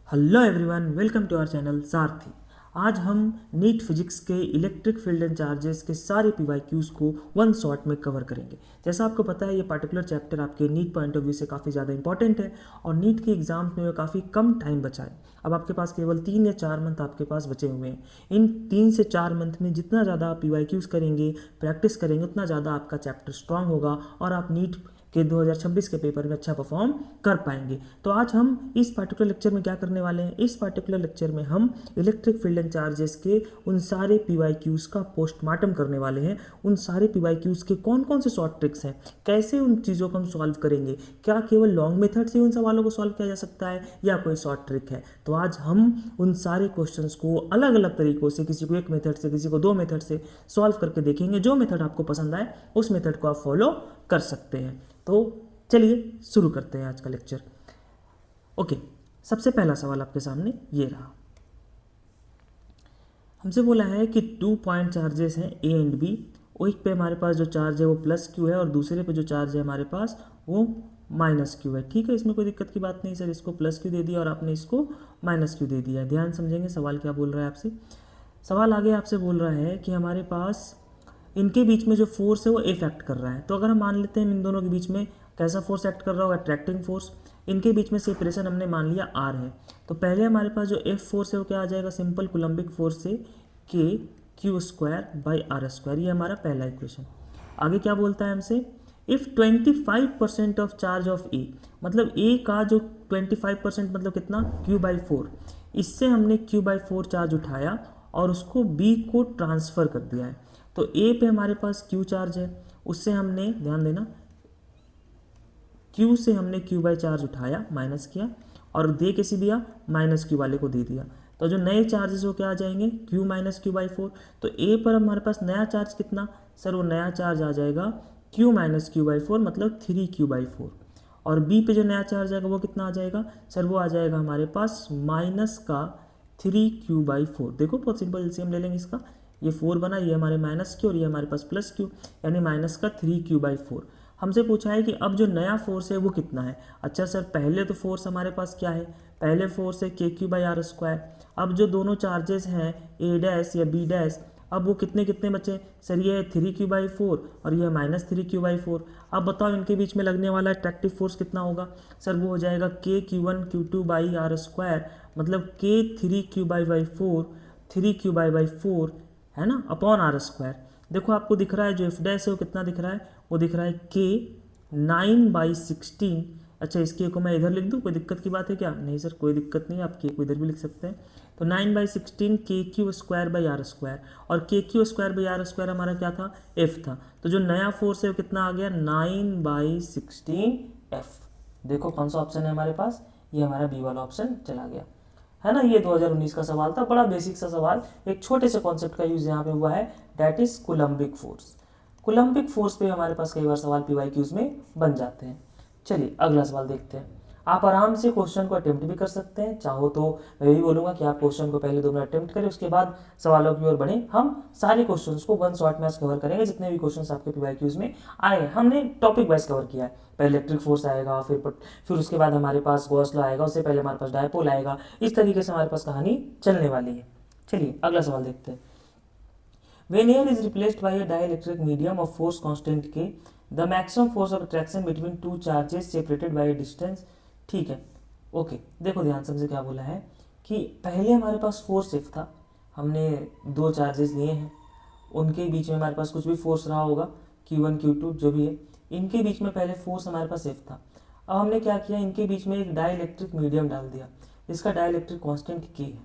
Hello everyone, welcome to our channel Sarathi. आज हम NEET physics के इलेक्ट्रिक फील्ड एंड चार्जेस के सारे पीवाईक्यूज को वन शॉट में कवर करेंगे। जैसा आपको पता है, ये पर्टिकुलर चैप्टर आपके नीट पॉइंट ऑफ व्यू से काफ़ी ज़्यादा इंपॉर्टेंट है और नीट के एग्जाम्स में काफ़ी कम टाइम बचा है। अब आपके पास केवल 3 या 4 मंथ आपके पास बचे हुए हैं। इन 3 से 4 मंथ में जितना ज़्यादा आप पीवाईक्यूज करेंगे, प्रैक्टिस करेंगे, उतना ज़्यादा आपका चैप्टर स्ट्रांग होगा और आप नीट के 2026 के पेपर में अच्छा परफॉर्म कर पाएंगे। तो आज हम इस पार्टिकुलर लेक्चर में क्या करने वाले हैं, इस पार्टिकुलर लेक्चर में हम इलेक्ट्रिक फील्ड एंड चार्जेस के उन सारे पीवाईक्यूज का पोस्टमार्टम करने वाले हैं। उन सारे पीवाईक्यूज के कौन कौन से शॉर्ट ट्रिक्स हैं, कैसे उन चीज़ों को हम सॉल्व करेंगे, क्या केवल लॉन्ग मेथड से उन सवालों को सॉल्व किया जा सकता है या कोई शॉर्ट ट्रिक है। तो आज हम उन सारे क्वेश्चंस को अलग अलग तरीकों से, किसी को एक मेथड से, किसी को 2 मेथड से सॉल्व करके देखेंगे। जो मेथड आपको पसंद आए उस मेथड को आप फॉलो कर सकते हैं। तो चलिए शुरू करते हैं आज का लेक्चर। ओके, सबसे पहला सवाल आपके सामने ये रहा। हमसे बोला है कि 2 पॉइंट चार्जेस हैं ए एंड बी। एक पे हमारे पास जो चार्ज है वो प्लस क्यू है और दूसरे पे जो चार्ज है हमारे पास वो माइनस क्यू है। ठीक है, इसमें कोई दिक्कत की बात नहीं सर। इसको प्लस क्यू दे दिया और आपने इसको माइनस क्यू दे दिया है। ध्यान समझेंगे सवाल क्या बोल रहा है आपसे। सवाल आगे आपसे बोल रहा है कि हमारे पास इनके बीच में जो फोर्स है वो एफ एक्ट कर रहा है। तो अगर हम मान लेते हैं इन दोनों के बीच में कैसा फोर्स एक्ट कर रहा होगा, अट्रैक्टिंग फोर्स। इनके बीच में सेपरेशन हमने मान लिया आर है। तो पहले हमारे पास जो एफ फोर्स है वो क्या आ जाएगा, सिंपल कुलम्बिक फोर्स से K Q square by R square. ये हमारा पहला इक्वेशन। आगे क्या बोलता है हमसे, if 25% of charge of A, मतलब ए का जो 25% मतलब कितना, क्यू बाई 4। इससे हमने क्यू बाई 4 चार्ज उठाया और उसको बी को ट्रांसफ़र कर दिया है। तो ए पे हमारे पास क्यू चार्ज है, उससे हमने, ध्यान देना, क्यू से हमने क्यू बाई चार्ज उठाया, माइनस किया और दे कैसे दिया, माइनस क्यू वाले को दे दिया। तो जो नए चार्जेस वो क्या आ जाएंगे, क्यू माइनस क्यू बाई 4। तो ए पर हमारे पास नया चार्ज कितना, सर वो नया चार्ज आ जाएगा क्यू माइनस क्यू बाई 4, मतलब 3 क्यू बाई 4। और बी पे जो नया चार्ज आएगा वो कितना आ जाएगा, सर वो आ जाएगा हमारे पास माइनस का 3 क्यू बाई 4। देखो बहुत सिंपल एलसीएम ले लेंगे इसका, ये 4 बना, ये हमारे माइनस क्यू और ये हमारे पास प्लस क्यू, यानी माइनस का 3 क्यू बाई 4। हमसे पूछा है कि अब जो नया फोर्स है वो कितना है। अच्छा सर, पहले तो फोर्स हमारे पास क्या है, पहले फोर्स है के क्यू बाई आर स्क्वायर। अब जो दोनों चार्जेस हैं ए डैश या बी डैश, अब वो कितने कितने बचे, सर ये है 3 क्यू बाई 4 और ये है माइनस 3 क्यू बाई 4। अब बताओ इनके बीच में लगने वाला अट्रैक्टिव फोर्स कितना होगा, सर वो हो जाएगा K Q 1 Q 2 by R square, मतलब K 3 Q by 4, 3 Q by 4 है ना, अपॉन आर स्क्वायर। देखो आपको दिख रहा है जो एफ डैश है वो कितना दिख रहा है, वो दिख रहा है के 9/16। अच्छा, इसके को मैं इधर लिख दूँ, कोई दिक्कत की बात है क्या, नहीं सर कोई दिक्कत नहीं है, आप के को इधर भी लिख सकते हैं। तो 9/16 K Q square by R square, और K Q square by R square हमारा क्या था, एफ था। तो जो नया फोर्स है वो कितना आ गया, 9/16 एफ। देखो कौन सा ऑप्शन है हमारे पास, ये हमारा बी वाला ऑप्शन चला गया, है ना। ये 2019 का सवाल था, बड़ा बेसिक सा सवाल, एक छोटे से कॉन्सेप्ट का यूज यहाँ पे हुआ है, दैट इज कुलम्बिक फोर्स। कुलम्बिक फोर्स पे हमारे पास कई बार सवाल पीवाईक्यूज में बन जाते हैं। चलिए अगला सवाल देखते हैं। आप आराम से क्वेश्चन को अटेम्प्ट भी कर सकते हैं, चाहो तो मैं भी बोलूंगा कि आप क्वेश्चन को पहले 2 मिनट अटेम्प्ट करें, उसके बाद सवालों की ओर बढ़ें। हम सारे क्वेश्चंस को वन शॉट में कवर करेंगे, जितने भी क्वेश्चंस आपके पीवाईक्यूज में आए। हमने टॉपिक वाइज कवर किया है, पहले इलेक्ट्रिक फोर्स आएगा, फिर उसके बाद हमारे पास गॉस लॉ आएगा, उससे पहले हमारे पास डायपोल आएगा। इस तरीके से हमारे पास कहानी चलने वाली है। चलिए अगला सवाल देखते हैं। When air is replaced by a dielectric medium of force constant K, the maximum force of attraction between two charges separated by a distance। ठीक है, ओके। देखो ध्यान से हमसे क्या बोला है कि पहले हमारे पास फोर्स एफ था, हमने 2 चार्जेस लिए हैं, उनके बीच में हमारे पास कुछ भी फोर्स रहा होगा, Q1 Q2 जो भी है, इनके बीच में पहले फोर्स हमारे पास एफ था। अब हमने क्या किया, इनके बीच में एक डाइलेक्ट्रिक मीडियम डाल दिया, जिसका डाइलेक्ट्रिक कांस्टेंट के है।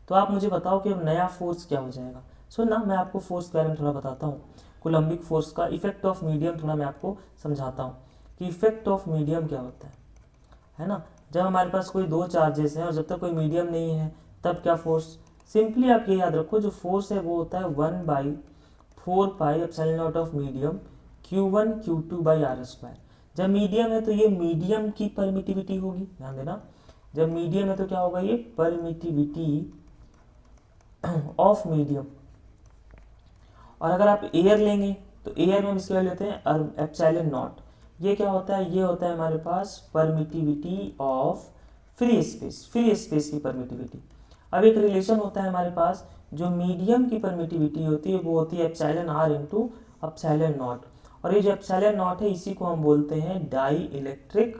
तो आप मुझे बताओ कि अब नया फोर्स क्या हो जाएगा। सो ना, मैं आपको फोर्स के बारे में थोड़ा बताता हूँ, कुलम्बिक फोर्स का इफेक्ट ऑफ मीडियम थोड़ा मैं आपको समझाता हूँ कि इफेक्ट ऑफ मीडियम क्या होता है ना। जब हमारे पास कोई 2 चार्जेस हैं और जब तक कोई मीडियम नहीं है, तब क्या फोर्स, सिंपली आप ये याद रखो, जो फोर्स है वो होता है 1/4 pi epsilon naught of medium Q1 Q2 by R square. जब मीडियम है तो ये मीडियम की परमिटिविटी होगी, ध्यान देना, जब मीडियम है तो क्या होगा, ये परमिटिविटी ऑफ मीडियम। और अगर आप एयर लेंगे तो एयर में हम इसके वैल्यू लेते हैं एप्सिलॉन नॉट। ये क्या होता है, ये होता है हमारे पास परमिटिविटी ऑफ फ्री स्पेस की परमिटिविटी। अब एक रिलेशन होता है हमारे पास, जो मीडियम की परमिटिविटी होती है वो होती है epsilon R into epsilon naught, और ये जो एप्सिलॉन नॉट है इसी को हम बोलते हैं डाई इलेक्ट्रिक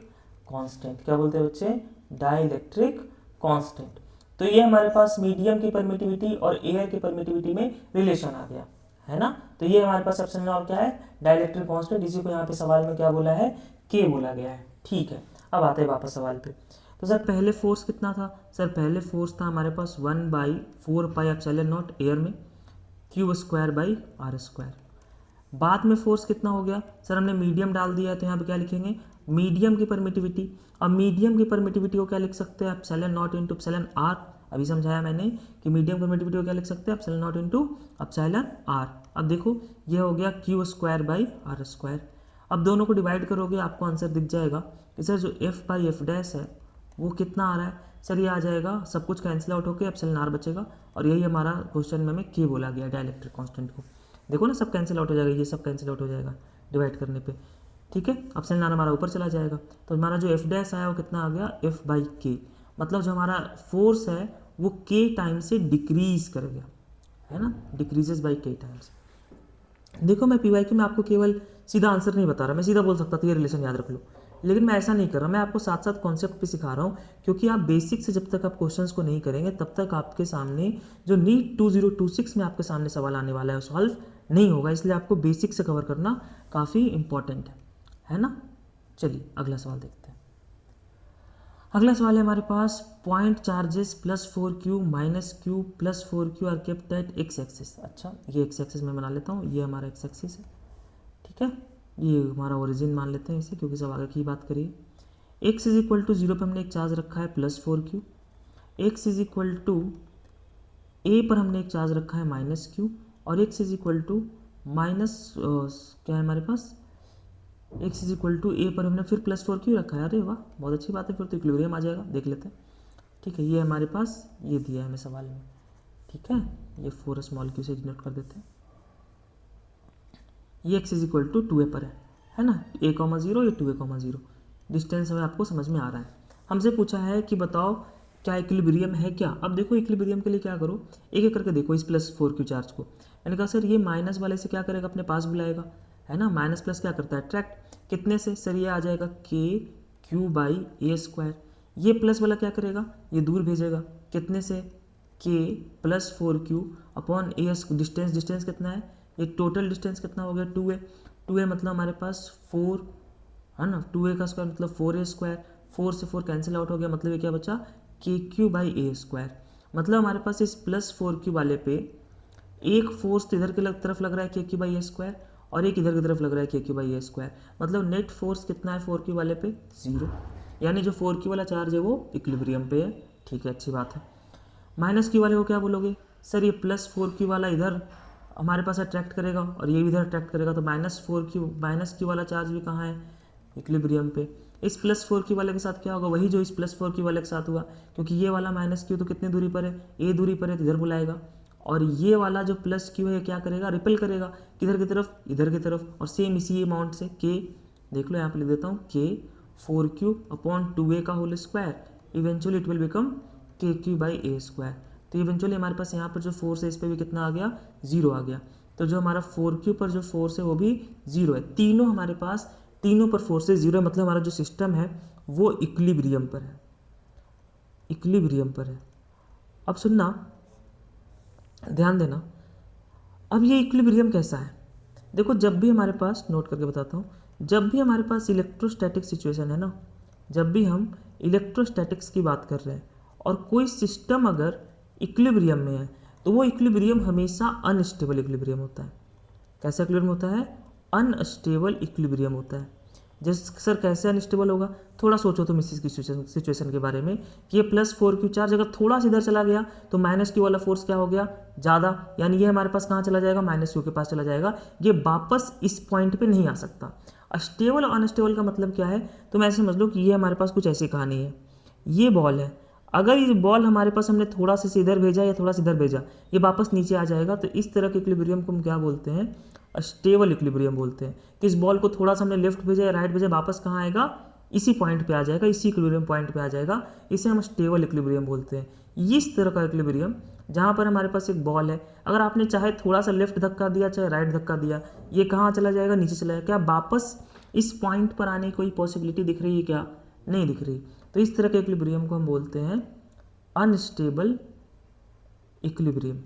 कांस्टेंट। क्या बोलते हैं बच्चे? Dielectric constant. तो ये हमारे पास मीडियम की परमिटिविटी और एयर की परमिटिविटी में रिलेशन आ गया, है ना। तो ये हमारे पास एप्सिलॉन नॉट क्या है? Dielectric constant. इसी को यहाँ पे सवाल में क्या बोला है? के बोला गया है। ठीक है, अब आते हैं वापस सवाल पे। तो सर पहले फोर्स कितना था? सर पहले फोर्स था हमारे पास 1/4 पाई एप्सिलॉन नॉट एयर में Q square by R square. बाद में फोर्स कितना हो गया? सर हमने मीडियम डाल दिया है तो यहाँ पे क्या लिखेंगे? मीडियम की परमिटिविटी। अब मीडियम की परमिटिविटी को क्या लिख सकते हैं? Epsilon naught into epsilon R. अभी समझाया मैंने कि मीडियम परमिटिविटी को क्या लिख सकते हैं? Epsilon naught into epsilon R. अब देखो ये हो गया Q square by R square. अब दोनों को डिवाइड करोगे आपको आंसर दिख जाएगा कि सर जो एफ बाई एफ डैश है वो कितना आ रहा है? सर ये आ जाएगा, सब कुछ कैंसिल आउट होकर एप्सिलॉन आर बचेगा, और यही हमारा क्वेश्चन में हमें के बोला गया डाइलेक्ट्रिक कांस्टेंट को। देखो ना सब कैंसिल आउट हो जाएगा, ये सब कैंसिल आउट हो जाएगा डिवाइड करने पे। ठीक है, एप्सिलॉन आर हमारा ऊपर चला जाएगा, तो हमारा जो एफ डैश आया वो कितना आ गया? एफ बाई के। मतलब जो हमारा फोर्स है वो के टाइम से डिक्रीज कर गया, है ना, डिक्रीजेस बाई के टाइम्स। देखो मैं पी वाई क्यू में आपको केवल सीधा आंसर नहीं बता रहा, मैं सीधा बोल सकता था ये रिलेशन याद रख लो, लेकिन मैं ऐसा नहीं कर रहा, मैं आपको साथ साथ कॉन्सेप्ट पे सिखा रहा हूँ, क्योंकि आप बेसिक से जब तक आप क्वेश्चंस को नहीं करेंगे तब तक आपके सामने जो नीट 2026 में आपके सामने सवाल आने वाला है सॉल्व नहीं होगा। इसलिए आपको बेसिक से कवर करना काफ़ी इंपॉर्टेंट है ना। चलिए अगला सवाल देखते हैं। अगला सवाल है हमारे पास, point charges +4q -q +4q are kept at X axis. अच्छा ये एक्स एक्सिस मैं बना लेता हूँ, ये हमारा एक्स एक्सिस है, ठीक है, ये हमारा ओरिजिन मान लेते हैं इसे, क्योंकि सब आगे की बात करिए। x इज इक्वल टू 0 पर हमने एक चार्ज रखा है +4q, x is equal to a पर हमने एक चार्ज रखा है -q, और x is equal to minus क्या है हमारे पास, x is equal to a पर हमने फिर +4q रखा है। अरे वाह बहुत अच्छी बात है, फिर तो इक्विलिब्रियम आ जाएगा, देख लेते हैं। ठीक है, ये हमारे पास ये दिया है हमें सवाल में, ठीक है, ये 4 स्मॉल q से डिनोट कर देते हैं। ये x is equal to 2a पर है ना, a,0 ये 2a,0 डिस्टेंस हमें आपको समझ में आ रहा है। हमसे पूछा है कि बताओ क्या इक्विलिब्रियम है क्या। अब देखो इक्विलिब्रियम के लिए क्या करो, एक एक करके देखो इस +4q चार्ज को। मैंने कहा सर ये माइनस वाले से क्या करेगा, अपने पास बुलाएगा, है ना, माइनस प्लस क्या करता है, अट्रैक्ट, कितने से, सर ये आ जाएगा k q by A square. ये प्लस वाला क्या करेगा, ये दूर भेजेगा, कितने से, k +4q अपॉन ए, डिस्टेंस कितना है, ये टोटल डिस्टेंस कितना हो गया 2a मतलब हमारे पास 4 है ना, 2a का स्क्वायर मतलब 4a स्क्वायर, 4 से 4 कैंसिल आउट हो गया, मतलब ये क्या बचा, kq बाई ए स्क्वायर। मतलब हमारे पास इस +4q वाले पे एक फोर्स तो इधर की तरफ लग रहा है kq बाई ए स्क्वायर, और एक इधर की तरफ लग रहा है kq बाई ए स्क्वायर। मतलब नेट फोर्स कितना है 4q वाले पे, 0, यानी जो 4q वाला चार्ज है वो इक्विलिब्रियम पे है। ठीक है, अच्छी बात है। -q वाले को क्या बोलोगे, सर ये +4q वाला इधर हमारे पास अट्रैक्ट करेगा और ये भी इधर अट्रैक्ट करेगा, तो -q वाला चार्ज भी कहाँ है, इक्विलिब्रियम पे। इस +4q वाले के साथ क्या होगा, वही जो इस +4q वाले के साथ हुआ, क्योंकि ये वाला -q तो कितनी दूरी पर है, a दूरी पर है, तो इधर बुलाएगा, और ये वाला जो +q है क्या करेगा, रिपल करेगा, किधर की तरफ, इधर की तरफ, और सेम इसी अमाउंट से k, देख लो यहाँ पे लिख देता हूँ, k 4q अपॉन 2a का whole square, eventually it will become kq by A square. तो इवेंचुअली हमारे पास यहाँ पर जो फोर्स है इस पर भी कितना आ गया, 0 आ गया। तो जो हमारा 4q पर जो फोर्स है वो भी 0 है, तीनों हमारे पास, तीनों पर फोर्सेस 0 है, मतलब हमारा जो सिस्टम है वो इक्विलिब्रियम पर है, इक्विलिब्रियम पर है। अब सुनना, ध्यान देना, अब ये इक्विलिब्रियम कैसा है, देखो जब भी हमारे पास, नोट करके बताता हूँ, जब भी हमारे पास इलेक्ट्रोस्टैटिक सिचुएशन है ना, जब भी हम इलेक्ट्रोस्टैटिक्स की बात कर रहे हैं और कोई सिस्टम अगर इक्विलिब्रियम में है, तो वो इक्विलिब्रियम हमेशा अनस्टेबल इक्विलिब्रियम होता है। कैसा इक्विलिब्रियम होता है, अनस्टेबल इक्विलिब्रियम होता है। जैसे सर कैसे अनस्टेबल होगा, थोड़ा सोचो तुम इस सिचुएशन के बारे में कि ये +4q चार्ज अगर थोड़ा सा इधर चला गया तो -q वाला फोर्स क्या हो गया, ज़्यादा, यानी ये हमारे पास कहाँ चला जाएगा, -q के पास चला जाएगा, ये वापस इस पॉइंट पे नहीं आ सकता। स्टेबल और अनस्टेबल का मतलब क्या है, तुम ऐसे समझ लो कि ये हमारे पास कुछ ऐसी कहानी है, ये बॉल है, अगर ये बॉल हमारे पास हमने थोड़ा सा इधर भेजा या थोड़ा सा इधर भेजा, ये वापस नीचे आ जाएगा। तो इस तरह के इक्विलिब्रियम को हम क्या बोलते हैं, स्टेबल इक्विलिब्रियम बोलते हैं। कि इस बॉल को थोड़ा सा हमने लेफ्ट भेजा या राइट भेजा, वापस कहाँ आएगा, इसी पॉइंट पे आ जाएगा, इसी इक्विलिब्रियम पॉइंट पे आ जाएगा। इसे हम स्टेबल इक्विलिब्रियम बोलते हैं। इस तरह का इक्विलिब्रियम जहाँ पर हमारे पास एक बॉल है, अगर आपने चाहे थोड़ा सा लेफ्ट धक्का दिया चाहे राइट धक्का दिया, ये कहाँ चला जाएगा, नीचे चला जाएगा। क्या वापस इस पॉइंट पर आने की कोई पॉसिबिलिटी दिख रही है क्या? नहीं दिख रही। तो इस तरह के इक्विलिब्रियम को हम बोलते हैं अनस्टेबल इक्विलिब्रियम।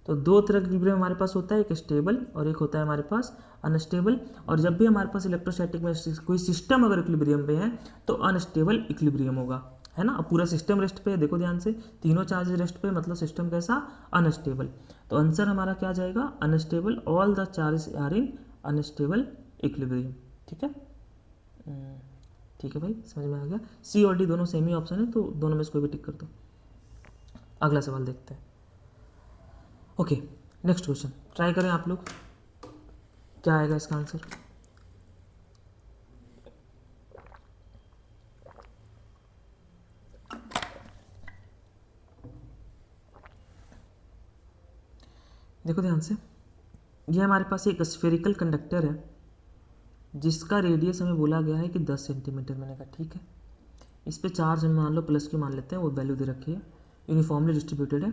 तो दो तरह का इक्विलिब्रियम हमारे पास होता है, एक स्टेबल और एक होता है हमारे पास अनस्टेबल। और जब भी हमारे पास इलेक्ट्रोस्टैटिक में कोई सिस्टम अगर इक्विलिब्रियम पे है तो अनस्टेबल इक्विलिब्रियम होगा, है ना। अब पूरा सिस्टम रेस्ट पे है, देखो ध्यान से, तीनों चार्जेस रेस्ट पे, मतलब सिस्टम कैसा, अनस्टेबल। तो आंसर हमारा क्या जाएगा, unstable. All the charges are in unstable equilibrium. ठीक है, ठीक है भाई, समझ में आ गया। सी और डी दोनों सेम ही ऑप्शन है, तो दोनों में से कोई भी टिक कर दो। अगला सवाल देखते हैं। ओके, नेक्स्ट क्वेश्चन ट्राई करें आप लोग, क्या आएगा इसका आंसर। देखो ध्यान से, ये हमारे पास एक स्फेरिकल कंडक्टर है जिसका रेडियस हमें बोला गया है कि 10 सेंटीमीटर। मैंने कहा ठीक है, इस पे चार्ज हम मान लो प्लस की मान लेते हैं, वो वैल्यू दे रखी है, यूनिफॉर्मली डिस्ट्रीब्यूटेड है।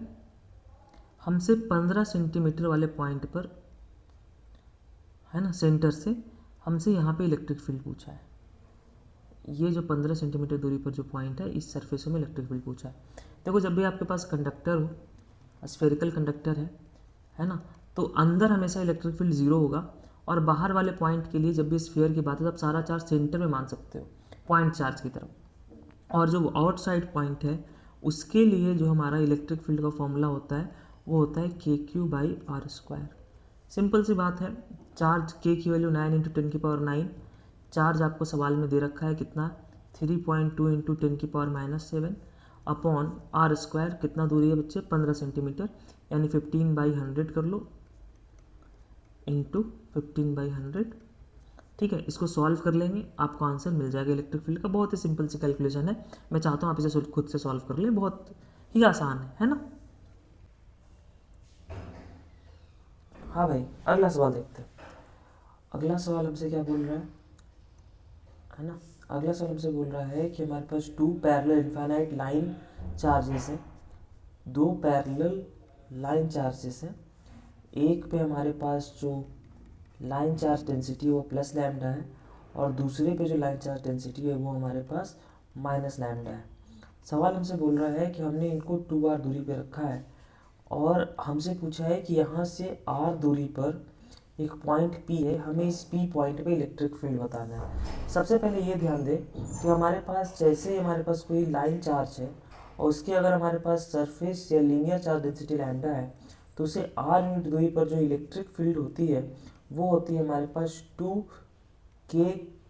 हमसे 15 सेंटीमीटर वाले पॉइंट पर, है ना, सेंटर से हमसे यहाँ पे इलेक्ट्रिक फील्ड पूछा है। ये जो 15 सेंटीमीटर दूरी पर जो पॉइंट है, इस सरफेस में इलेक्ट्रिक फील्ड पूछा है। देखो जब भी आपके पास कंडक्टर हो, स्फेरिकल कंडक्टर है ना, तो अंदर हमेशा इलेक्ट्रिक फील्ड जीरो होगा, और बाहर वाले पॉइंट के लिए जब भी स्फीयर की बात है तब सारा चार्ज सेंटर में मान सकते हो, पॉइंट चार्ज की तरफ। और जो आउटसाइड पॉइंट है उसके लिए जो हमारा इलेक्ट्रिक फील्ड का फॉर्मूला होता है वो होता है KQ/R²। सिंपल सी बात है, चार्ज K की वैल्यू 9 × 10⁻9, चार्ज आपको सवाल में दे रखा है कितना, 3.2 × 10⁻7 अपॉन R²। कितना दूरी है बच्चे, 15 सेंटीमीटर, यानी 15/100 कर लो, इंटू 15/100। ठीक है, इसको सॉल्व कर लेंगे, आपको आंसर मिल जाएगा इलेक्ट्रिक फील्ड का। बहुत ही सिंपल सी कैलकुलेशन है, मैं चाहता हूँ आप इसे खुद से सॉल्व कर लें, बहुत ही आसान है ना। हाँ भाई, अगला सवाल देखते हैं। अगला सवाल हमसे क्या बोल रहा है ना, अगला सवाल हमसे बोल रहा है कि हमारे पास 2 पैरेलल इनफाइनाइट लाइन चार्जेस हैं, 2 पैरेलल लाइन चार्जेस हैं। एक पे हमारे पास जो लाइन चार्ज डेंसिटी वो प्लस लैम्डा है, और दूसरे पे जो लाइन चार्ज डेंसिटी है वो हमारे पास माइनस लैम्डा है। सवाल हमसे बोल रहा है कि हमने इनको 2r दूरी पे रखा है, और हमसे पूछा है कि यहाँ से r दूरी पर एक पॉइंट P है, हमें इस P पॉइंट पे इलेक्ट्रिक फील्ड बताना है। सबसे पहले ये ध्यान दें कि हमारे पास जैसे हमारे पास कोई लाइन चार्ज है और उसके अगर हमारे पास सरफेस या लीनियर चार्ज डेंसिटी लैम्डा है, तो उसे r यूनिट दूरी पर जो इलेक्ट्रिक फील्ड होती है वो होती है हमारे पास 2k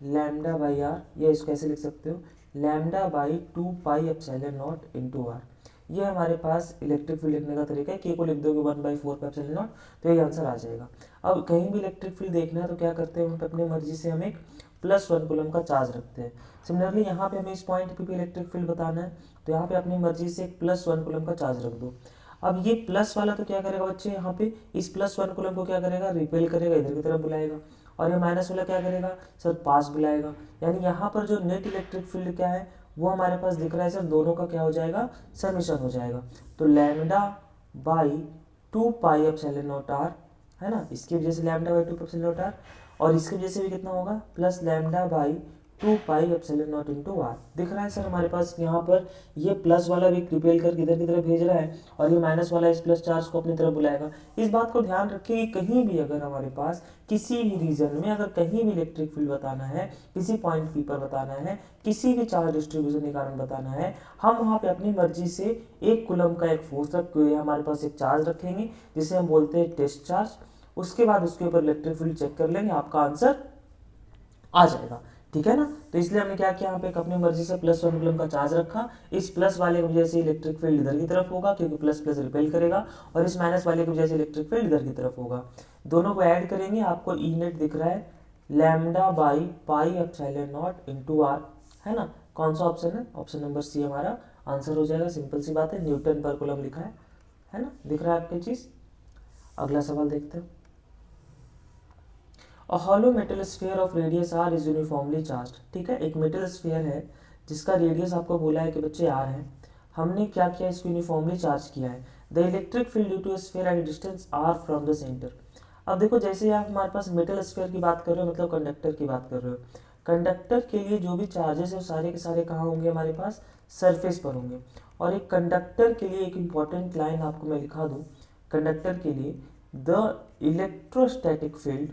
λ/r, या इसको कैसे लिख सकते हो, λ/2πε0 × r। ये हमारे पास इलेक्ट्रिक फील्ड लिखने का तरीका है। के को लिख दोगे 1/4πε0, तो ये आंसर आ जाएगा। अब कहीं भी इलेक्ट्रिक फील्ड देखना है तो क्या करते हैं, वहाँ पे अपनी मर्जी से हम एक +1 कूलम का चार्ज रखते हैं। सिमिलरली यहाँ पे हमें इस पॉइंट पे भी इलेक्ट्रिक फील्ड बताना है, तो यहाँ पे अपनी मर्जी से एक +1 कूलम का चार्ज रख दो। अब ये प्लस वाला तो क्या करेगा बच्चे, यहाँ पे इस +1 कूलम को क्या करेगा, रिपेल करेगा, इधर की तरफ बुलाएगा, और ये माइनस वाला क्या करेगा सर, पास बुलाएगा। यानी यहाँ पर जो नेट इलेक्ट्रिक फील्ड क्या है वो हमारे पास दिख रहा है सर, दोनों का क्या हो जाएगा, समीशन हो जाएगा। तो λ/2πε0r, है ना, इसकी वजह से λ/2πε0r, और इसकी वजह से भी कितना होगा, प्लस λ/2πε0 × r। दिख रहा है सर हमारे पास यहाँ पर ये प्लस वाला भी रिपेल करके इधर की तरफ भेज रहा है, और ये माइनस वाला इस प्लस चार्ज को अपनी तरफ बुलाएगा। इस बात को ध्यान रखिए कि कहीं भी अगर हमारे पास किसी भी रीजन में अगर कहीं भी इलेक्ट्रिक फील्ड बताना है, किसी पॉइंट पी पर बताना है, किसी भी चार्ज डिस्ट्रीब्यूशन के कारण बताना है, हम वहाँ पे अपनी मर्जी से 1 कूलम का एक फोर्स रखेंगे, हमारे पास एक चार्ज रखेंगे जिसे हम बोलते हैं टेस्ट चार्ज। उसके बाद उसके ऊपर इलेक्ट्रिक फील्ड चेक कर लेंगे, आपका आंसर आ जाएगा। ठीक है ना, तो इसलिए हमने क्या किया, यहाँ पे अपनी मर्जी से +1 कूलम का चार्ज रखा। इस प्लस वाले की वजह से इलेक्ट्रिक फील्ड इधर की तरफ होगा क्योंकि प्लस प्लस रिपेल करेगा, और इस माइनस वाले की वजह से इलेक्ट्रिक फील्ड इधर की तरफ होगा। दोनों को ऐड करेंगे, आपको ई नेट दिख रहा है λ/πε0 × r, है ना। कौन सा ऑप्शन है, ऑप्शन नंबर सी हमारा आंसर हो जाएगा। सिंपल सी बात है, न्यूटन पर कूलम लिखा है ना, दिख रहा है आपकी चीज। अगला सवाल देखते हैं। A hollow metal sphere of radius R is uniformly charged. ठीक है, एक मेटल स्फीयर है जिसका रेडियस आपको बोला है कि बच्चे आर है, हमने क्या किया, इसको यूनिफॉर्मली चार्ज किया है। The electric field due to sphere at distance R from the centre. अब देखो, जैसे आप हमारे पास मेटल स्फीयर की बात कर रहे हो, मतलब कंडक्टर की बात कर रहे हो, कंडक्टर के लिए जो भी चार्जेस है वो सारे के सारे कहाँ होंगे, हमारे पास सरफेस पर होंगे। और एक कंडक्टर के लिए एक इंपॉर्टेंट लाइन आपको मैं लिखा दूं, कंडक्टर के लिए the electrostatic field,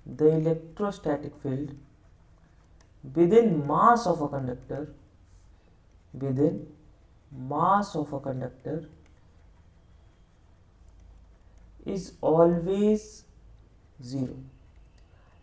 the electrostatic field within mass of a conductor, within mass of a conductor is always zero।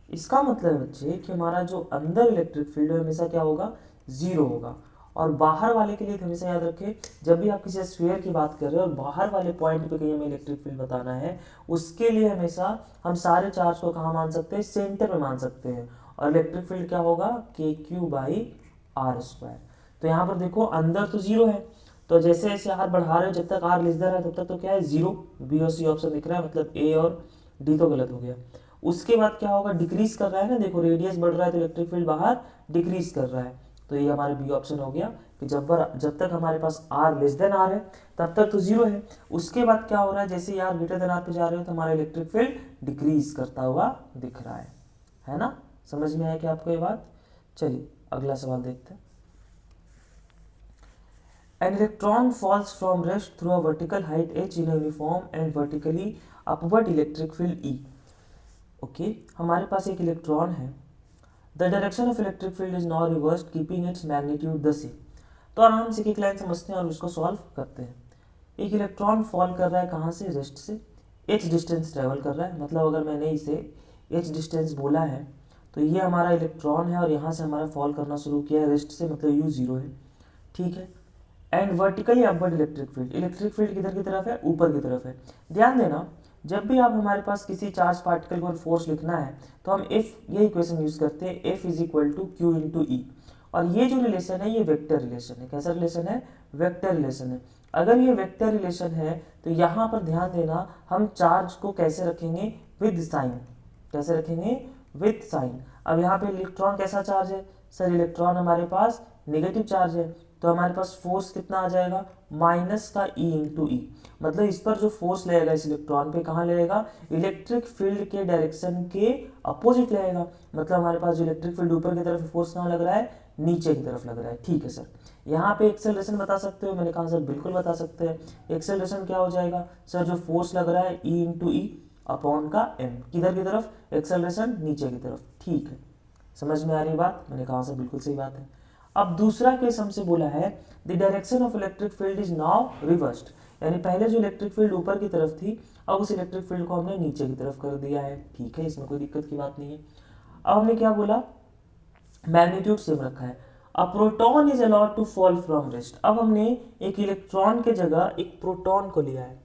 इसका मतलब है बच्चे कि हमारा जो अंदर इलेक्ट्रिक फील्ड है हमेशा क्या होगा, जीरो होगा। और बाहर वाले के लिए हमेशा याद रखें, जब भी आप किसी स्फीयर की बात कर रहे हो और बाहर वाले पॉइंट पे कहीं हमें इलेक्ट्रिक फील्ड बताना है, उसके लिए हमेशा हम सारे चार्ज को कहाँ मान सकते हैं, सेंटर में मान सकते हैं। और इलेक्ट्रिक फील्ड क्या होगा, के क्यू बाई आर स्क्वायर। तो यहाँ पर देखो अंदर तो जीरो है, तो जैसे जैसे आर बढ़ा रहे हो, जब तक आर लेस देन है तब तक तो क्या है, जीरो। बी और सी ऑप्शन दिख रहा है, मतलब ए और डी तो गलत हो गया। उसके बाद क्या होगा, डिक्रीज कर रहा है ना, देखो रेडियस बढ़ रहा है तो इलेक्ट्रिक फील्ड बाहर डिक्रीज कर रहा है, तो ये हमारे बी ऑप्शन हो गया कि जब तक हमारे पास आर लेस देन आर है तब तक तो जीरो है। उसके बाद क्या हो रहा है, जैसे आर ग्रेटर देन आर पे जा रहे हो तो हमारा इलेक्ट्रिक फील्ड डिक्रीज करता हुआ दिख रहा है ना। समझ में आया क्या आपको ये बात? चलिए अगला सवाल देखते हैं। An electron falls from rest through a vertical height h in a uniform and vertically upward electric field E। Okay, हमारे पास एक इलेक्ट्रॉन है, the direction of electric field is now reversed keeping its magnitude the same. तो आराम से एक line समझते हैं और उसको सॉल्व करते हैं। एक इलेक्ट्रॉन फॉल कर रहा है कहाँ से, रेस्ट से, h डिस्टेंस ट्रेवल कर रहा है, मतलब अगर मैंने इसे h डिस्टेंस बोला है तो ये हमारा इलेक्ट्रॉन है और यहाँ से हमारा फॉल करना शुरू किया है रेस्ट से, मतलब u जीरो है। ठीक है, and vertically upward electric field, electric field किधर की तरफ है, ऊपर की तरफ है। ध्यान देना, जब भी आप हमारे पास किसी चार्ज पार्टिकल को फोर्स लिखना है तो हम F ये इक्वेशन यूज करते हैं, F is equal to Q into E. और ये जो रिलेशन है ये वेक्टर रिलेशन है। कैसा रिलेशन है, वेक्टर रिलेशन है। अगर ये वेक्टर रिलेशन है तो यहाँ पर ध्यान देना, हम चार्ज को कैसे रखेंगे, विद साइन। कैसे रखेंगे, विद साइन। अब यहाँ पे इलेक्ट्रॉन कैसा चार्ज है, सर इलेक्ट्रॉन हमारे पास नेगेटिव चार्ज है, तो हमारे पास फोर्स कितना आ जाएगा, माइनस का ई इंटू ई। मतलब इस पर जो फोर्स लगेगा इस इलेक्ट्रॉन पे, कहाँ लगेगा, इलेक्ट्रिक फील्ड के डायरेक्शन के अपोजिट लगेगा। मतलब हमारे पास जो इलेक्ट्रिक फील्ड ऊपर की तरफ फोर्स कहाँ लग रहा है, नीचे की तरफ लग रहा है। ठीक है सर, यहाँ पे एक्सेलरेशन बता सकते हो, मैंने कहा सर बिल्कुल बता सकते हैं। एक्सेलरेशन क्या हो जाएगा सर, जो फोर्स लग रहा है ई इंटू ई अपॉन का एम, किधर की तरफ, एक्सेलरेशन नीचे की तरफ। ठीक है, समझ में आ रही बात, मैंने कहा सर बिल्कुल सही बात है। अब दूसरा केस हमसे बोला है, the direction of electric field is now reversed, यानी पहले जो इलेक्ट्रिक फील्ड ऊपर की तरफ थी अब उस इलेक्ट्रिक फील्ड को हमने नीचे की तरफ कर दिया है। ठीक है, इसमें कोई दिक्कत की बात नहीं है। अब हमने क्या बोला, मैग्नीट्यूड सेम रखा है। A proton is allowed to fall from rest. अब हमने एक इलेक्ट्रॉन के जगह एक प्रोटॉन को लिया है।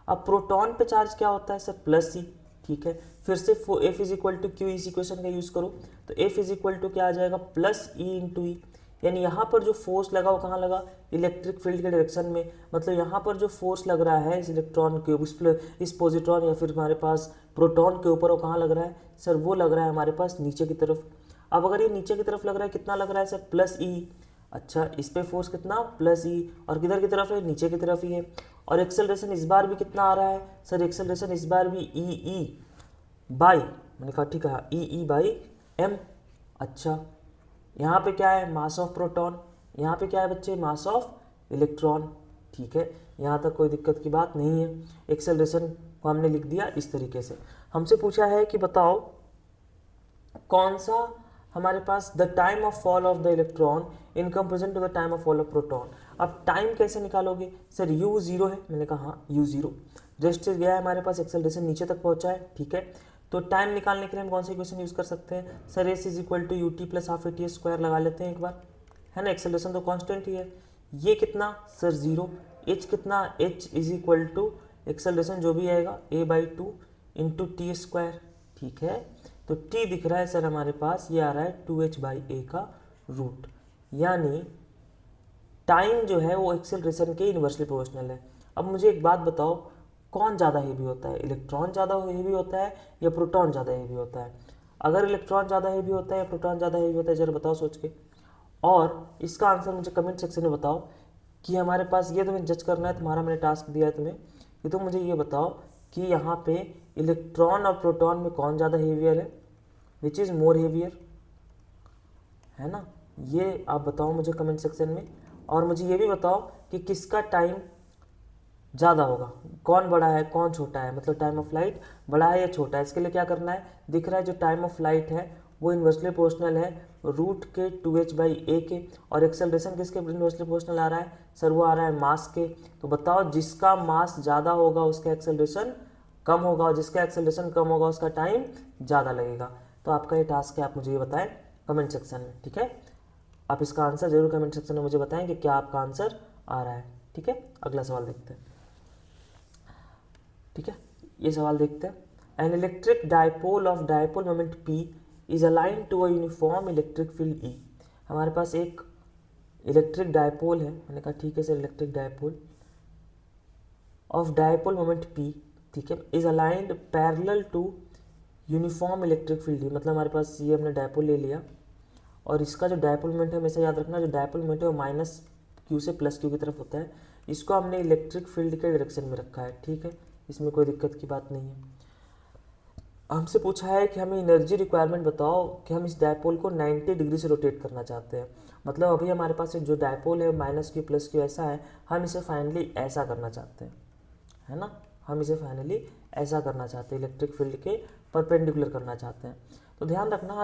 अब प्रोटॉन पे चार्ज क्या होता है सर, प्लस सी। ठीक है, फिर से F is equal to Q, इस इक्वेशन का यूज करो तो F इज इक्वल टू क्या आ जाएगा, प्लस ई इंटू ई। यानी यहाँ पर जो फोर्स लगा वो कहाँ लगा, इलेक्ट्रिक फील्ड के डायरेक्शन में। मतलब यहाँ पर जो फोर्स लग रहा है इस इलेक्ट्रॉन के इस पॉजिट्रॉन या फिर हमारे पास प्रोटॉन के ऊपर, वो कहाँ लग रहा है सर, वो लग रहा है हमारे पास नीचे की तरफ। अब अगर ये नीचे की तरफ लग रहा है, कितना लग रहा है सर, प्लस ई। अच्छा, इस पे फोर्स कितना, प्लस ई, और किधर की तरफ है, नीचे की तरफ ही है। और एक्सेलरेशन इस बार भी कितना आ रहा है सर, एक्सेलरेशन इस बार भी ई बाई, मैंने कहा ठीक है, ई बाई एम। अच्छा, यहाँ पे क्या है, मास ऑफ प्रोटॉन, यहाँ पे क्या है बच्चे, मास ऑफ इलेक्ट्रॉन। ठीक है, यहाँ तक कोई दिक्कत की बात नहीं है। एक्सेलरेशन को हमने लिख दिया इस तरीके से। हमसे पूछा है कि बताओ कौन सा हमारे पास the time of fall of the electron in comparison to the time of fall of proton. अब टाइम कैसे निकालोगे सर, यू जीरो है, मैंने कहा हाँ यू जीरो, रेस्ट से गया है हमारे पास, एक्सेलरेशन नीचे तक पहुंचा है। ठीक है, तो टाइम निकालने के लिए हम कौन सा इक्वेशन यूज कर सकते हैं sir, S is equal to U T plus half A T square लगा लेते हैं एक बार, है ना। एक्सेलरेशन तो कांस्टेंट ही है, ये कितना सर जीरो, एच कितना, H is equal to acceleration जो भी आएगा A by two into T square. ठीक है, तो t दिख रहा है सर हमारे पास, ये आ रहा है 2h बाई ए का रूट, यानी टाइम जो है वो एक्सेलरेशन के इन्वर्सली प्रोपोर्शनल है। अब मुझे एक बात बताओ, कौन ज़्यादा हेवी होता है, इलेक्ट्रॉन ज़्यादा हेवी होता है या प्रोटॉन ज़्यादा हेवी होता है। अगर इलेक्ट्रॉन ज़्यादा हेवी होता है या प्रोटॉन ज़्यादा हेवी होता है, जरा बताओ सोच के। और इसका आंसर मुझे कमेंट सेक्शन में बताओ कि हमारे पास ये तुम्हें जज करना है, तुम्हारा मैंने टास्क दिया है तुम्हें कि तुम मुझे ये बताओ कि यहाँ पे इलेक्ट्रॉन और प्रोटॉन में कौन ज़्यादा हेवियर है, विच इज़ मोर हेवियर, है ना। ये आप बताओ मुझे कमेंट सेक्शन में। और मुझे ये भी बताओ कि किसका टाइम ज़्यादा होगा, कौन बड़ा है कौन छोटा है, मतलब टाइम ऑफ लाइट बड़ा है या छोटा है। इसके लिए क्या करना है, दिख रहा है जो टाइम ऑफ लाइट है वो इन्वर्सली प्रोपोर्शनल है रूट के 2h/a के, और एक्सेलरेशन किसके इन्वर्सली प्रोपोर्शनल आ रहा है सर, वो आ रहा है मास के। तो बताओ जिसका मास ज़्यादा होगा उसका एक्सेलरेशन कम होगा, और जिसका एक्सेलरेशन कम होगा उसका टाइम ज़्यादा लगेगा। तो आपका ये टास्क है, आप मुझे ये बताएं कमेंट सेक्शन में, ठीक है। आप इसका आंसर जरूर कमेंट सेक्शन में मुझे बताएं कि क्या आपका आंसर आ रहा है, ठीक है। अगला सवाल देखते हैं, ठीक है। ये सवाल देखते हैं। An electric dipole of dipole moment P is align to a uniform electric field E। हमारे पास एक इलेक्ट्रिक डायपोल है, मैंने कहा ठीक है sir, electric dipole of dipole moment P, ठीक है, is aligned parallel to uniform electric field E। मतलब हमारे पास ये हमने डायपोल ले लिया और इसका जो डायपोल मोमेंट है, हमेशा याद रखना जो डायपोल मोमेंट है वो माइनस Q से प्लस Q की तरफ होता है। इसको हमने इलेक्ट्रिक फील्ड के डायरेक्शन में रखा है, ठीक है, इसमें कोई दिक्कत की बात नहीं है। हमसे पूछा है कि हमें एनर्जी रिक्वायरमेंट बताओ कि हम इस डायपोल को 90 डिग्री से रोटेट करना चाहते हैं। मतलब अभी हमारे पास जो डायपोल है माइनस Q प्लस Q ऐसा है, हम इसे फाइनली ऐसा करना चाहते हैं, है ना। हम इसे फाइनली ऐसा करना चाहते हैं, इलेक्ट्रिक फील्ड के परपेंडिकुलर करना चाहते हैं। तो ध्यान रखना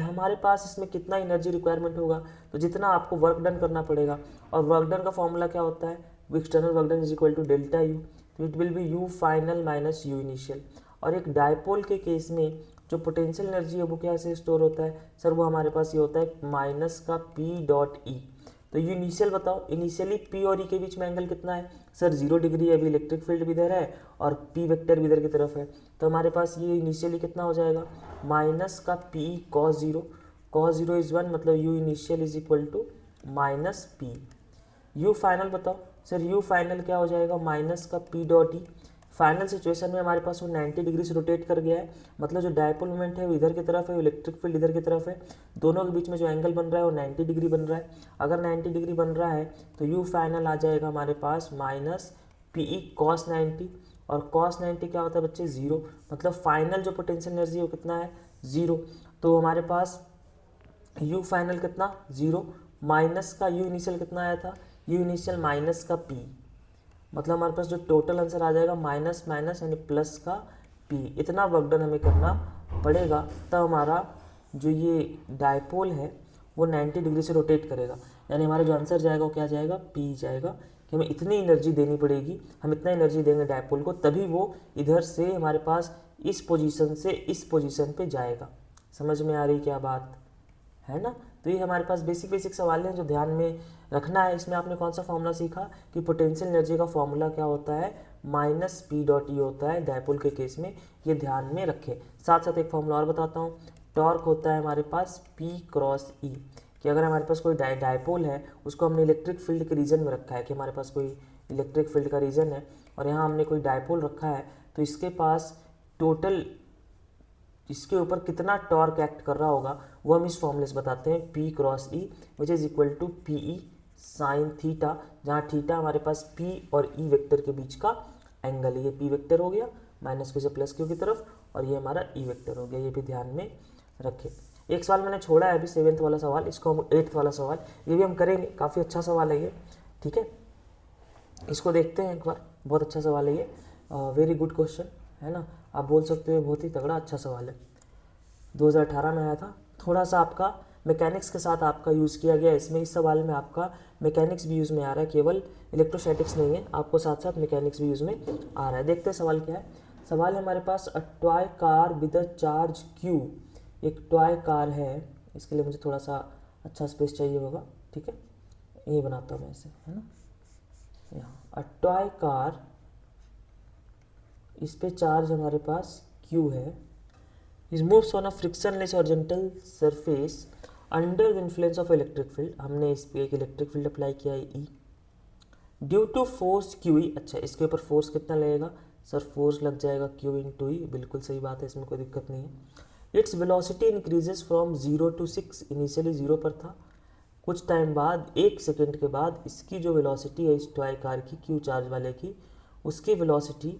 हमारे पास इसमें कितना एनर्जी रिक्वायरमेंट होगा, तो जितना आपको वर्क डन करना पड़ेगा। और वर्क डन का फॉर्मूला क्या होता है, external work done is equal to delta U, तो it will be U final minus U initial. और एक डायपोल के केस में जो पोटेंशियल एनर्जी है वो क्या से स्टोर होता है सर, वो हमारे पास ये होता है माइनस का पी डॉट ई। तो ये इनिशियल बताओ, इनिशियली पी और ई के बीच में एंगल कितना है सर, 0 डिग्री। अभी इलेक्ट्रिक फील्ड भी इधर है और पी वेक्टर भी इधर की तरफ है, तो हमारे पास ये इनिशियली कितना हो जाएगा माइनस का P cos zero, cos zero is 1, मतलब U initial is equal to minus P. U final बताओ सर, यू फाइनल क्या हो जाएगा माइनस का P dot E. Final situation में हमारे पास वो 90 डिग्री से रोटेट कर गया है, मतलब जो डायपोल मोमेंट है वो इधर की तरफ है, इलेक्ट्रिक फील्ड इधर की तरफ है, दोनों के बीच में जो एंगल बन रहा है वो 90 डिग्री बन रहा है। अगर 90 डिग्री बन रहा है तो यू फाइनल आ जाएगा हमारे पास माइनस पी ई कॉस 90, और कॉस 90 क्या होता है बच्चे 0, मतलब फाइनल जो पोटेंशियल एनर्जी है वो कितना है 0। तो हमारे पास यू फाइनल कितना 0, माइनस का यू इनिशियल कितना आया था, यू इनिशियल माइनस का पी, मतलब हमारे पास जो टोटल आंसर आ जाएगा माइनस माइनस यानी प्लस का पी। इतना वर्क डन हमें करना पड़ेगा, तब हमारा जो ये डायपोल है वो 90 डिग्री से रोटेट करेगा। यानी हमारा जो आंसर जाएगा वो क्या जाएगा पी जाएगा, कि हमें इतनी एनर्जी देनी पड़ेगी, हम इतना एनर्जी देंगे डायपोल को, तभी वो इधर से हमारे पास इस पोजीशन से इस पोजीशन पे जाएगा। समझ में आ रही क्या बात, है ना। तो ये हमारे पास बेसिक सवाल हैं जो ध्यान में रखना है। इसमें आपने कौन सा फॉर्मूला सीखा कि पोटेंशियल एनर्जी का फॉर्मूला क्या होता है माइनस पी डॉट ई होता है डायपोल के केस में, ये ध्यान में रखें। साथ साथ एक फॉर्मूला और बताता हूँ, टॉर्क होता है हमारे पास पी क्रॉस ई, कि अगर हमारे पास कोई डायपोल है उसको हमने इलेक्ट्रिक फील्ड के रीजन में रखा है, कि हमारे पास कोई इलेक्ट्रिक फील्ड का रीजन है और यहाँ हमने कोई डायपोल रखा है, तो इसके पास टोटल इसके ऊपर कितना टॉर्क एक्ट कर रहा होगा वो हम इस फॉर्मूले से बताते हैं, P cross E which is equal to P E sine theta, जहाँ थीटा हमारे पास पी और ई वेक्टर के बीच का एंगल है। ये पी वेक्टर हो गया माइनस क्यू से प्लस क्यू की तरफ, और ये हमारा ई वेक्टर हो गया, ये भी ध्यान में रखें। एक सवाल मैंने छोड़ा है अभी 7th वाला सवाल, इसको हम 8th वाला सवाल ये भी हम करेंगे, काफ़ी अच्छा सवाल है ये, ठीक है। इसको देखते हैं एक बार, बहुत अच्छा सवाल है ये, वेरी गुड क्वेश्चन, है ना। आप बोल सकते हो बहुत ही तगड़ा अच्छा सवाल है, 2018 में आया था। थोड़ा सा आपका मैकेनिक्स के साथ आपका यूज़ किया गया इसमें, इस सवाल में आपका मैकेनिक्स भी यूज़ में आ रहा है, केवल इलेक्ट्रोस्टैटिक्स नहीं है, आपको साथ साथ मैकेनिक्स भी यूज़ में आ रहा है। देखते हैं सवाल क्या है। सवाल है हमारे पास, a toy car with a charge Q, एक टॉय कार है, इसके लिए मुझे थोड़ा सा अच्छा स्पेस चाहिए होगा, ठीक है, ये बनाता हूँ मैं इसे, है ना। यहाँ अ टॉय कार, इस पे चार्ज हमारे पास Q है, is moves on a frictionless horizontal surface under the influence of electric field, हमने इस पे एक इलेक्ट्रिक फील्ड अप्लाई किया है E, due to force QE। अच्छा, इसके ऊपर फोर्स कितना लगेगा सर फोर्स लग जाएगा Q इंटू ई, बिल्कुल सही बात है, इसमें कोई दिक्कत नहीं है। Its velocity increases from 0 to 6, initially 0 पर था, कुछ टाइम बाद 1 सेकेंड के बाद इसकी जो वेलोसिटी है इस टॉय कार की, Q चार्ज वाले की, उसकी वेलोसिटी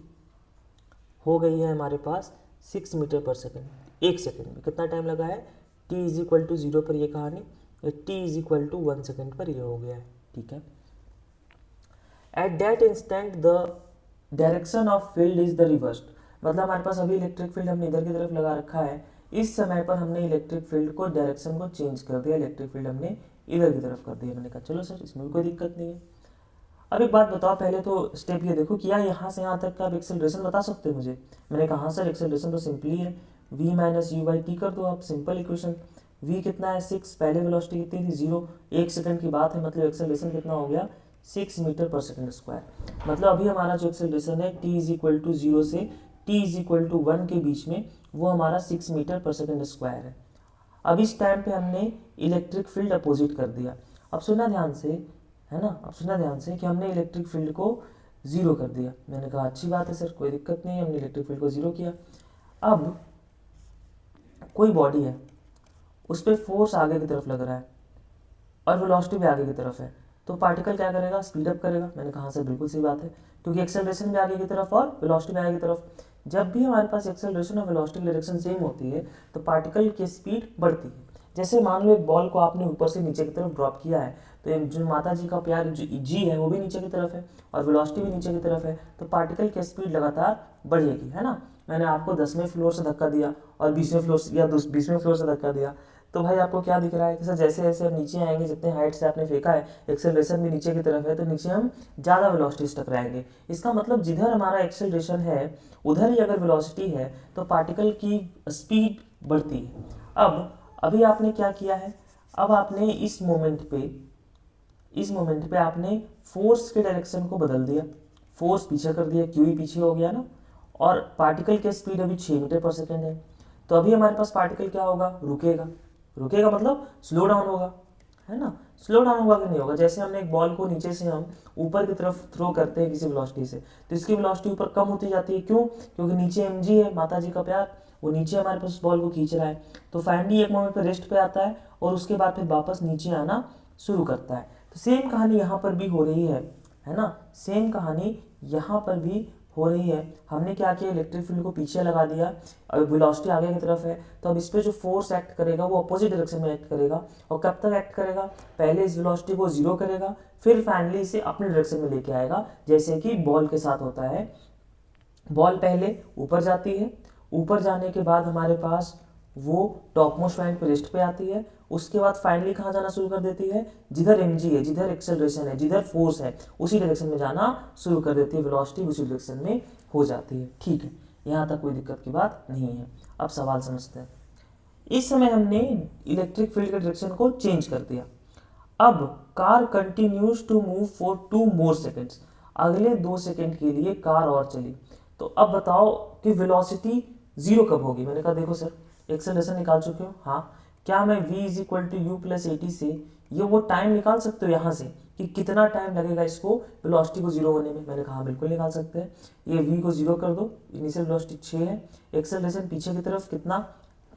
हो गई है हमारे पास 6 मीटर पर सेकेंड। 1 सेकेंड में कितना टाइम लगा है, t इज इक्वल टू 0 पर ये कहानी, t is equal to 1 second पर ये हो गया है, ठीक है। At that instant the direction of field is the reversed, मतलब हमारे पास अभी इलेक्ट्रिक फील्ड हमने इधर की तरफ लगा रखा है, इस समय पर हमने इलेक्ट्रिक फील्ड को डायरेक्शन को चेंज कर दिया, इलेक्ट्रिक फील्ड हमने इधर की तरफ कर दिया। मैंने कहा चलो सर इसमें भी कोई दिक्कत नहीं है। अब एक बात बताओ, पहले तो स्टेप ये देखो, क्या यहाँ से यहाँ तक का आप एक्सेलरेशन बता सकते हो मुझे? मैंने कहा सर एक्सेलरेशन तो सिंपली है, v minus you by T कर दो आप, सिंपल इक्वेशन। v कितना है 6, पहले वेलोसिटी कितनी थी 0, 1 सेकंड की बात है, मतलब एक्सेलरेशन कितना हो गया 6 मीटर पर सेकंड स्क्वायर। मतलब अभी हमारा जो एक्सेलरेशन है t इज इक्वल टू 0 से t इज इक्वल टू 1 के बीच में, वो हमारा 6 मीटर पर सेकंड स्क्वायर है। अब इस टाइम पे हमने इलेक्ट्रिक फील्ड अपोजिट कर दिया। अब सुनना ध्यान से, है ना, अब सुनना ध्यान से कि हमने इलेक्ट्रिक फील्ड को 0 कर दिया। मैंने कहा अच्छी बात है सर, कोई दिक्कत नहीं है, हमने इलेक्ट्रिक फील्ड को 0 किया। अब कोई बॉडी है, उस पर फोर्स आगे की तरफ लग रहा है और वेलोसिटी भी आगे की तरफ है, तो पार्टिकल क्या करेगा, स्पीड अप करेगा। मैंने कहा सर बिल्कुल सही बात है, क्योंकि एक्सेलरेशन भी आगे की तरफ और वेलोसिटी भी आगे की तरफ। जब भी हमारे पास एक्सेलरेशन और वेलोसिटी की डायरेक्शन सेम होती है तो पार्टिकल की स्पीड बढ़ती है। जैसे मान लो एक बॉल को आपने ऊपर से नीचे की तरफ ड्रॉप किया है, तो जो माता जी का प्यार जी है वो भी नीचे की तरफ है और वेलोसिटी भी नीचे की तरफ है, तो पार्टिकल की स्पीड लगातार बढ़ेगी, है ना। मैंने आपको 10वें फ्लोर से धक्का दिया और 20वें फ्लोर से या 20वें फ्लोर से धक्का दिया, तो भाई आपको क्या दिख रहा है कि सर जैसे जैसे हम नीचे आएंगे, जितने हाइट से आपने फेंका है, एक्सेलरेशन भी नीचे की तरफ है, तो नीचे हम ज़्यादा वेलोसिटी से टकराएंगे। इसका मतलब जिधर हमारा एक्सेलरेशन है उधर ही अगर वेलोसिटी है तो पार्टिकल की स्पीड बढ़ती है। अब अभी आपने क्या किया है, अब आपने इस मोमेंट पे आपने फोर्स के डायरेक्शन को बदल दिया, फोर्स पीछे कर दिया, क्यू ही पीछे हो गया ना, और पार्टिकल की स्पीड अभी 6 मीटर पर सेकेंड है। तो अभी हमारे पास पार्टिकल क्या होगा, रुकेगा, रुकेगा मतलब स्लो डाउन होगा, है ना। स्लो डाउन होगा कि नहीं होगा, जैसे हमने एक बॉल को नीचे से हम ऊपर की तरफ थ्रो करते हैं किसी वेलोसिटी से, तो इसकी वेलोसिटी ऊपर कम होती जाती है, क्यों, क्योंकि नीचे mg है, माता जी का प्यार, वो नीचे हमारे पास बॉल को खींच रहा है, तो फाइनली एक मोमेंट पे रेस्ट पे आता है और उसके बाद फिर वापस नीचे आना शुरू करता है। तो सेम कहानी यहाँ पर भी हो रही है ना, सेम कहानी यहाँ पर भी हो रही है। हमने क्या किया, इलेक्ट्रिक फील्ड को पीछे लगा दिया, अब वेलोसिटी आगे की तरफ है, तो अब इस पर जो फोर्स एक्ट करेगा वो अपोजिट डायरेक्शन में एक्ट करेगा, और कब तक एक्ट करेगा, पहले इस वेलोसिटी को 0 करेगा, फिर फाइनली इसे अपने डायरेक्शन में लेके आएगा, जैसे कि बॉल के साथ होता है। बॉल पहले ऊपर जाती है, ऊपर जाने के बाद हमारे पास वो टॉप मोस्ट पॉइंट पे रेस्ट पे आती है, उसके बाद फाइनली कहाँ जाना शुरू कर देती है, जिधर mg है, जिधर एक्सेलरेशन है, जिधर फोर्स है, उसी डायरेक्शन में जाना शुरू कर देती है, वेलोसिटी उसी डायरेक्शन में हो जाती है। ठीक है, यहाँ तक कोई दिक्कत की बात नहीं है। अब सवाल समझते हैं। इस समय हमने इलेक्ट्रिक फील्ड के डायरेक्शन को चेंज कर दिया। अब car continues to move for 2 more seconds, अगले 2 सेकेंड के लिए कार और चली। तो अब बताओ कि वेलोसिटी 0 कब होगी। मैंने कहा देखो सर एक्सेलरेशन निकाल चुके हो, हाँ, क्या मैं v is equal to U plus A T से ये वो टाइम निकाल सकते हो यहाँ से कि कितना टाइम लगेगा इसको वेलोसिटी को 0 होने में। मैंने कहा बिल्कुल निकाल सकते हैं। ये v को 0 कर दो, इनिशियल वेलोसिटी 6 है, एक्सेलरेशन पीछे की तरफ कितना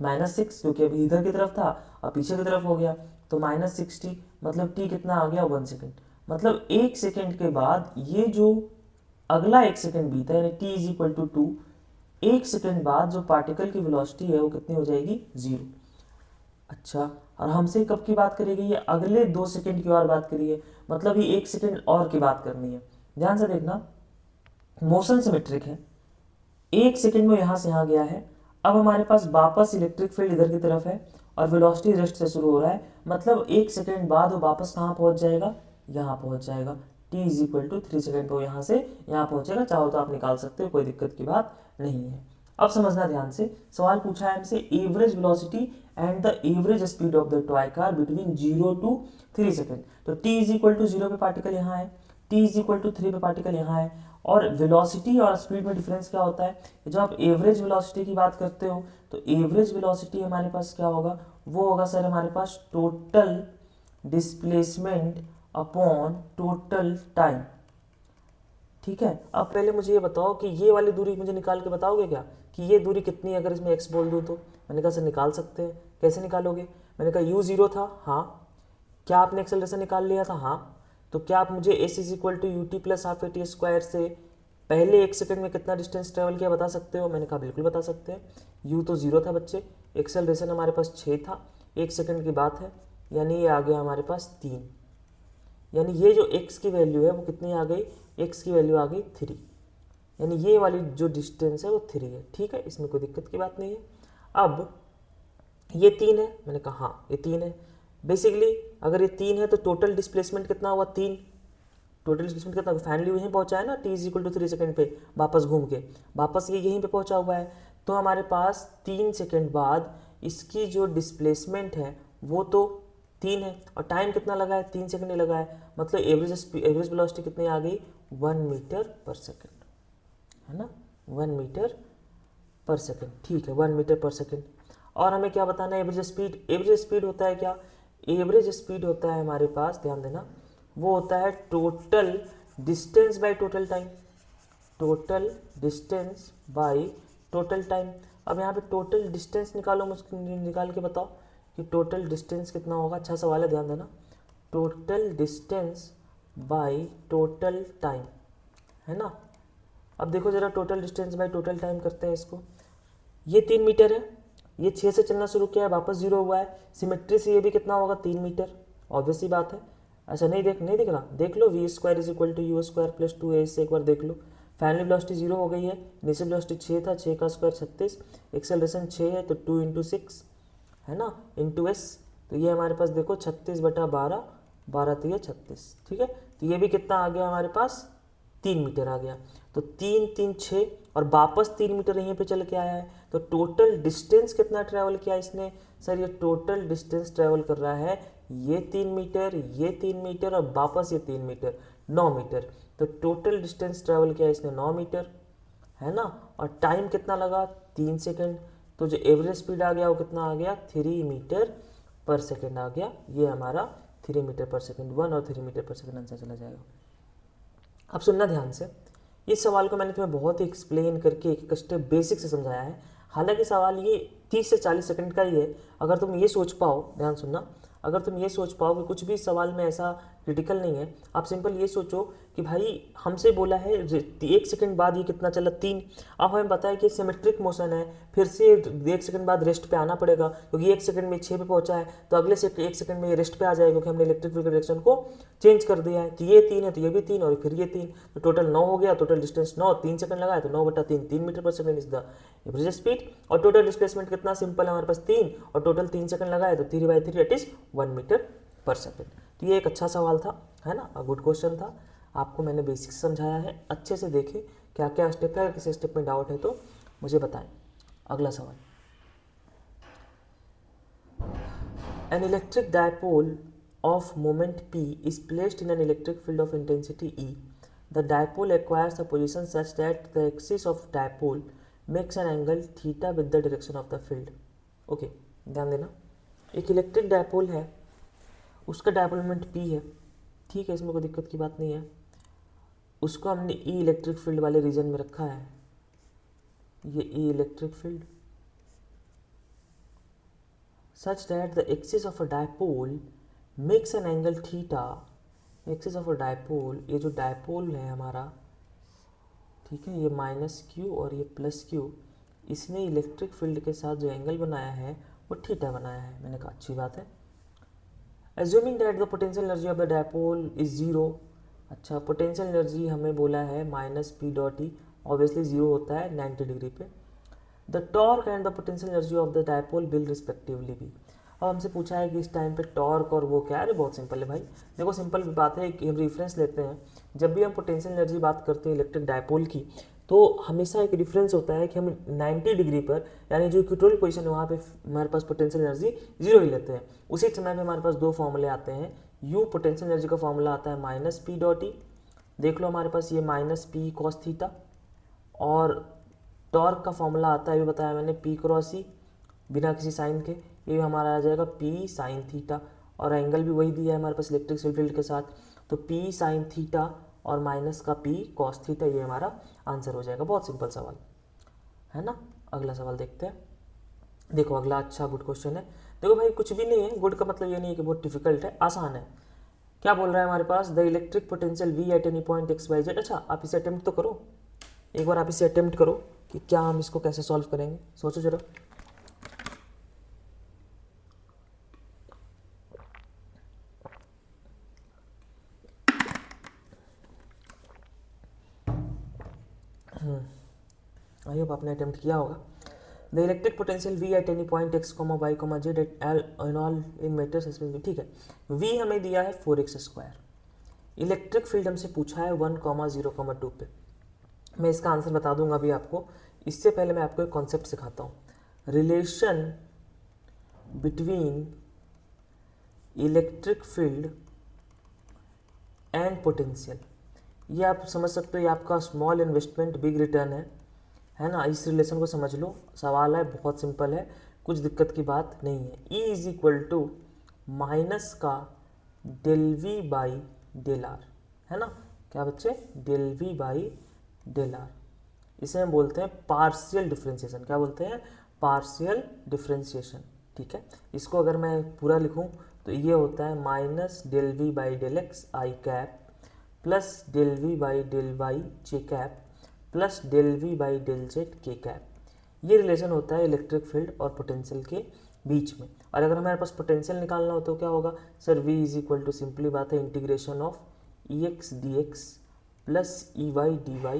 -6, क्योंकि अभी इधर की तरफ था और पीछे की तरफ हो गया, तो -60, मतलब t कितना आ गया 1 सेकेंड। मतलब 1 सेकेंड के बाद ये जो अगला 1 सेकेंड बीता यानी t is equal to 2, 1 second बाद जो पार्टिकल की वेलोसिटी है वो कितनी हो जाएगी 0। अच्छा, और हमसे कब की बात करी गई है, अगले 2 सेकेंड की और बात करी है, मतलब ये 1 सेकेंड और की बात करनी है। ध्यान से देखना, मोशन सिमेट्रिक है, 1 सेकेंड में यहाँ से यहाँ गया है, अब हमारे पास वापस इलेक्ट्रिक फील्ड इधर की तरफ है और वेलोसिटी रेस्ट से शुरू हो रहा है, मतलब 1 सेकेंड बाद वो वापस कहाँ पहुँच जाएगा, यहाँ पहुँच जाएगा। t is equal to 3 second पर यहाँ से यहाँ पहुँचेगा, चाहो तो आप निकाल सकते हो, कोई दिक्कत की बात नहीं है। अब समझना ध्यान से, सवाल पूछा है हमसे average velocity and the average speed of the toy car between 0 to 3 second. तो t इज इक्वल टू 0 पे पार्टिकल यहाँ है, t इज इक्वल टू 3 पे पार्टिकल यहाँ है, और वेलोसिटी और स्पीड में डिफरेंस क्या होता है, जब आप एवरेज वेलोसिटी की बात करते हो तो एवरेज वेलोसिटी हमारे पास क्या होगा, वो होगा सर हमारे पास total displacement upon total time. ठीक है। अब पहले मुझे ये बताओ कि ये वाली दूरी मुझे निकाल के बताओगे क्या कि ये दूरी कितनी है, अगर इसमें x बोल दूँ तो। मैंने कहा सर निकाल सकते हैं, कैसे निकालोगे। मैंने कहा u 0 था, हाँ। क्या आपने एक्सेलरेशन निकाल लिया था, हाँ। तो क्या आप मुझे s is equal to U T plus half A T square से पहले 1 सेकंड में कितना डिस्टेंस ट्रेवल किया बता सकते हो। मैंने कहा बिल्कुल बता सकते हैं। u तो 0 था बच्चे, एक्सेलरेशन हमारे पास 6 था, 1 सेकंड की बात है, यानी ये आ गया हमारे पास 3। यानी ये जो x की वैल्यू है वो कितनी आ गई, x की वैल्यू आ गई 3। यानी ये वाली जो डिस्टेंस है वो 3 है। ठीक है, इसमें कोई दिक्कत की बात नहीं है। अब ये 3 है, मैंने कहा हाँ ये 3 है। बेसिकली अगर ये 3 है तो टोटल डिस्प्लेसमेंट कितना हुआ, 3। टोटल डिस्प्लेसमेंट कितना, फाइनली यहीं पहुंचा है ना, t is equal to 3 second पे वापस घूम के, वापस ये यहीं पे पहुंचा हुआ है। तो हमारे पास 3 सेकंड बाद इसकी जो डिस्प्लेसमेंट है वो तो 3 है, और टाइम कितना लगा है, 3 सेकंड ही लगा है। मतलब एवरेज वेलोसिटी कितनी आ गई, 1 मीटर पर सेकंड, है ना, 1 मीटर पर सेकंड। ठीक है, 1 मीटर पर सेकंड। और हमें क्या बताना है, एवरेज स्पीड। एवरेज स्पीड होता है क्या, एवरेज स्पीड होता है हमारे पास, ध्यान देना, वो होता है total distance by total time. Total distance by total time. अब यहाँ पे टोटल डिस्टेंस निकालो, मुझको निकाल के बताओ कि टोटल डिस्टेंस कितना होगा। अच्छा सवाल है, ध्यान देना। Total distance by total time, है ना। अब देखो जरा total distance by total time करते हैं इसको। ये 3 मीटर है, ये 6 से चलना शुरू किया है, वापस 0 हुआ है। सिमेट्री से ये भी कितना होगा, 3 मीटर, ऑब्वियस सी बात है। अच्छा नहीं दिख रहा, देख लो, V square is equal to U square plus 2a, इससे एक बार देख लो। फाइनल वेलोसिटी 0 हो गई है, इनिशियल वेलोसिटी 6 था, 6 का स्क्वायर 36, एक्सेलरेशन 6 है तो 2 इंटू 6 है ना, इंटू s। तो ये हमारे पास देखो 36/12, 12 तो ये 36। ठीक है, तो ये भी कितना आ गया हमारे पास, 3 मीटर आ गया। तो 3 3 6 और वापस 3 मीटर यहीं पे चल के आया है। तो टोटल डिस्टेंस कितना ट्रैवल किया इसने, सर ये टोटल डिस्टेंस ट्रैवल कर रहा है ये 3 मीटर, ये 3 मीटर और वापस ये 3 मीटर, 9 मीटर। तो टोटल डिस्टेंस ट्रैवल किया इसने 9 मीटर, है ना। और टाइम कितना लगा, 3 सेकंड। तो जो एवरेज स्पीड आ गया वो कितना आ गया, 3 मीटर पर सेकंड आ गया। ये हमारा 3 मीटर पर सेकंड, 1 और 3 मीटर पर सेकंड आंसर चला जाएगा। अब सुनना ध्यान से, इस सवाल को मैंने तुम्हें बहुत ही एक्सप्लेन करके एक स्टेप बेसिक से समझाया है। हालांकि सवाल ये 30 से 40 सेकंड का ही है। अगर तुम ये सोच पाओ, ध्यान सुनना, अगर तुम ये सोच पाओ कि कुछ भी सवाल में ऐसा क्रिटिकल नहीं है, आप सिंपल ये सोचो कि भाई हमसे बोला है 1 सेकंड बाद ये कितना चला, 3। अब हमें पता है कि सिमेट्रिक मोशन है, फिर से 1 सेकंड बाद रेस्ट पे आना पड़ेगा, क्योंकि 1 सेकंड में 6 पे पहुंचा है, तो अगले से 1 सेकंड में ये रेस्ट पे आ जाएगा, क्योंकि हमने इलेक्ट्रिक फील्ड डायरेक्शन को चेंज कर दिया है। तो ये 3 है तो ये भी 3 और फिर ये 3, तो टोटल 9 हो गया। टोटल डिस्टेंस 9, 3 सेकंड लगा है तो 9/3, 3 मीटर पर second is the average speed. और टोटल डिस्प्लेसमेंट कितना, सिंपल है हमारे पास 3, और टोटल 3 सेकंड लगा है तो 3/3 इट इज 1 मीटर पर सेकंड। तो ये एक अच्छा सवाल था, है ना, गुड क्वेश्चन था। आपको मैंने बेसिक समझाया है, अच्छे से देखें क्या क्या स्टेप है। अगर किसी स्टेप में डाउट है तो मुझे बताएं। अगला सवाल, N electric dipole of moment P is placed in an electric field of intensity E. The dipole acquires a position such that the axis of dipole makes an angle theta with the direction of the field. Okay, ध्यान देना, एक electric dipole है, उसका dipole moment P है, ठीक है, इसमें कोई दिक्कत की बात नहीं है। उसको हमने E इलेक्ट्रिक फील्ड वाले रीजन में रखा है, ये E electric field, such that the axis of a dipole makes an angle theta, axis of a dipole, ये जो डायपोल है हमारा, ठीक है, ये -q और ये +q, इसने इलेक्ट्रिक फील्ड के साथ जो एंगल बनाया है वो थीटा बनाया है। मैंने कहा अच्छी बात है। Assuming that the potential energy of the dipole is 0। अच्छा, पोटेंशियल एनर्जी हमें बोला है -p.E, ऑब्वियसली 0 होता है 90 डिग्री पे। The torque and the potential energy of the dipole will respectively भी। अब हमसे पूछा है कि इस टाइम पे टॉर्क और वो क्या है। बहुत सिंपल है भाई, देखो सिंपल बात है कि हम रेफरेंस लेते हैं, जब भी हम पोटेंशियल एनर्जी बात करते हैं इलेक्ट्रिक डायपोल की, तो हमेशा एक रेफरेंस होता है कि हम 90 डिग्री पर, यानी जो इक्वेटोरियल पोजीशन है वहाँ पे हमारे पास पोटेंशियल एनर्जी 0 ही लेते हैं। उसी समय पे हमारे पास दो फॉर्मूले आते हैं। यू पोटेंशियल एनर्जी का फॉर्मूला आता है -p.E, देख लो हमारे पास ये -p cos थीटा, और टॉर्क का फॉर्मूला आता है, ये बताया मैंने, p क्रॉस ई बिना किसी साइन के, ये हमारा आ जाएगा p sin थीटा, और एंगल भी वही दिया है हमारे पास इलेक्ट्रिक फील्ड के साथ, तो p sin थीटा और माइनस का p cos थीटा, ये हमारा आंसर हो जाएगा। बहुत सिंपल सवाल है ना। अगला सवाल देखते हैं। देखो अगला अच्छा गुड क्वेश्चन है। देखो भाई कुछ भी नहीं है, गुड का मतलब ये नहीं है कि बहुत डिफिकल्ट है, आसान है। क्या बोल रहा है हमारे पास, the electric potential V at any point X Y Z. अच्छा आप इसे अटेम्प्ट तो करो, एक बार आप इसे अटेम्प्ट करो कि क्या हम इसको कैसे सॉल्व करेंगे, सोचो जरा। आई होप आपने अटेम्प्ट किया होगा। The electric potential V at any point X comma Y comma Z at L in all in matters specific, ठीक है। V हमें दिया है 4x²। इलेक्ट्रिक फील्ड हमसे पूछा है 1,0,2 पे। मैं इसका आंसर बता दूंगा अभी आपको। इससे पहले मैं आपको एक कॉन्सेप्ट सिखाता हूँ, relation between electric field and potential. ये आप समझ सकते हो, ये आपका स्मॉल इन्वेस्टमेंट बिग रिटर्न है ना। इस रिलेशन को समझ लो, सवाल है बहुत सिंपल है, कुछ दिक्कत की बात नहीं है। E is equal to minus का del V by del R, है ना। क्या बच्चे, del V by del R, इसे हम बोलते हैं पार्शियल डिफरेंशिएशन। क्या बोलते हैं, पार्शियल डिफरेंशिएशन, ठीक है। इसको अगर मैं पूरा लिखूं तो ये होता है minus del V by del X I cap plus del V by del Y J cap plus del V by del Z K cap. ये रिलेशन होता है इलेक्ट्रिक फील्ड और पोटेंशियल के बीच में। और अगर हमारे पास पोटेंशियल निकालना हो तो क्या होगा sir, v is equal to simply बात है integration of E X D X plus E Y D Y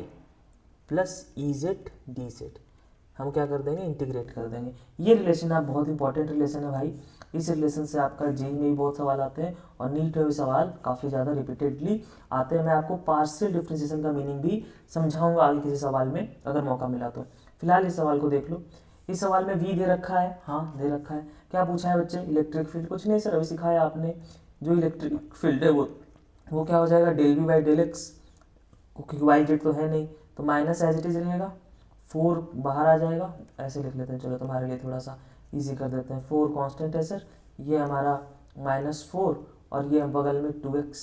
plus E Z D Z. हम क्या कर देंगे, इंटीग्रेट कर देंगे। ये रिलेशन आप बहुत इंपॉर्टेंट रिलेशन है भाई। इस रिलेशन से आपका जेई में भी बहुत सवाल आते हैं और नीट में भी सवाल काफ़ी ज़्यादा रिपीटेडली आते हैं। मैं आपको पार्शियल डिफरेंशिएशन का मीनिंग भी समझाऊंगा आगे किसी सवाल में अगर मौका मिला तो। फिलहाल इस सवाल को देख लो। इस सवाल में वी दे रखा है, हाँ दे रखा है। क्या पूछा है बच्चे, इलेक्ट्रिक फील्ड। कुछ नहीं सर, अभी सिखाया आपने। जो इलेक्ट्रिक फील्ड है वो क्या हो जाएगा, del V by del X, क्योंकि वाई जेड तो है नहीं तो माइनस एज इट इज रहेगा, 4 बाहर आ जाएगा। ऐसे लिख लेते हैं, चलो तुम्हारे लिए थोड़ा सा इजी कर देते हैं। 4 कांस्टेंट है सर, ये हमारा -4 और ये बगल में 2x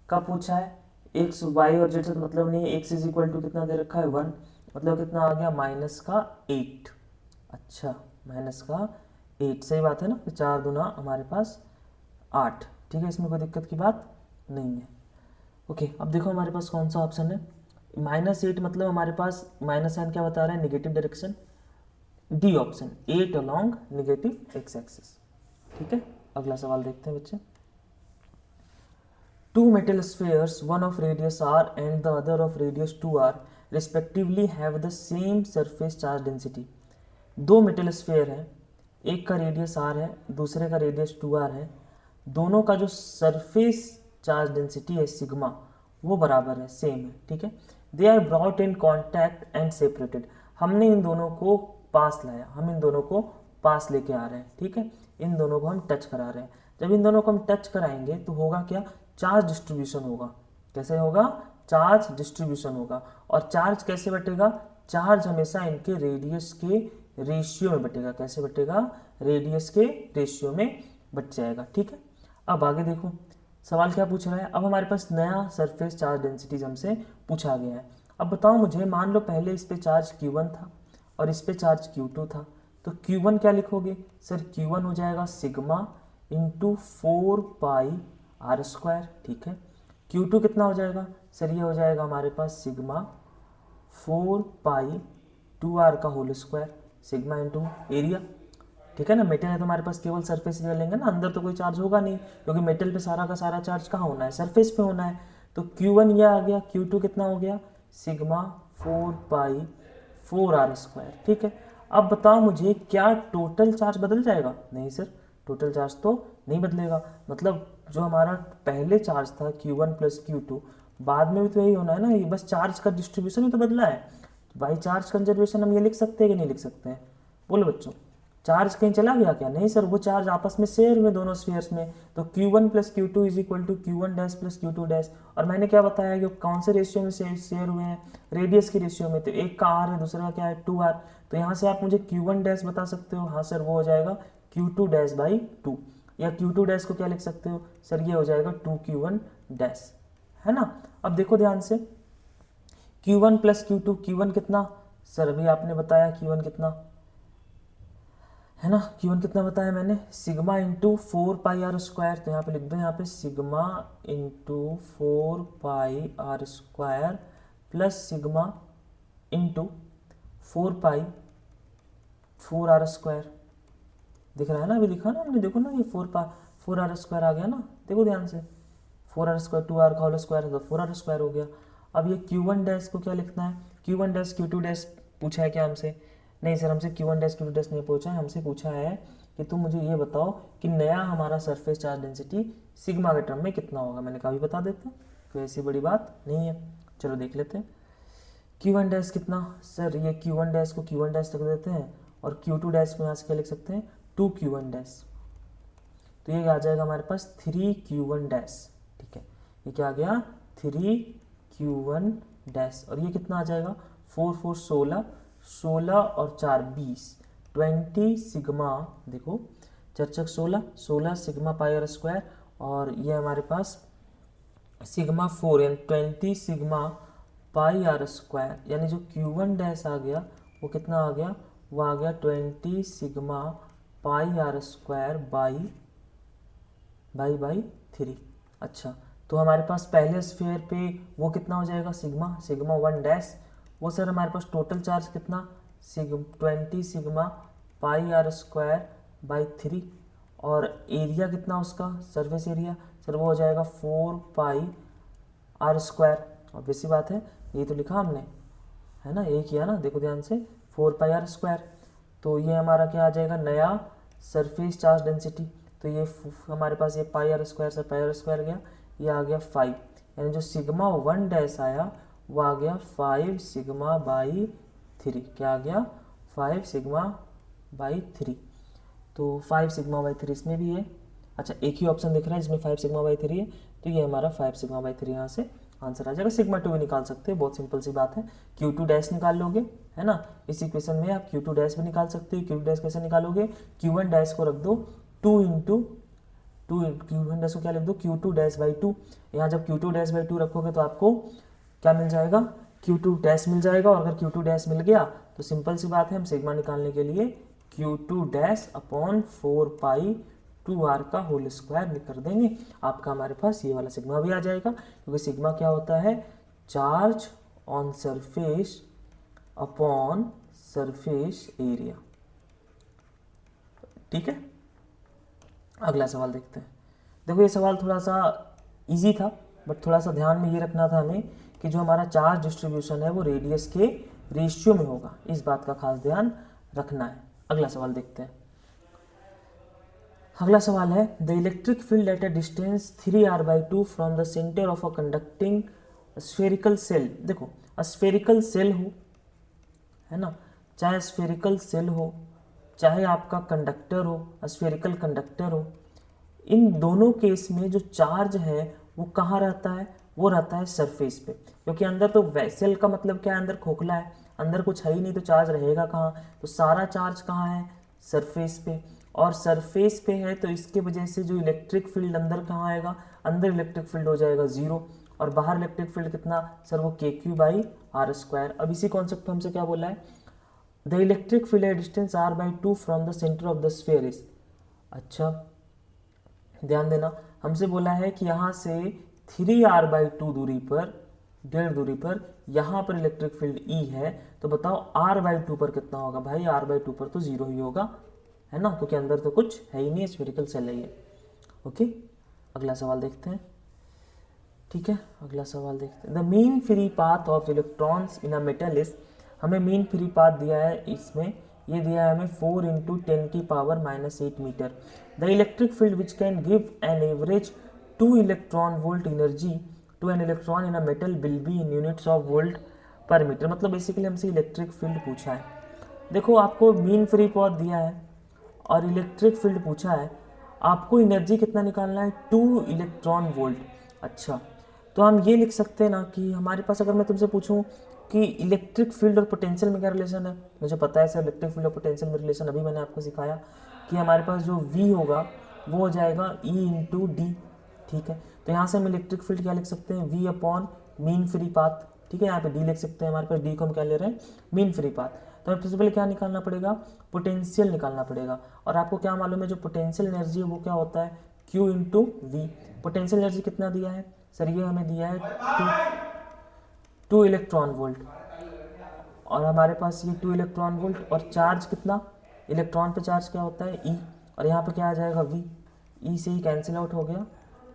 का पूछा है। x y और z से तो मतलब नहीं है। x इज इक्वल टू कितना दे रखा है 1, मतलब कितना आ गया -8। अच्छा -8, सही बात है ना। 4 दूना हमारे पास 8, ठीक है, इसमें कोई दिक्कत की बात नहीं है। ओके अब देखो हमारे पास कौन सा ऑप्शन है, -8 मतलब हमारे पास माइनस साइन क्या बता रहा है, negative direction. D option, 8 along negative x axis, ठीक है। अगला सवाल देखते हैं बच्चे। 2 metal spheres, one of radius r and the other of radius 2r respectively have the same surface charge density। 2 metal sphere है, एक का रेडियस r है, दूसरे का रेडियस 2r है। दोनों का जो सरफेस चार्ज डेंसिटी है सिग्मा वो बराबर है, सेम है, ठीक है। They are brought in contact and separated. हमने इन दोनों को पास लाया, हम इन दोनों को पास लेके आ रहे हैं, ठीक है। इन दोनों को हम टच करा रहे हैं। जब इन दोनों को हम टच कराएंगे तो होगा क्या, चार्ज डिस्ट्रीब्यूशन होगा। कैसे होगा, चार्ज डिस्ट्रीब्यूशन होगा। और चार्ज कैसे बटेगा, चार्ज हमेशा इनके रेडियस के रेशियो में बटेगा। कैसे बटेगा, रेडियस के रेशियो में बट जाएगा, ठीक है। अब आगे देखो सवाल क्या पूछ रहा है। अब हमारे पास नया सरफेस चार्ज डेंसिटीज हमसे पूछा गया है। अब बताओ मुझे, मान लो पहले इस पे चार्ज Q1 था और इस पे चार्ज Q2 था, तो Q1 क्या लिखोगे सर, Q1 हो जाएगा sigma into 4 pi R square, ठीक है। Q2 कितना हो जाएगा सर, ये हो जाएगा हमारे पास सिग्मा 4 पाई 2r का whole square, sigma into area, ठीक है ना। मेटल है तो हमारे पास केवल सरफेस एरिया लेंगे ना, अंदर तो कोई चार्ज होगा नहीं, क्योंकि मेटल पे सारा का सारा चार्ज कहाँ होना है, सरफेस पे होना है। तो Q1 ये आ गया, Q2 कितना हो गया, सिग्मा 4 पाई 4r स्क्वायर, ठीक है। अब बताओ मुझे, क्या टोटल चार्ज बदल जाएगा, नहीं सर, टोटल चार्ज तो नहीं बदलेगा। मतलब जो हमारा पहले चार्ज था Q1 प्लस Q2, बाद में भी तो यही होना है ना, ये बस चार्ज का डिस्ट्रीब्यूशन ही तो बदला है। बाई चार्ज कंजर्वेशन हम ये लिख सकते हैं कि नहीं लिख सकते हैं, बोलो बच्चों। चार्ज कहीं चला गया क्या, नहीं सर, वो चार्ज आपस में शेयर हुए दोनों स्फीयर्स में। तो Q1 plus Q2 is equal to Q1 dash plus Q2 dash. और मैंने क्या बताया कि कौन से रेशियो में शेयर हुए हैं, रेडियस के रेशियो में। तो एक का r है, दूसरे का क्या है 2r। तो यहाँ से आप मुझे Q1 डैश बता सकते हो, हाँ सर वो हो जाएगा Q2 डैश बाई 2। या Q2 डैश को क्या लिख सकते हो सर, ये हो जाएगा 2Q1 डैश, है ना। अब देखो ध्यान से, Q1 प्लस Q2, Q1 कितना सर अभी आपने बताया, Q1 कितना है ना, Q1 कितना बताया मैंने, सिग्मा इंटू 4πr², तो यहाँ पे लिख दो, यहाँ पे sigma into 4πr² plus sigma into 4r², दिख रहा है ना, अभी लिखा ना हमने, देखो ना ये 4r² आ गया ना, देखो ध्यान से, 4r², 2r का होल स्क्वायर है तो 4r² हो गया। अब ये Q1 डैश को क्या लिखना है, Q1 डैश Q2 डैश पूछा है क्या हमसे, नहीं सर हमसे Q1 डैश Q2 डैश नहीं पूछा है, हमसे पूछा है कि तुम मुझे ये बताओ कि नया हमारा सरफेस चार्ज डेंसिटी सिग्मा के टर्म में कितना होगा। मैंने कहा भी बता देते, कोई ऐसी बड़ी बात नहीं है, चलो देख लेते हैं। Q1 डैश कितना सर, ये Q1 डैश को Q1 डैश रख देते हैं और Q2 डैश को यहाँ से क्या लिख सकते हैं, 2Q1 डैश, तो ये आ जाएगा हमारे पास 3Q1 डैश, ठीक है, ये क्या आ गया 3Q1 डैश, और ये कितना आ जाएगा 4 4 16, 16 और 4 20, 20 सिग्मा, देखो 4 16, 16 सिग्मा πr², और ये हमारे पास सिग्मा 4 यानी 20 सिग्मा πr², यानी जो Q1 डैश आ गया वो कितना आ गया, वो आ गया 20 सिग्मा πr² बाई 3। अच्छा, तो हमारे पास पहले स्फीयर पे वो कितना हो जाएगा, सिग्मा 1 डैश, वो सर हमारे पास टोटल चार्ज कितना 20 सिग्मा πr² बाई 3, और एरिया कितना उसका, सरफेस एरिया सर वो हो जाएगा 4πr², ऑब्वियस सी बात है, ये तो लिखा हमने है ना, यही किया ना, देखो ध्यान से 4πr², तो ये हमारा क्या आ जाएगा नया सरफेस चार्ज डेंसिटी, तो ये हमारे पास ये πr² से πr² गया, ये आ गया 5, यानी जो सिग्मा 1 डैश आया वो आ गया 5 सिग्मा बाई 3, क्या आ गया 5 सिग्मा बाई 3, तो 5 सिग्मा बाई 3 इसमें भी है। अच्छा, एक ही ऑप्शन दिख रहा है जिसमें 5 सिग्मा बाई 3 है, तो ये हमारा 5 सिग्मा बाई 3 यहाँ से आंसर आ जाएगा। सिग्मा 2 भी निकाल सकते हैं, बहुत सिंपल सी बात है, Q2 डैश निकाल लोगे, है ना, इस इक्वेशन में आप Q2 डैश भी निकाल सकते हो। Q2 डैश कैसे निकालोगे, Q1 डैश को रख दो 2 इंटू Q1 डैश को क्या लिख दो, Q2 डैश बाई 2, यहाँ जब Q2 डैश बाई 2 रखोगे तो आपको क्या मिल जाएगा, Q2 डैश मिल जाएगा, और अगर Q2 डैश मिल गया तो सिंपल सी बात है, हम सिग्मा निकालने के लिए Q2 डैश अपॉन 4π2r का होल स्क्वायर कर देंगे, आपका हमारे पास ये वाला सिग्मा भी आ जाएगा, क्योंकि सिग्मा क्या होता है, charge on surface upon surface area. ठीक है, अगला सवाल देखते हैं। देखो ये सवाल थोड़ा सा इजी था, बट थोड़ा सा ध्यान में ये रखना था हमें कि जो हमारा चार्ज डिस्ट्रीब्यूशन है वो रेडियस के रेशियो में होगा, इस बात का खास ध्यान रखना है। अगला सवाल देखते हैं। अगला सवाल है, the electric field at a distance 3r/2 from the centre of a conducting spherical shell. देखो स्फेरिकल सेल हो, है ना, चाहे स्फेरिकल सेल हो, चाहे आपका कंडक्टर हो, स्फेरिकल कंडक्टर हो, इन दोनों केस में जो चार्ज है वो कहाँ रहता है, वो रहता है सरफेस पे, क्योंकि अंदर तो सेल का मतलब क्या है, अंदर खोखला है, अंदर कुछ है ही नहीं, तो चार्ज रहेगा कहाँ, तो सारा चार्ज कहाँ है, सरफेस पे, और सरफेस पे है तो इसके वजह से जो इलेक्ट्रिक फील्ड अंदर कहाँ आएगा, अंदर इलेक्ट्रिक फील्ड हो जाएगा 0, और बाहर इलेक्ट्रिक फील्ड कितना सर, वो KQ/r²। अब इसी कॉन्सेप्ट को हमसे क्या बोला है, the electric field at distance r/2 from the centre of the sphere is. अच्छा ध्यान देना, हमसे बोला है कि यहाँ से 3r/2 दूरी पर, डेढ़ दूरी पर यहाँ पर इलेक्ट्रिक फील्ड E है, तो बताओ r/2 पर कितना होगा। भाई r/2 पर तो 0 ही होगा, है ना, क्योंकि अंदर तो कुछ है ही नहीं, स्फेरिकल सेल है ये। ओके, अगला सवाल देखते हैं। ठीक है, अगला सवाल देखते हैं। The mean free path of electrons in a metal is, हमें मीन फ्री पाथ दिया है इसमें, ये दिया है हमें 4 × 10⁻⁸ metre. The electric field which can give an average 2 electron volt energy to an electron in a metal will be in units of volt per metre. मतलब basically हमसे इलेक्ट्रिक फील्ड पूछा है। देखो आपको मीन फ्री पाथ दिया है और electric field पूछा है, आपको एनर्जी कितना निकालना है, 2 इलेक्ट्रॉन वोल्ट। अच्छा, तो हम ये लिख सकते हैं ना कि हमारे पास, अगर मैं तुमसे पूछूं कि इलेक्ट्रिक फील्ड और पोटेंशियल में क्या रिलेशन है, मुझे पता है सर इलेक्ट्रिक फील्ड और पोटेंशियल में रिलेशन, अभी मैंने आपको सिखाया कि हमारे पास जो V होगा वो हो जाएगा E × D। ठीक है, तो यहाँ से हम इलेक्ट्रिक फील्ड क्या लिख सकते हैं, v upon mean free path, ठीक है, यहाँ पे d लिख सकते हैं, हमारे पास d को हम क्या ले रहे हैं, मीन फ्री पाथ। तो हमें सबसे पहले क्या निकालना पड़ेगा, पोटेंशियल निकालना पड़ेगा। और आपको क्या मालूम है, जो पोटेंशियल एनर्जी है वो क्या होता है, q into V. Potential energy कितना दिया है सर, ये हमें दिया है 2 इलेक्ट्रॉन वोल्ट, और हमारे पास ये 2 इलेक्ट्रॉन वोल्ट, और चार्ज कितना, इलेक्ट्रॉन पे चार्ज क्या होता है, ई, और यहाँ पे क्या आ जाएगा, वी, ई से ही कैंसिल आउट हो गया।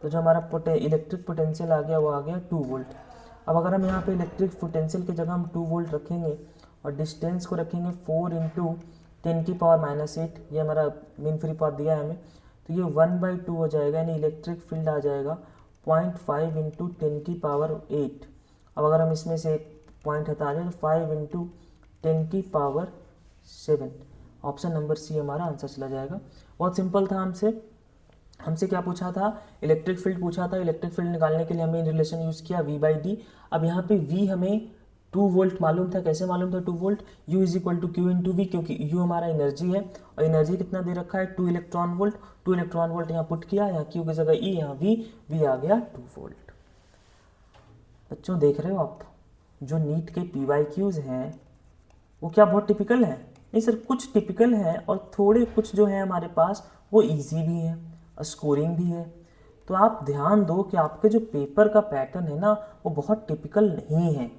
तो जो हमारा इलेक्ट्रिक पोटेंशियल आ गया वो आ गया 2 वोल्ट। अब अगर हम यहाँ पे इलेक्ट्रिक पोटेंशियल की जगह हम 2 वोल्ट रखेंगे और डिस्टेंस को रखेंगे 4 इंटू 10⁸, ये हमारा मीन फ्री पाथ दिया है हमें, तो ये 1/2 हो जाएगा, यानी इलेक्ट्रिक फील्ड आ जाएगा 0.5 इंटू 10⁸। अब अगर हम इसमें से एक पॉइंट हटा दें तो 5 इंटू 10⁷, ऑप्शन नंबर सी हमारा आंसर चला जाएगा। बहुत सिंपल था, हमसे क्या पूछा था, इलेक्ट्रिक फील्ड पूछा था। इलेक्ट्रिक फील्ड निकालने के लिए हमने रिलेशन यूज़ किया v/d। अब यहाँ पे v हमें 2 वोल्ट मालूम था, कैसे मालूम था 2 volt, u is equal to Q into V, क्योंकि u हमारा एनर्जी है, और एनर्जी कितना दे रखा है 2 इलेक्ट्रॉन वोल्ट। 2 इलेक्ट्रॉन वोल्ट यहाँ पुट किया, यहाँ q की जगह e, यहाँ v आ गया 2 वोल्ट। बच्चों देख रहे हो आप, जो नीट के PYQs हैं वो क्या बहुत टिपिकल है, नहीं सर, कुछ टिपिकल है और थोड़े कुछ जो है हमारे पास वो इजी भी है, स्कोरिंग भी है। तो आप ध्यान दो कि आपके जो पेपर का पैटर्न है ना वो बहुत टिपिकल नहीं है,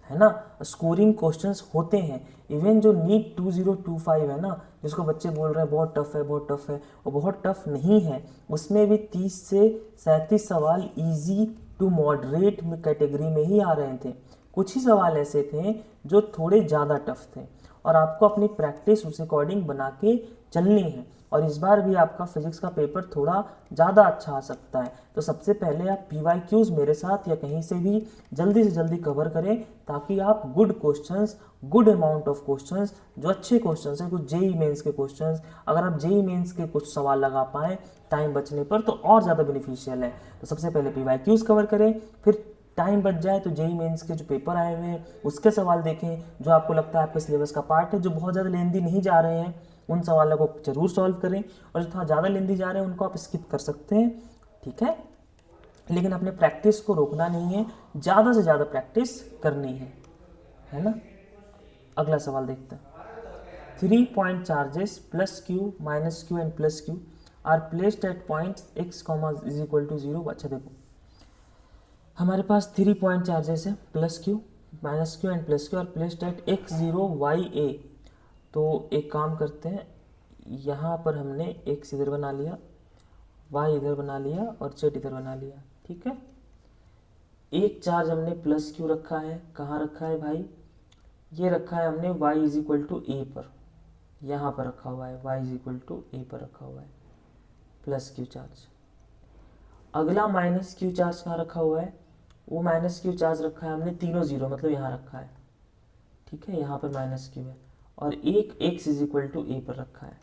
है ना, स्कोरिंग क्वेश्चंस होते हैं। इवन जो नीट 2025 है ना, जिसको बच्चे बोल रहे हैं बहुत टफ है बहुत टफ है, वो बहुत टफ नहीं है। उसमें भी 30 से 37 सवाल इजी टू मॉडरेट में कैटेगरी में ही आ रहे थे। कुछ ही सवाल ऐसे थे जो थोड़े ज़्यादा टफ थे, और आपको अपनी प्रैक्टिस उस अकॉर्डिंग बना के चलनी है। और इस बार भी आपका फिजिक्स का पेपर थोड़ा ज़्यादा अच्छा आ सकता है। तो सबसे पहले आप PYQs मेरे साथ या कहीं से भी जल्दी से जल्दी कवर करें, ताकि आप good questions, good amount of questions, जो अच्छे क्वेश्चंस हैं, कुछ JEE मेंस के क्वेश्चंस, अगर आप JEE मेंस के कुछ सवाल लगा पाएँ टाइम बचने पर तो और ज़्यादा बेनिफिशियल है। तो सबसे पहले PYQs कवर करें, फिर टाइम बच जाए तो JEE मेंस के जो पेपर आए हुए हैं उसके सवाल देखें, जो आपको लगता है आपके सिलेबस का पार्ट है, जो बहुत ज़्यादा लेंदी नहीं जा रहे हैं उन सवालों को जरूर सॉल्व करें, और जो थोड़ा ज़्यादा लेंदी जा रहे हैं उनको आप स्किप कर सकते हैं, ठीक है। लेकिन अपने प्रैक्टिस को रोकना नहीं है, ज़्यादा से ज़्यादा प्रैक्टिस करनी है ना। अगला सवाल देखते हैं। 3 point charges plus Q, minus Q and plus Q are placed at point x, is equal to 0। अच्छा देखो, हमारे पास 3 पॉइंट चार्जेस है, plus Q, minus Q and plus Q, और placed at x0 y a। तो एक काम करते हैं, यहाँ पर हमने x इधर बना लिया, y इधर बना लिया और z इधर बना लिया, ठीक है। एक चार्ज हमने प्लस क्यू रखा है, कहाँ रखा है भाई, ये रखा है हमने y इज इक्वल टू ए पर, यहाँ पर रखा हुआ है, y इज इक्वल टू ए पर रखा हुआ है प्लस क्यू चार्ज। अगला माइनस क्यू चार्ज कहाँ रखा हुआ है, वो माइनस क्यू चार्ज रखा है हमने तीनों जीरो, मतलब यहाँ रखा है, ठीक है, यहाँ पर माइनस क्यू है, और एक x इज इक्वल टू ए पर रखा है,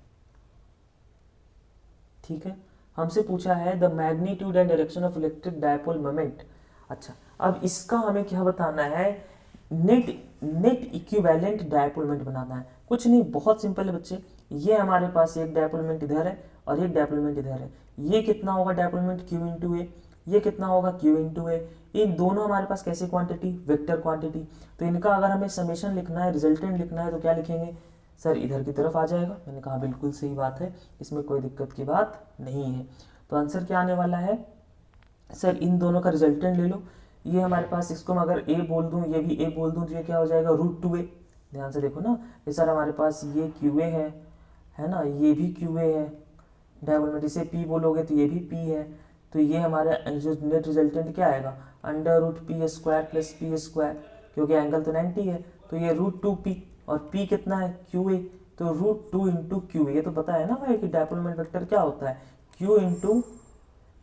ठीक है। हमसे पूछा है the magnitude and direction of electric dipole moment. अच्छा, अब इसका हमें क्या बताना है, नेट इक्विवेलेंट डायपोल मोमेंट बनाना है। कुछ नहीं, बहुत सिंपल है बच्चे, ये हमारे पास एक डायपोल मोमेंट इधर है और एक डायपोल मोमेंट इधर है। ये कितना होगा डायपोल मोमेंट, q इंटू ए, ये कितना होगा q इंटू ए। ये दोनों हमारे पास कैसी क्वांटिटी, वेक्टर क्वांटिटी। तो इनका अगर हमें समेशन लिखना है, रिजल्टेंट लिखना है, तो क्या लिखेंगे सर, इधर की तरफ आ जाएगा। मैंने कहा बिल्कुल सही बात है, इसमें कोई दिक्कत की बात नहीं है। तो आंसर क्या आने वाला है सर, इन दोनों का रिजल्टेंट ले लो। ये हमारे पास, इसको मैं अगर a बोल दूं, ये भी a बोल दूं, तो ये क्या हो जाएगा √2a। ध्यान से देखो ना, ये सर हमारे पास ये QA है ना, ये भी QA है डायपोल मोमेंट, इसे P बोलोगे तो ये भी P है। तो ये हमारा जो नेट रिजल्टेंट क्या आएगा, √p² प्लस p², क्योंकि एंगल तो 90 है, तो ये √2p, और p कितना है QA, तो √2 इंटू QA। ये तो पता है ना भाई कि डायपोल मोमेंट वेक्टर क्या होता है, Q into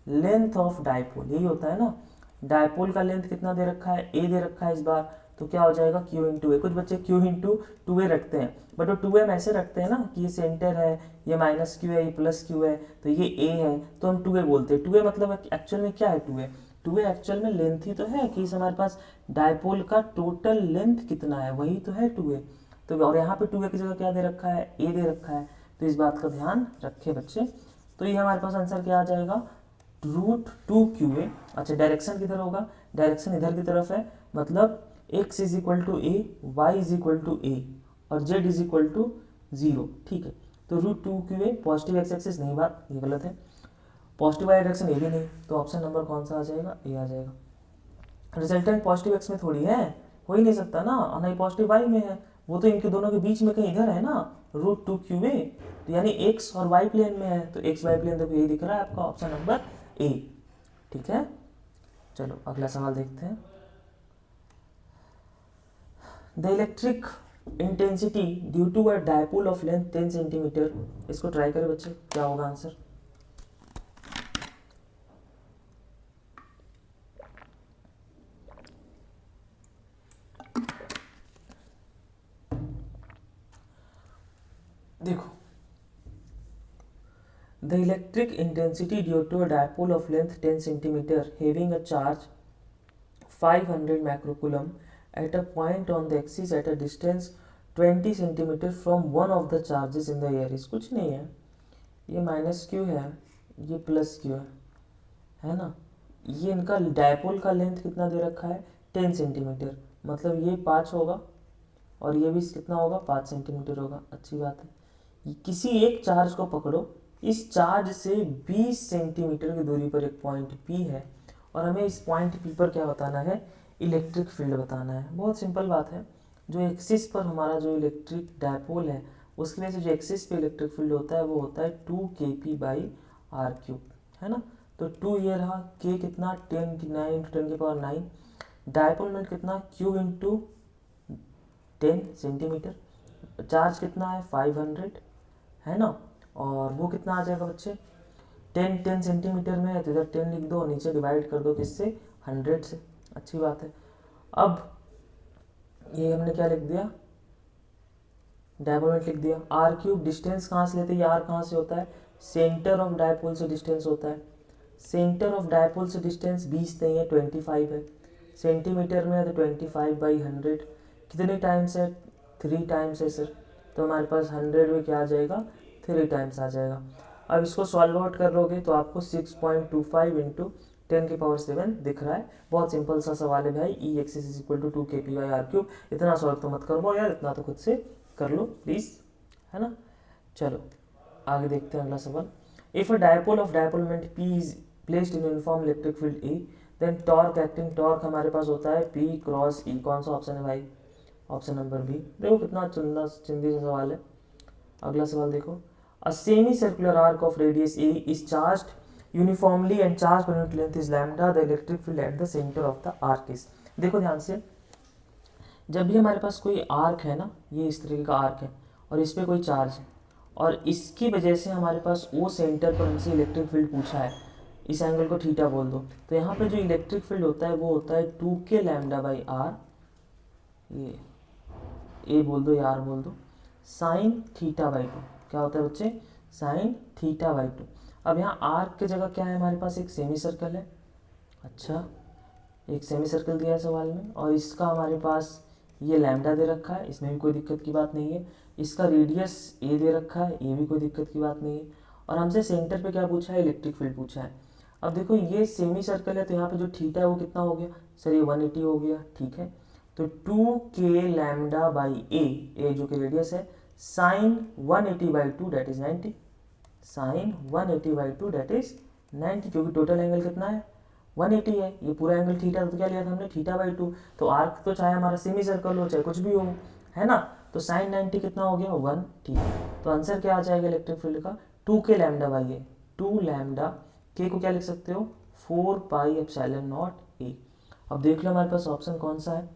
length of dipole, यही होता है ना। डायपोल का लेंथ कितना दे रखा है, a दे रखा है इस बार, तो क्या हो जाएगा Q इंटू ए। कुछ बच्चे Q इंटू 2a रखते हैं, बट वो 2a हम ऐसे रखते हैं ना कि ये सेंटर है, ये माइनस क्यू है, ये प्लस क्यू है, तो ये a है, तो हम 2a बोलते हैं। 2a मतलब एक्चुअल में क्या है 2a, 2a एक्चुअल में लेंथ ही तो है कि इस हमारे पास डायपोल का टोटल लेंथ कितना है, वही तो है 2a। तो और यहाँ पे 2a की जगह क्या दे रखा है, a दे रखा है, तो इस बात का ध्यान रखे बच्चे। तो ये हमारे पास आंसर क्या आ जाएगा, √2QA। अच्छा डायरेक्शन किधर होगा, डायरेक्शन इधर की तरफ है, मतलब x is equal to A, Y is equal to A और z इज इक्वल टू 0। ठीक है, तो √2QA पॉजिटिव एक्स एक्सिस नहीं, बात ये गलत है, पॉजिटिव वाई डायरेक्शन ए भी नहीं, तो ऑप्शन नंबर कौन सा आ जाएगा, ए आ जाएगा। रिजल्टेंट पॉजिटिव एक्स में थोड़ी है, हो ही नहीं सकता ना, और नहीं पॉजिटिव वाई में है, वो तो इनके दोनों के बीच में कहीं इधर है ना, √2QA, तो यानी एक्स और वाई प्लेन में है, तो एक्स वाई प्लेन देखो यही दिख रहा है आपका, ऑप्शन नंबर ए। ठीक है, चलो अगला सवाल देखते हैं। The electric intensity due to a dipole of length 10 centimetre, इसको ट्राई करें बच्चे, क्या होगा आंसर। देखो, the electric intensity due to a dipole of length 10 centimetre having a charge 500 microcoulomb at a point on the axis at a distance 20 centimeter from one of the charges in the air is, कुछ नहीं है, ये minus Q है, ये plus Q है ना, ये इनका डायपोल का लेंथ कितना दे रखा है 10 सेंटीमीटर, मतलब ये 5 होगा और ये भी कितना होगा 5 सेंटीमीटर होगा। अच्छी बात है, किसी एक चार्ज को पकड़ो, इस चार्ज से 20 सेंटीमीटर की दूरी पर एक पॉइंट P है और हमें इस पॉइंट P पर क्या बताना है, इलेक्ट्रिक फील्ड बताना है। बहुत सिंपल बात है, जो एक्सिस पर हमारा जो इलेक्ट्रिक डायपोल है उसकी वजह से जो एक्सिस पे इलेक्ट्रिक फील्ड होता है वो होता है 2kp/r³, है ना, तो 2 ये रहा, k कितना 10⁹ डायपोल मोमेंट कितना q इंटू 10 सेंटीमीटर, चार्ज कितना है 500, है ना, और वो कितना आ जाएगा बच्चे 10 सेंटीमीटर में है तो इधर 10 लिख दो, नीचे डिवाइड कर दो किससे 100 से। अच्छी बात है, अब ये हमने क्या लिख दिया, डायपोल लिख दिया, r³, डिस्टेंस कहाँ से लेते हैं, r कहाँ से होता है, सेंटर ऑफ डायपोल से डिस्टेंस होता है, सेंटर ऑफ डायपोल से डिस्टेंस 20 नहीं है 25 है, सेंटीमीटर में है तो 25/100, कितने टाइम्स है 3 टाइम्स है सर, तो हमारे पास 100 में क्या आ जाएगा 3 टाइम्स आ जाएगा। अब इसको सॉल्व आउट कर लोगे तो आपको 6.25 इंटू 10⁻⁷ दिख रहा है। बहुत सिंपल सा सवाल है भाई, E axis is equal to 2kp/r³, इतना सॉल्व तो मत करो यार, इतना तो खुद से कर लो प्लीज, है ना। चलो आगे देखते हैं अगला सवाल। If a dipole of dipole moment P is placed in uniform electric field E, then torque acting torque हमारे पास होता है P क्रॉस E। कौन सा ऑप्शन है भाई, ऑप्शन नंबर बी। देखो कितना चिंदी सा सवाल है। अगला सवाल देखो, a semi circular arc of radius A is charged uniformly and charge per unit length is lambda, the electric field eight the centre of the arc is. देखो ध्यान से, जब भी हमारे पास कोई आर्क है ना, ये इस तरीके का आर्क है और इस पर कोई चार्ज है और इसकी वजह से हमारे पास वो सेंटर पर हमसे इलेक्ट्रिक फील्ड पूछा है, इस एंगल को थीटा बोल दो, तो यहाँ पे जो इलेक्ट्रिक फील्ड होता है वो होता है 2k λ/r, ये ए बोल दो या आर बोल दो, साइन θ/2। क्या होता है बच्चे, साइन θ/2। अब यहाँ आर्क की जगह क्या है हमारे पास, एक सेमी सर्कल है। अच्छा, एक सेमी सर्कल दिया है सवाल में और इसका हमारे पास ये लैम्डा दे रखा है, इसमें भी कोई दिक्कत की बात नहीं है। इसका रेडियस ए दे रखा है, ये भी कोई दिक्कत की बात नहीं है। और हमसे सेंटर पे क्या पूछा है, इलेक्ट्रिक फील्ड पूछा है। अब देखो ये सेमी सर्कल है तो यहाँ पे जो थीटा है वो कितना हो गया सर, ये 180 हो गया, ठीक है। तो 2k λ/a जो कि रेडियस है, sine 180/2 that is 90, sine 180/2 that is 90, क्योंकि टोटल एंगल कितना है 180 है, ये पूरा एंगल थीटा, तो क्या लिया था हमने θ/2। तो आर्क तो चाहे हमारा सेमी सर्कल हो चाहे कुछ भी हो, है ना, तो साइन 90 कितना हो गया 1, ठीक है। तो आंसर क्या आ जाएगा इलेक्ट्रिक फील्ड का, 2k λ/a, 2 लैम्डा, k को क्या लिख सकते हो 4πε0a। अब देख लो हमारे पास ऑप्शन कौन सा है,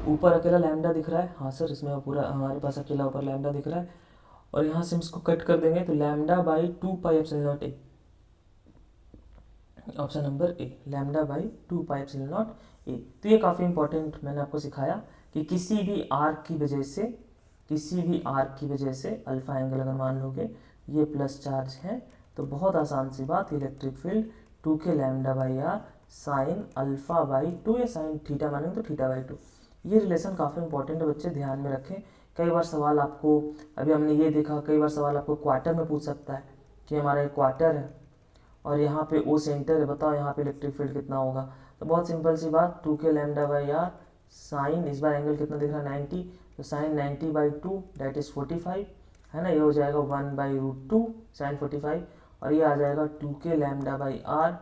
ऊपर अकेला लैम्डा दिख रहा है, हाँ सर इसमें पूरा हमारे पास अकेला ऊपर लैम्डा दिख रहा है, और यहाँ से हम इसको कट कर देंगे तो λ/2πε0a, option number A, λ/2πε0a। तो ये काफ़ी इंपॉर्टेंट मैंने आपको सिखाया कि किसी भी आर्क की वजह से अल्फा एंगल अगर मान लोगे ये प्लस चार्ज है तो बहुत आसान सी बात, electric field 2k λ/r sign α/2 या साइन थीटा मानेंगे तो θ/2। ये रिलेशन काफ़ी इंपॉर्टेंट है बच्चे, ध्यान में रखें। कई बार सवाल आपको, अभी हमने ये देखा, कई बार सवाल आपको क्वार्टर में पूछ सकता है कि हमारा एक क्वार्टर है और यहाँ पे O सेंटर है, बताओ यहाँ पे इलेक्ट्रिक फील्ड कितना होगा। तो बहुत सिंपल सी बात, 2k lambda by are sign, इस बार एंगल कितना दिख रहा है 90, तो साइन 90/2 दैट इज 45 है ना, ये हो जाएगा 1/√2 साइन 45, और ये आ जाएगा 2k लैम्डा बाई आर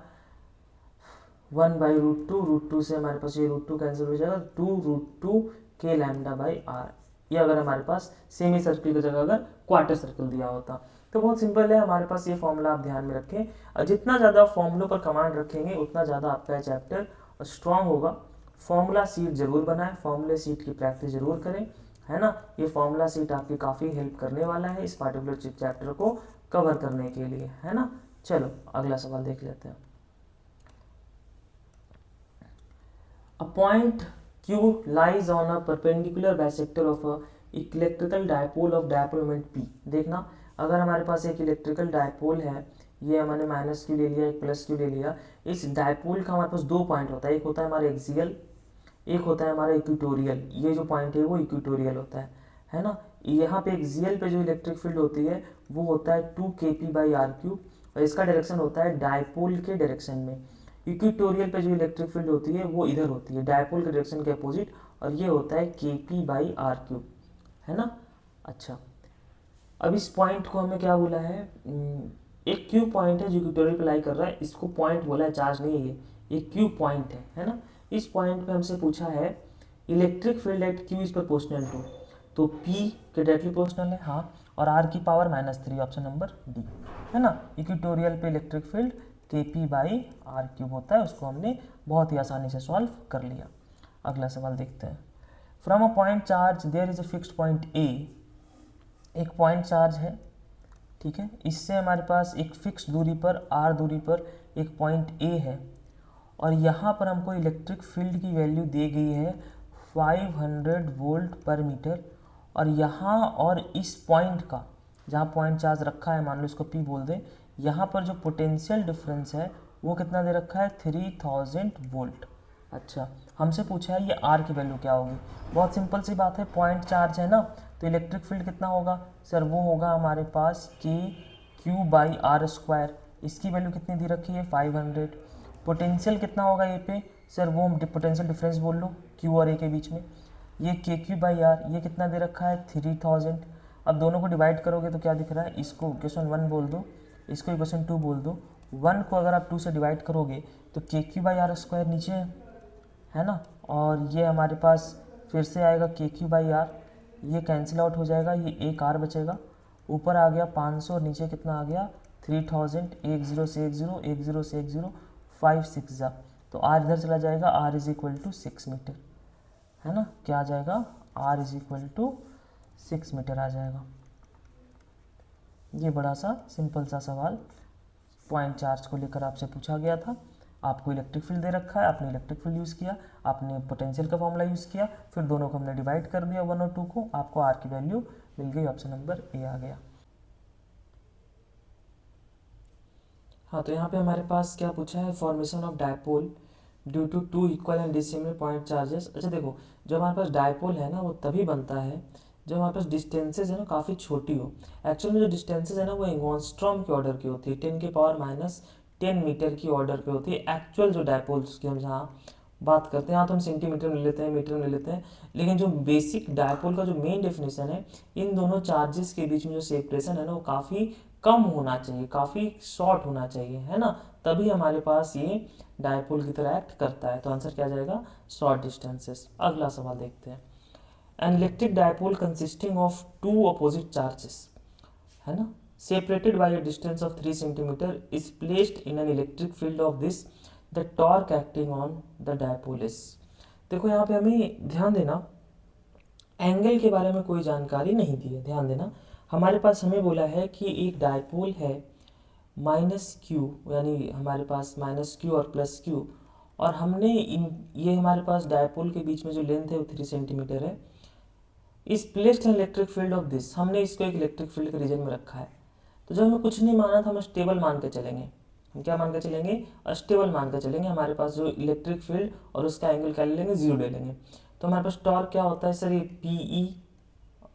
1/√2, √2 से हमारे पास ये √2 कैंसिल हो जाएगा, 2√2 k लैम्डा बाई आर। ये अगर हमारे पास सेमी सर्किल की जगह अगर क्वार्टर सर्किल दिया होता। तो बहुत सिंपल है, हमारे पास ये फॉर्मूला आप ध्यान में रखें, और जितना ज़्यादा फॉर्मूलों पर कमांड रखेंगे उतना ज़्यादा आपका चैप्टर स्ट्रांग होगा। फॉर्मूला सीट जरूर बनाएं, फॉर्मूले सीट की प्रैक्टिस जरूर करें, है ना। ये फॉर्मूला सीट आपकी काफ़ी हेल्प करने वाला है इस पार्टिकुलर चैप्टर को कवर करने के लिए, है ना। चलो अगला सवाल देख लेते हैं। A point Q lies on a perpendicular bisector of a electrical dipole of dipole moment P। देखना, अगर हमारे पास एक इलेक्ट्रिकल डायपोल है, ये हमने माइनस क्यू ले लिया, एक प्लस क्यू ले लिया, इस डायपोल का हमारे पास दो पॉइंट होता है, एक होता है हमारा एक्सियल, एक होता है हमारा इक्वेटोरियल। ये जो पॉइंट है वो इक्वेटोरियल होता है ना। यहाँ पे एक्सियल पे जो इलेक्ट्रिक फील्ड होती है वो होता है 2kp/r3, और इसका डायरेक्शन होता है डायपोल के डायरेक्शन में। इक्वेटोरियल पे जो इलेक्ट्रिक फील्ड होती है वो इधर होती है, डायपोल के डायरेक्शन के अपोजिट, और ये होता है kp/r3, है ना। अच्छा, अब इस पॉइंट को हमें क्या बोला है, एक क्यू पॉइंट है जो इक्वेटोरियल पे लाई कर रहा है, इसको पॉइंट बोला है, चार्ज नहीं है ये क्यू पॉइंट है ना। इस पॉइंट पे हमसे पूछा है electric field at Q is proportional to, तो पी के डायरेक्टली प्रोपोर्शनल है, हाँ, और आर की पावर -3, ऑप्शन नंबर डी, है ना। इक्वेटोरियल पे इलेक्ट्रिक फील्ड kp/r³ होता है, उसको हमने बहुत ही आसानी से सॉल्व कर लिया। अगला सवाल देखते हैं। From a point charge there is a fixed point A, एक पॉइंट चार्ज है, ठीक है, इससे हमारे पास एक फिक्स दूरी पर r दूरी पर एक पॉइंट ए है, और यहाँ पर हमको इलेक्ट्रिक फील्ड की वैल्यू दी गई है 500 वोल्ट पर मीटर, और यहाँ और इस पॉइंट का, जहाँ पॉइंट चार्ज रखा है, मान लो इसको P बोल दें, यहाँ पर जो पोटेंशियल डिफरेंस है वो कितना दे रखा है 3000 वोल्ट। अच्छा, हमसे पूछा है ये R की वैल्यू क्या होगी। बहुत सिंपल सी बात है, पॉइंट चार्ज है ना, तो इलेक्ट्रिक फील्ड कितना होगा सर, वो होगा हमारे पास kq/r², इसकी वैल्यू कितनी दे रखी है 500। पोटेंशियल कितना होगा ये पे सर, वो पोटेंशियल डिफरेंस बोल लो Q और A के बीच में, ये kq/r, ये कितना दे रखा है 3000। अब दोनों को डिवाइड करोगे तो क्या दिख रहा है, इसको इक्वेशन 1 बोल दो, इसको इक्वेशन 2 बोल दो। 1 को अगर आप 2 से डिवाइड करोगे तो kq/r² नीचे है ना, और ये हमारे पास फिर से आएगा kq/r, ये कैंसिल आउट हो जाएगा, ये एक r बचेगा, ऊपर आ गया 500 और नीचे कितना आ गया 3000, 1 0 से 1 0, 1 0 से 1 0, 5 6 जा, तो r इधर चला जाएगा, r is equal to 6 metre, है ना। क्या आ जाएगा, r is equal to 6 metre आ जाएगा। ये बड़ा सा सिंपल सा सवाल पॉइंट चार्ज को लेकर आपसे पूछा गया था। आपको इलेक्ट्रिक फील्ड दे रखा है, आपने इलेक्ट्रिक फील्ड यूज़ किया, आपने पोटेंशियल का फॉर्मूला यूज़ किया, फिर दोनों को हमने डिवाइड कर दिया 1 और 2 को, आपको आर की वैल्यू मिल गई, ऑप्शन नंबर ए आ गया। हाँ, तो यहाँ पे हमारे पास क्या पूछा है, formation of dipole due to 2 equal and dissimilar point charges. अच्छा देखो, जो हमारे पास डायपोल है ना वो तभी बनता है जब हमारे पास डिस्टेंसेज है ना काफ़ी छोटी हो। एक्चुअल में जो डिस्टेंसेज है ना वो एंगस्ट्रॉम के ऑर्डर की होती है, 10⁻⁻10 मीटर की ऑर्डर की होती है एक्चुअल जो डायपोल्स की हम जहाँ बात करते हैं। यहाँ तो हम सेंटीमीटर में लेते हैं, मीटर में लेते हैं, लेकिन जो बेसिक डायपोल का जो मेन डेफिनेशन है, इन दोनों चार्जेस के बीच में जो सेपरेशन है ना वो काफ़ी कम होना चाहिए, काफ़ी शॉर्ट होना चाहिए, है ना, तभी हमारे पास ये डायपोल की तरह एक्ट करता है। तो आंसर क्या जाएगा, शॉर्ट डिस्टेंसेस। अगला सवाल देखते हैं। An electric dipole consisting of 2 opposite charges, है ना, separated by a distance of 3 cm is placed in an electric field of this, the torque acting on the dipole is। देखो यहाँ पे हमें ध्यान देना, एंगल के बारे में कोई जानकारी नहीं दी है, ध्यान देना। हमारे पास हमें बोला है कि एक डायपोल है -q, यानी हमारे पास -q और +q, और हमने ये हमारे पास डायपोल के बीच में जो लेंथ है वो 3 सेंटीमीटर है, इस placed an electric field of this, हमने इसको एक इलेक्ट्रिक फील्ड के रीजन में रखा है। तो जब हमें कुछ नहीं माना था, हम स्टेबल मान के चलेंगे। हम क्या मान के चलेंगे, स्टेबल मान के चलेंगे। हमारे पास जो इलेक्ट्रिक फील्ड और उसका एंगल क्या ले लेंगे, 0 ले लेंगे। तो हमारे पास टॉर्क क्या होता है सर, ये PE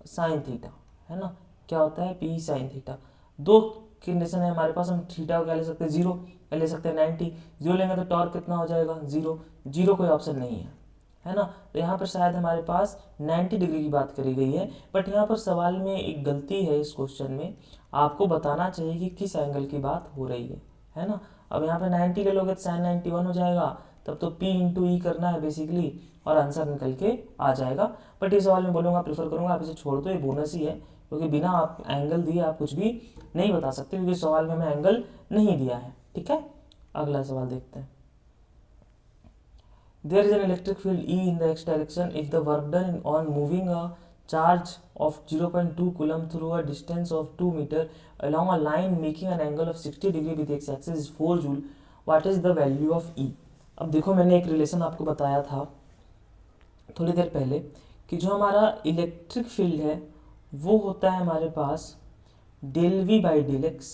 sin थीटा, है ना, क्या होता है PE sin थीटा। दो कंडीशन है हमारे पास, हम थीटा को क्या ले सकते हैं 0, या ले सकते हैं 90। 0 लेंगे तो टॉर्क कितना हो जाएगा 0, 0 कोई ऑप्शन नहीं है ना। तो यहाँ पर शायद हमारे पास 90 डिग्री की बात करी गई है, बट यहाँ पर सवाल में एक गलती है इस क्वेश्चन में, आपको बताना चाहिए कि किस एंगल की बात हो रही है ना। अब यहाँ पे 90 ले लोगे तो sin 91 हो जाएगा, तब तो P इंटू ई करना है बेसिकली, और आंसर निकल के आ जाएगा। बट इस सवाल में बोलूँगा, प्रीफर करूँगा आप इसे छोड़ दो, ये बोनस ही है, क्योंकि बिना आप एंगल दिए आप कुछ भी नहीं बता सकते, क्योंकि सवाल में हमें एंगल नहीं दिया है। ठीक है, अगला सवाल देखते हैं। There is an electric field E in the x direction if the work done on moving a charge of 0.2 coulomb through a distance of 2 meter along a line making an angle of 60 degree with x axis is 4 joule. What is the value of E? अब देखो मैंने एक relation आपको बताया था थोड़ी देर पहले कि जो हमारा इलेक्ट्रिक फील्ड है वो होता है हमारे पास del V by del X,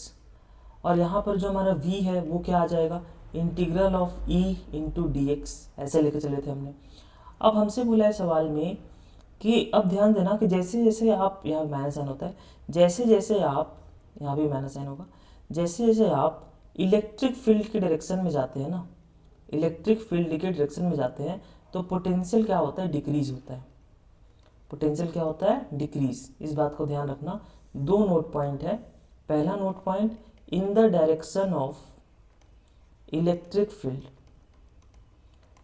और यहाँ पर जो हमारा v है वो क्या आ जाएगा integral of e into D x, ऐसे लेके चले थे हमने। अब हमसे बोला है सवाल में कि अब ध्यान देना कि जैसे जैसे आप, यहाँ माइनस साइन होता है, जैसे जैसे आप, यहाँ भी माइनस साइन होगा, जैसे जैसे आप इलेक्ट्रिक फील्ड की डायरेक्शन में जाते हैं ना, इलेक्ट्रिक फील्ड की डायरेक्शन में जाते हैं तो पोटेंशियल क्या होता है डिक्रीज होता है। पोटेंशियल क्या होता है डिक्रीज, इस बात को ध्यान रखना। दो नोट पॉइंट है, पहला note point in the direction of electric field,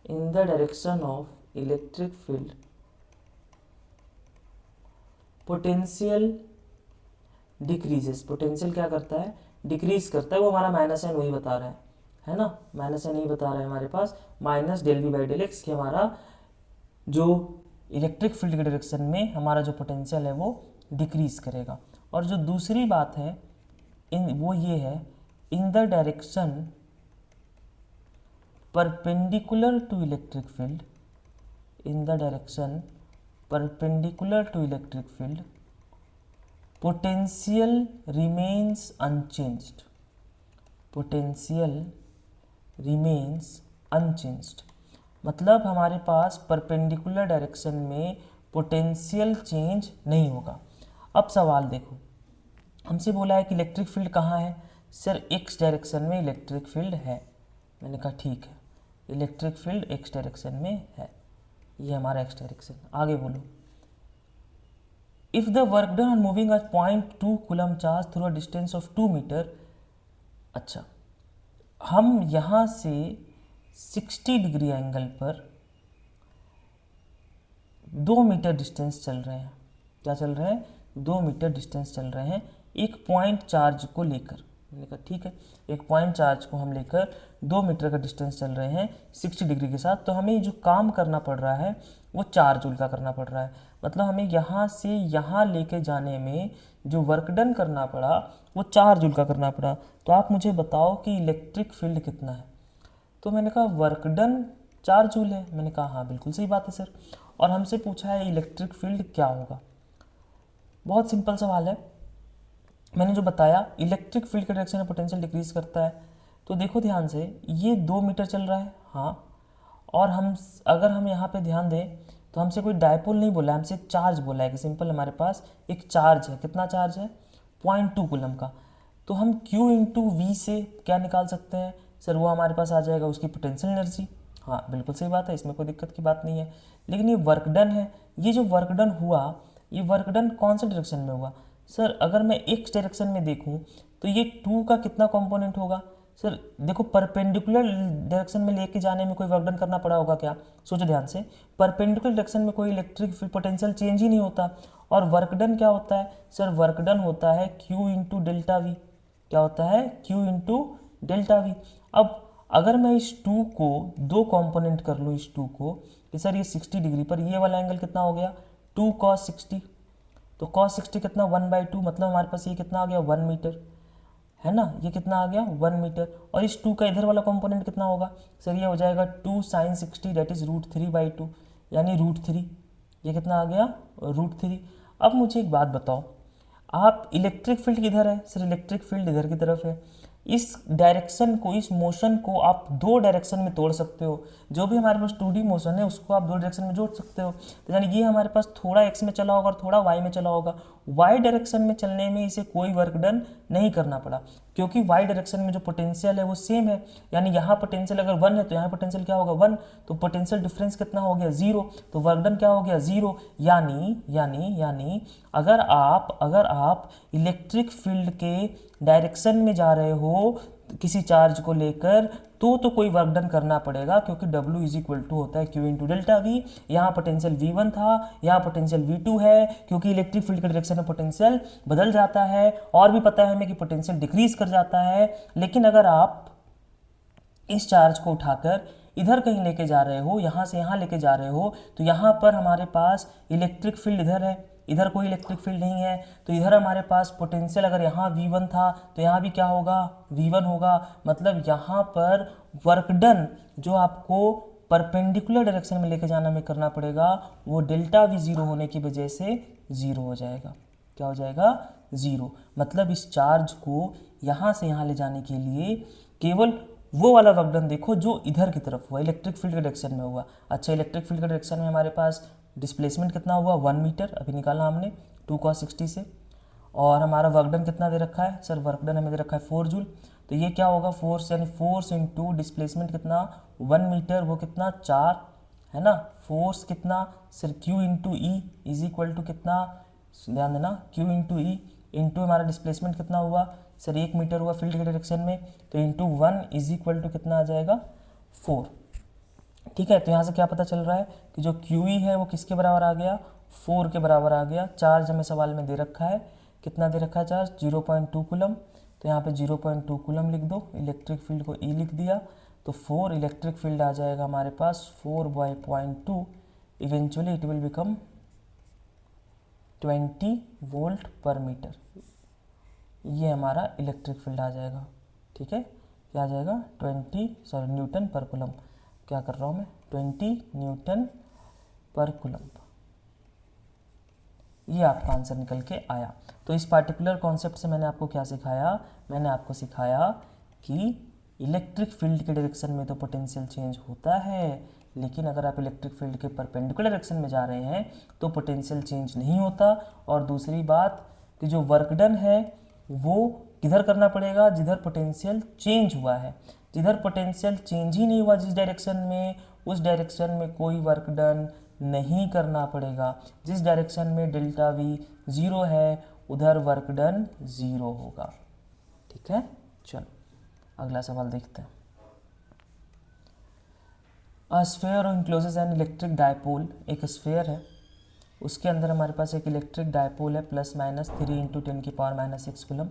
in the direction of electric field potential decreases. Potential क्या करता है डिक्रीज करता है, वो हमारा माइनस एन वही बता रहा है ना, माइनस एन ही बता रहा है हमारे पास, minus del V by del X, कि हमारा जो इलेक्ट्रिक फील्ड के डायरेक्शन में हमारा जो पोटेंशियल है वो डिक्रीज करेगा। और जो दूसरी बात है वो ये है in the direction perpendicular to electric field, in the direction perpendicular to electric field potential remains unchanged, potential remains unchanged. मतलब हमारे पास परपेंडिकुलर डायरेक्शन में पोटेंशियल चेंज नहीं होगा। अब सवाल देखो, हमसे बोला है कि इलेक्ट्रिक फील्ड कहाँ है, सर एक्स डायरेक्शन में इलेक्ट्रिक फील्ड है। मैंने कहा ठीक है, इलेक्ट्रिक फील्ड एक्स डायरेक्शन में है, ये हमारा एक्स डायरेक्शन। आगे बोलो, if the work done on moving a 0.2 coulomb charge through a distance of 2 metre. अच्छा, हम यहाँ से 60 डिग्री एंगल पर 2 मीटर डिस्टेंस चल रहे हैं, क्या चल रहे हैं 2 मीटर डिस्टेंस चल रहे हैं एक पॉइंट चार्ज को लेकर। मैंने कहा ठीक है, एक पॉइंट चार्ज को हम लेकर 2 मीटर का डिस्टेंस चल रहे हैं 60 डिग्री के साथ, तो हमें जो काम करना पड़ रहा है वो 4 जूल का करना पड़ रहा है। मतलब हमें यहाँ से यहाँ लेके जाने में जो वर्क डन करना पड़ा वो 4 जूल का करना पड़ा। तो आप मुझे बताओ कि इलेक्ट्रिक फील्ड कितना है। तो मैंने कहा वर्क डन 4 जूल है। मैंने कहा हाँ बिल्कुल सही बात है सर। और हमसे पूछा है इलेक्ट्रिक फील्ड क्या होगा। बहुत सिंपल सवाल है, मैंने जो बताया इलेक्ट्रिक फील्ड के डायरेक्शन में पोटेंशियल डिक्रीज करता है। तो देखो ध्यान से, ये 2 मीटर चल रहा है हाँ, और अगर हम यहाँ पे ध्यान दें तो हमसे कोई डायपोल नहीं बोला है, हमसे एक चार्ज बोला है कि सिंपल हमारे पास एक चार्ज है। कितना चार्ज है 0.2 कूलम का। तो हम Q इंटू वी से क्या निकाल सकते हैं सर, वो हमारे पास आ जाएगा उसकी पोटेंशियल एनर्जी। हाँ बिल्कुल सही बात है, इसमें कोई दिक्कत की बात नहीं है। लेकिन ये वर्क डन है, ये जो वर्क डन हुआ ये वर्क डन कौन से डायरेक्शन में हुआ सर। अगर मैं एक्स डायरेक्शन में देखूं तो ये 2 का कितना कंपोनेंट होगा सर। देखो परपेंडिकुलर डायरेक्शन में लेके जाने में कोई वर्क डन करना पड़ा होगा क्या, सोचो ध्यान से। परपेंडिकुलर डायरेक्शन में कोई इलेक्ट्रिक पोटेंशियल चेंज ही नहीं होता। और वर्क डन क्या होता है सर, वर्क डन होता है Q इंटू डेल्टा वी। क्या होता है Q इंटू डेल्टा वी। अब अगर मैं इस 2 को 2 कॉम्पोनेंट कर लूँ, इस 2 को कि सर ये 60 डिग्री पर ये वाला एंगल कितना हो गया 2 cos 60। तो cos 60 कितना 1/2, मतलब हमारे पास ये कितना आ गया 1 मीटर है ना, ये कितना आ गया 1 मीटर। और इस 2 का इधर वाला कंपोनेंट कितना होगा सर, ये हो जाएगा 2 sin 60 दैट इज √3/2 यानी √3। ये कितना आ गया √3। अब मुझे एक बात बताओ, आप इलेक्ट्रिक फील्ड किधर है सर, इलेक्ट्रिक फील्ड इधर की तरफ है। इस डायरेक्शन को, इस मोशन को आप दो डायरेक्शन में तोड़ सकते हो। जो भी हमारे पास 2D मोशन है उसको आप दो डायरेक्शन में जोड़ सकते हो। तो यानी ये हमारे पास थोड़ा x में चला होगा और थोड़ा y में चला होगा। y डायरेक्शन में चलने में इसे कोई वर्क डन नहीं करना पड़ा, क्योंकि y डायरेक्शन में जो पोटेंशियल है वो सेम है। यानी यहाँ पोटेंशियल अगर 1 है तो यहाँ पोटेंशियल क्या होगा 1, तो पोटेंशियल डिफरेंस कितना हो गया 0, तो वर्क डन क्या हो गया 0। यानी अगर आप इलेक्ट्रिक फील्ड के डायरेक्शन में जा रहे हो किसी चार्ज को लेकर तो कोई वर्क डन करना पड़ेगा, क्योंकि W इज इक्वल टू होता है Q इंटू डेल्टा वी। यहाँ पोटेंशियल V1 था, यहाँ पोटेंशियल V2 है, क्योंकि इलेक्ट्रिक फील्ड के डायरेक्शन में पोटेंशियल बदल जाता है। और भी पता है हमें कि पोटेंशियल डिक्रीज कर जाता है। लेकिन अगर आप इस चार्ज को उठाकर इधर कहीं लेके जा रहे हो, यहाँ से यहाँ लेके जा रहे हो, तो यहाँ पर हमारे पास इलेक्ट्रिक फील्ड इधर है, इधर कोई इलेक्ट्रिक फील्ड नहीं है, तो इधर हमारे पास पोटेंशियल अगर यहाँ V1 था तो यहाँ भी क्या होगा V1 होगा। मतलब यहाँ पर वर्क डन जो आपको परपेंडिकुलर डायरेक्शन में लेके जाना में करना पड़ेगा वो डेल्टा V 0 होने की वजह से 0 हो जाएगा। क्या हो जाएगा 0। मतलब इस चार्ज को यहाँ से यहाँ ले जाने के लिए केवल वो वाला वर्क डन देखो जो इधर की तरफ हुआ, इलेक्ट्रिक फील्ड के डायरेक्शन में हुआ। अच्छा, इलेक्ट्रिक फील्ड के डायरेक्शन में हमारे पास डिस्प्लेसमेंट कितना हुआ 1 मीटर, अभी निकाला हमने 2 cos 60 से। और हमारा वर्क डन कितना दे रखा है सर, वर्क डन हमें दे रखा है 4 जूल। तो ये क्या होगा फोर्स, यानी फोर्स इंटू डिस्प्लेसमेंट कितना 1 मीटर, वो कितना 4 है ना। फोर्स कितना sir Q into E is equal to कितना, ध्यान देना Q इंटू ई इंटू हमारा डिस्प्लेसमेंट कितना हुआ सर 1 मीटर हुआ फील्ड के डायरेक्शन में, तो इंटू 1 इज इक्वल टू कितना आ जाएगा 4। ठीक है, तो यहाँ से क्या पता चल रहा है कि जो QE है वो किसके बराबर आ गया 4 के बराबर आ गया। चार्ज हमें सवाल में दे रखा है, कितना दे रखा है चार्ज 0.2 कूलम, तो यहाँ पे 0.2 कूलम लिख दो, इलेक्ट्रिक फील्ड को E लिख दिया, तो 4 इलेक्ट्रिक फील्ड आ जाएगा हमारे पास 4/0.2, eventually it will become 20 volt per metre. ये हमारा इलेक्ट्रिक फील्ड आ जाएगा। ठीक है, क्या आ जाएगा न्यूटन पर कूलम, क्या कर रहा हूँ मैं 20 न्यूटन पर कूलम। ये आपका आंसर निकल के आया। तो इस पार्टिकुलर कॉन्सेप्ट से मैंने आपको क्या सिखाया, मैंने आपको सिखाया कि इलेक्ट्रिक फील्ड के डायरेक्शन में तो पोटेंशियल चेंज होता है, लेकिन अगर आप इलेक्ट्रिक फील्ड के परपेंडिकुलर डायरेक्शन में जा रहे हैं तो पोटेंशियल चेंज नहीं होता। और दूसरी बात कि जो वर्क डन है वो किधर करना पड़ेगा, जिधर पोटेंशियल चेंज हुआ है। जिधर पोटेंशियल चेंज ही नहीं हुआ जिस डायरेक्शन में, उस डायरेक्शन में कोई वर्क डन नहीं करना पड़ेगा। जिस डायरेक्शन में डेल्टा V 0 है उधर वर्क डन 0 होगा। ठीक है, चलो अगला सवाल देखते हैं। A sphere encloses an electric dipole, एक स्फेयर है उसके अंदर हमारे पास एक इलेक्ट्रिक डायपोल है +- 3 × 10⁻⁶ coulomb.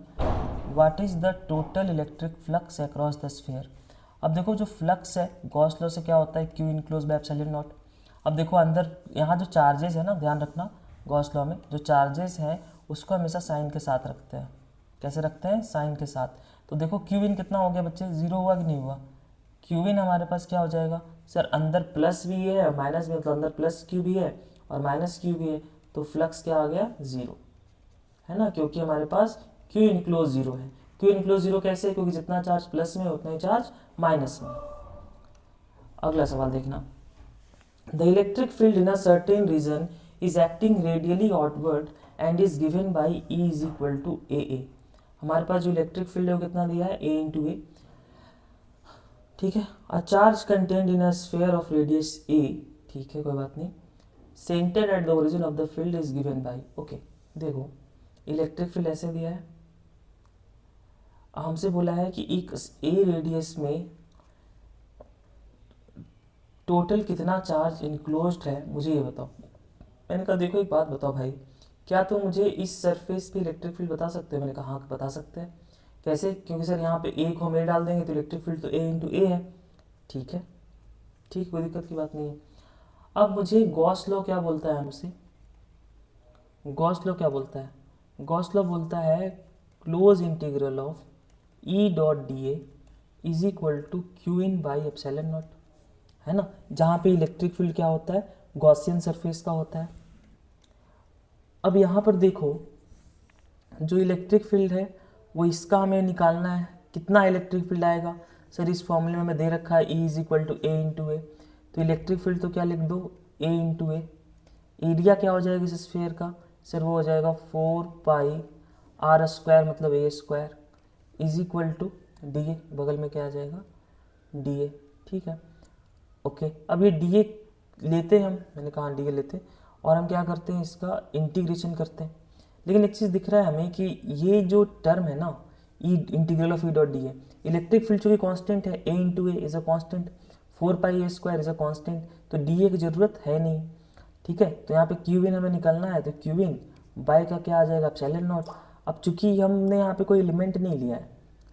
What is the total electric flux across the sphere. अब देखो जो फ्लक्स है गॉस लॉ से क्या होता है Q enclose by epsilon not. अब देखो अंदर यहाँ जो चार्जेस है ना, ध्यान रखना गॉस लॉ में जो चार्जेस हैं उसको हमेशा साइन के साथ रखते हैं। कैसे रखते हैं, साइन के साथ। तो देखो Q इन कितना हो गया बच्चे 0 हुआ कि नहीं हुआ। Q इन हमारे पास क्या हो जाएगा सर, अंदर प्लस भी है और माइनस भी, मतलब अंदर प्लस Q भी है और माइनस Q भी है, तो फ्लक्स क्या आ गया 0 है ना, क्योंकि हमारे पास Q इनक्लोज 0 है। Q इनक्लोज 0 कैसे, क्योंकि जितना चार्ज प्लस में उतना ही चार्ज माइनस में। अगला सवाल देखना, the electric field in a certain region is acting radially outward and is given by E is equal to AA। हमारे पास जो इलेक्ट्रिक फील्ड है वो कितना दिया है A इंटू A। ठीक है, a charge content in a sphere of radius A, ठीक है कोई बात नहीं, centre at the origin of the field is given by. Okay, देखो इलेक्ट्रिक फील्ड ऐसे दिया है, हमसे बोला है कि एक A रेडियस में टोटल कितना चार्ज इनक्लोज्ड है, मुझे ये बताओ। मैंने कहा देखो एक बात बताओ भाई, क्या तुम मुझे इस सरफेस पे इलेक्ट्रिक फील्ड बता सकते हो। मैंने कहा हाँ बता सकते हैं। कैसे, क्योंकि सर यहाँ पे A को हम A डाल देंगे तो इलेक्ट्रिक फील्ड तो A इंटू A है। ठीक है, ठीक, कोई दिक्कत की बात नहीं है। अब मुझे गॉस लॉ क्या बोलता है हमसे, गॉस लॉ क्या बोलता है, गॉस लॉ बोलता है close integral of E dot dA is equal to Q in by epsilon naught, है ना, जहाँ पे इलेक्ट्रिक फील्ड क्या होता है गॉसियन सरफेस का होता है। अब यहाँ पर देखो जो इलेक्ट्रिक फील्ड है वो इसका हमें निकालना है, कितना इलेक्ट्रिक फील्ड आएगा? सर इस फॉर्मूले में हमें दे रखा है E is equal to A into A, तो इलेक्ट्रिक फील्ड तो क्या लिख दो, ए इंटू ए। एरिया क्या हो जाएगा इस स्फीयर का? सर वो हो जाएगा 4 पाई आर स्क्वायर मतलब A square is equal to D A, बगल में क्या आ जाएगा, डी ए। ठीक है, ओके। अब ये डी ए लेते हैं हम, मैंने कहा डी ए लेते हैं, और हम क्या करते हैं, इसका इंटीग्रेशन करते हैं। लेकिन एक चीज़ दिख रहा है हमें कि ये जो टर्म है ना, E integral of E dot D A, electric field चूँकि कांस्टेंट है, A into A is a constant, 4 pi A square is a constant, तो डी ए की ज़रूरत है नहीं। ठीक है, तो यहाँ पे क्यू इन हमें निकालना है, तो क्यू इन बाय का क्या आ जाएगा, एप्सिलॉन नॉट। अब चूंकि हमने यहाँ पे कोई एलिमेंट नहीं लिया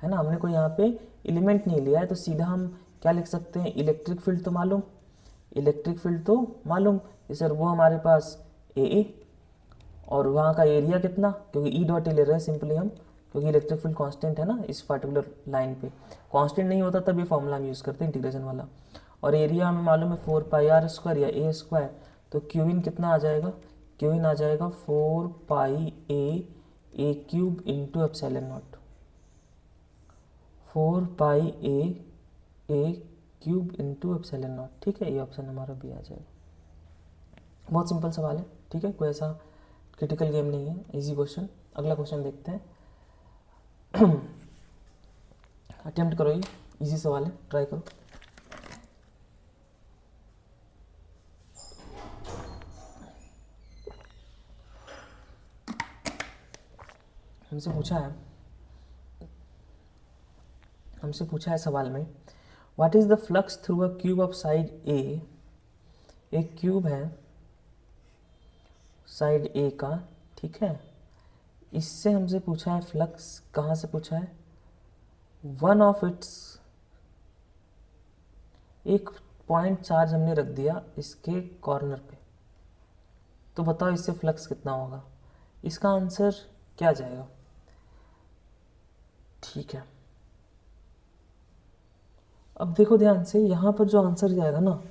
है ना, हमने कोई यहाँ पे एलिमेंट नहीं लिया है, तो सीधा हम क्या लिख सकते हैं, इलेक्ट्रिक फील्ड तो मालूम, इलेक्ट्रिक फील्ड तो मालूम, सर वो हमारे पास ए, और वहाँ का एरिया कितना, क्योंकि ई डॉट ए ले रहे हैं सिंपली हम, क्योंकि इलेक्ट्रिक फील्ड कांस्टेंट है ना इस पर्टिकुलर लाइन पे, कांस्टेंट नहीं होता तब ये फॉर्मूला हम यूज़ करते हैं इंटीग्रेशन वाला। और एरिया हमें मालूम है 4 पाई आर स्क्वायर या ए स्क्वायर, तो क्यू इन कितना आ जाएगा, क्यू इन आ जाएगा 4 pi A cube into epsilon naught, 4 pi A cube into epsilon naught. ठीक है, ये ऑप्शन हमारा भी आ जाएगा। बहुत सिंपल सवाल है, ठीक है, कोई ऐसा क्रिटिकल गेम नहीं है, इजी क्वेश्चन। अगला क्वेश्चन देखते हैं। अटेम्प्ट करो, ये इजी सवाल है, ट्राई करो। हमसे पूछा है सवाल में, what is the flux through a cube of side A, एक क्यूब है साइड ए का, ठीक है, इससे हमसे पूछा है फ्लक्स, कहाँ से पूछा है, वन ऑफ इट्स, एक पॉइंट चार्ज हमने रख दिया इसके कॉर्नर पे, तो बताओ इससे फ्लक्स कितना होगा। इसका आंसर क्या जाएगा, ठीक है। अब देखो ध्यान से, यहाँ पर जो आंसर जाएगा ना,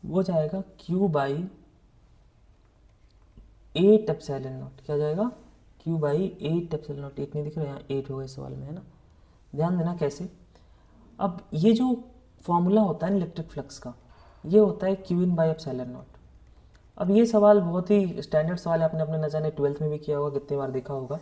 वो जाएगा Q बाई 8 एप्सिलॉन नॉट, क्या जाएगा, Q बाई 8 एप्सिलॉन नॉट। 8 नहीं दिख रहा, यहाँ 8 होगा इस सवाल में, है ना, ध्यान देना कैसे। अब ये जो फॉर्मूला होता है इलेक्ट्रिक फ्लक्स का, ये होता है Q in by epsilon not. अब ये सवाल बहुत ही स्टैंडर्ड सवाल है, आपने अपने न जाने 12th में भी किया होगा, कितने बार देखा होगा।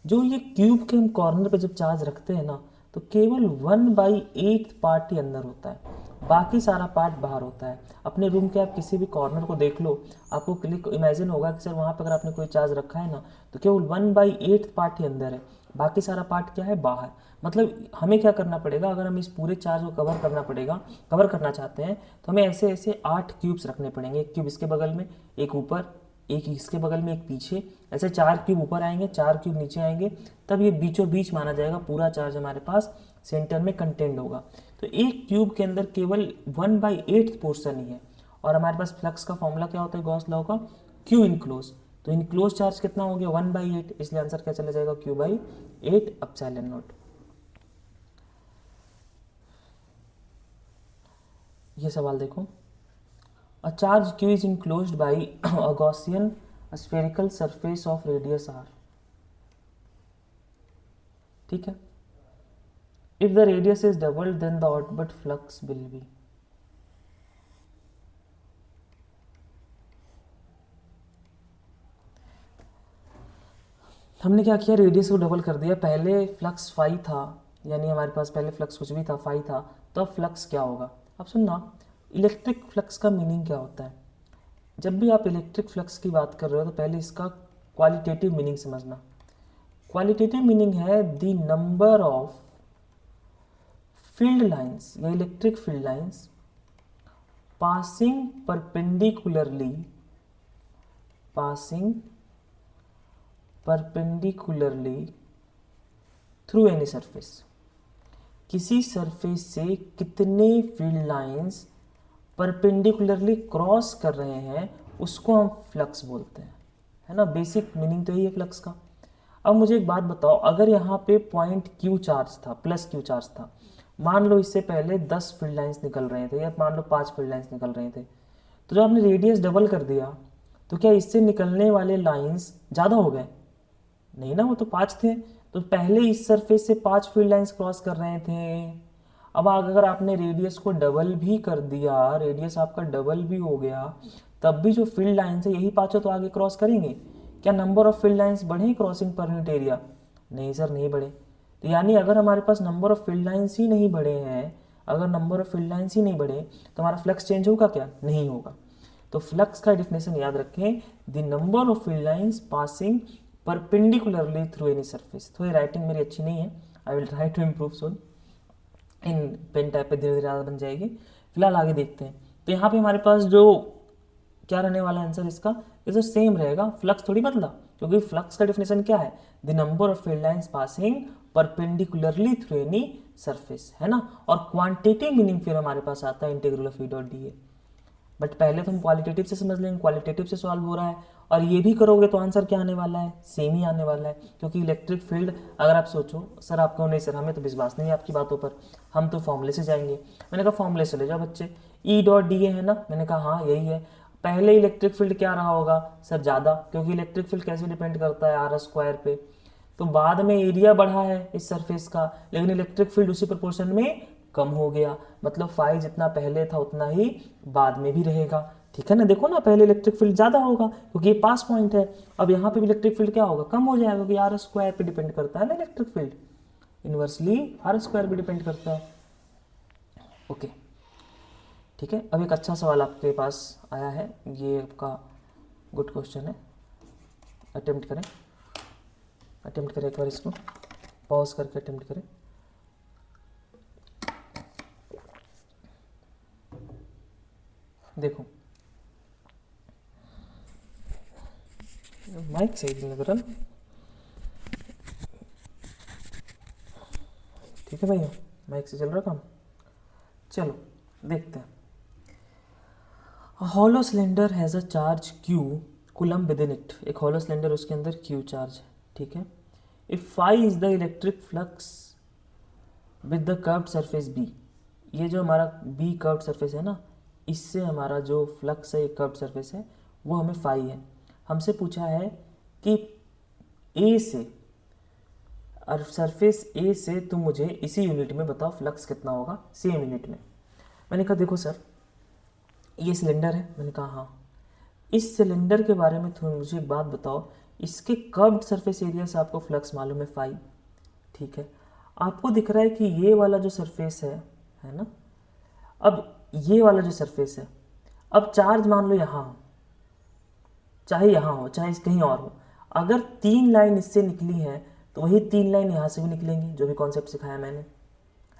जो ये क्यूब के हम कॉर्नर पे जब चार्ज रखते हैं ना, तो केवल 1/8 पार्ट ही अंदर होता है, बाकी सारा पार्ट बाहर होता है। अपने रूम के आप किसी भी कॉर्नर को देख लो, आपको क्लिक इमेजिन होगा कि सर वहाँ पर अगर आपने कोई चार्ज रखा है ना, तो केवल 1/8 पार्ट ही अंदर है, बाकी सारा पार्ट क्या है, बाहर। मतलब हमें क्या करना पड़ेगा, अगर हम इस पूरे चार्ज को कवर करना चाहते हैं, तो हमें ऐसे ऐसे 8 क्यूब्स रखने पड़ेंगे, एक क्यूब इसके बगल में, एक ऊपर, एक इसके बगल में, एक पीछे, ऐसे 4 क्यूब ऊपर आएंगे, 4 क्यूब नीचे आएंगे, तब ये बीचों बीच माना जाएगा, पूरा चार्ज हमारे पास सेंटर में कंटेंड होगा। तो एक क्यूब के अंदर केवल 1/8 पोर्शन ही है, और हमारे पास फ्लक्स का फॉर्मूला क्या होता है गॉस लॉ का, क्यू इनक्लोज। तो इनक्लोज चार्ज कितना हो गया, 1/8, इसलिए आंसर क्या चला जाएगा, Q/8 एप्सिलॉन नॉट। ये सवाल देखो, A charge Q is enclosed by a Gaussian spherical surface of radius r. ठीक है, if the radius is doubled then the output flux will be, हमने क्या किया, रेडियस को डबल कर दिया। पहले फ्लक्स फाई था, यानी हमारे पास पहले फ्लक्स कुछ भी था, फाई था, तो अब फ्लक्स क्या होगा। अब सुनना, इलेक्ट्रिक फ्लक्स का मीनिंग क्या होता है। जब भी आप इलेक्ट्रिक फ्लक्स की बात कर रहे हो, तो पहले इसका क्वालिटेटिव मीनिंग समझना। क्वालिटेटिव मीनिंग है the number of field lines या electric field lines passing perpendicularly through any surface. किसी सरफेस से कितने फील्ड लाइंस परपेंडिकुलरली क्रॉस कर रहे हैं, उसको हम फ्लक्स बोलते हैं, है ना। बेसिक मीनिंग तो यही है फ्लक्स का। अब मुझे एक बात बताओ, अगर यहाँ पे पॉइंट Q चार्ज था, प्लस Q चार्ज था, मान लो इससे पहले 10 फील्ड लाइंस निकल रहे थे, या मान लो 5 फील्ड लाइंस निकल रहे थे, तो जब आपने रेडियस डबल कर दिया, तो क्या इससे निकलने वाले लाइंस ज़्यादा हो गए, नहीं ना, वो तो 5 थे, तो पहले इस सरफेस से 5 फील्ड लाइंस क्रॉस कर रहे थे। अब अगर आपने रेडियस को डबल भी कर दिया, रेडियस आपका डबल भी हो गया, तब भी जो फील्ड लाइंस है यही पांचों तो आगे क्रॉस करेंगे। क्या नंबर ऑफ फील्ड लाइंस बढ़े क्रॉसिंग पर यूनिट एरिया? नहीं सर, नहीं बढ़े। तो यानी अगर हमारे पास नंबर ऑफ फील्ड लाइंस ही नहीं बढ़े हैं, अगर नंबर ऑफ फील्ड लाइंस ही नहीं बढ़े तो हमारा फ्लक्स चेंज होगा क्या? नहीं होगा। तो फ्लक्स का डेफिनेशन याद रखें, the number of field lines passing perpendicularly through any surface. थोड़ी राइटिंग मेरी अच्छी नहीं है, I will try to improve soon, in pen type पे धीरे धीरे ज़्यादा बन जाएगी। फिलहाल आगे देखते हैं। तो यहाँ पे हमारे पास जो क्या रहने वाला आंसर इसका, इसे सेम रहेगा, फ्लक्स थोड़ी बदला, क्योंकि फ्लक्स का डेफिनेशन क्या है? The number of field lines passing perpendicularly through any surface, है ना। और क्वांटिटेटिव मीनिंग फिर हमारे पास आता है integral of E dot D A. But पहले तो हम क्वालिटेटिव से समझ लेंगे, क्वालिटेटिव से सॉल्व हो रहा है, और ये भी करोगे तो आंसर क्या आने वाला है? सेम ही आने वाला है। क्योंकि इलेक्ट्रिक फील्ड, अगर आप सोचो सर आपको, नहीं सर हमें तो विश्वास नहीं है आपकी बातों पर, हम तो फॉर्मूले से जाएंगे। मैंने कहा फॉर्मूले से ले जाओ बच्चे, ई डॉट डी ए है ना, मैंने कहा हाँ यही है। पहले इलेक्ट्रिक फील्ड क्या रहा होगा सर? ज़्यादा, क्योंकि इलेक्ट्रिक फील्ड कैसे डिपेंड करता है? आर स्क्वायर पे। तो बाद में एरिया बढ़ा है इस सरफेस का, लेकिन इलेक्ट्रिक फील्ड उसी प्रोपोर्शन में कम हो गया, मतलब फाई जितना पहले था उतना ही बाद में भी रहेगा। ठीक है ना, देखो ना, पहले इलेक्ट्रिक फील्ड ज़्यादा होगा क्योंकि ये पास पॉइंट है, अब यहाँ पे भी इलेक्ट्रिक फील्ड क्या होगा? कम हो जाएगा, क्योंकि आर स्क्वायर पे डिपेंड करता है ना electric field, inversely R square पे डिपेंड करता है। ओके ठीक है, अब एक अच्छा सवाल आपके पास आया है, ये आपका गुड क्वेश्चन है, अटेम्प्ट करें एक बार, इसको पॉज करके अटेम्प्ट करें। देखो माइक सही नहीं लग रहा ना, ठीक है भैया, माइक से चल रहा काम। चलो देखते हैं। Hollow cylinder has a charge Q coulomb within it. एक हॉलो सिलेंडर, उसके अंदर Q चार्ज है, ठीक है। If phi is the electric flux with the curved surface B, ये जो हमारा B कर्व्ड सरफेस है ना, इससे हमारा जो फ्लक्स है, कर्व्ड सरफेस है, वो हमें फाई है। हमसे पूछा है कि A से, और सरफेस A से तुम मुझे इसी यूनिट में बताओ फ्लक्स कितना होगा, सेम यूनिट में। मैंने कहा देखो सर ये सिलेंडर है, मैंने कहा हाँ, इस सिलेंडर के बारे में तुम मुझे एक बात बताओ, इसके कर्व्ड सरफेस एरिया से आपको फ्लक्स मालूम है फाई, ठीक है। आपको दिख रहा है कि ये वाला जो सरफेस है ना, अब ये वाला जो सरफेस है, अब चार्ज मान लो यहाँ हो, चाहे यहाँ हो चाहे कहीं और हो, अगर 3 लाइन इससे निकली हैं तो वही 3 लाइन यहाँ से भी निकलेंगी, जो भी कॉन्सेप्ट सिखाया मैंने,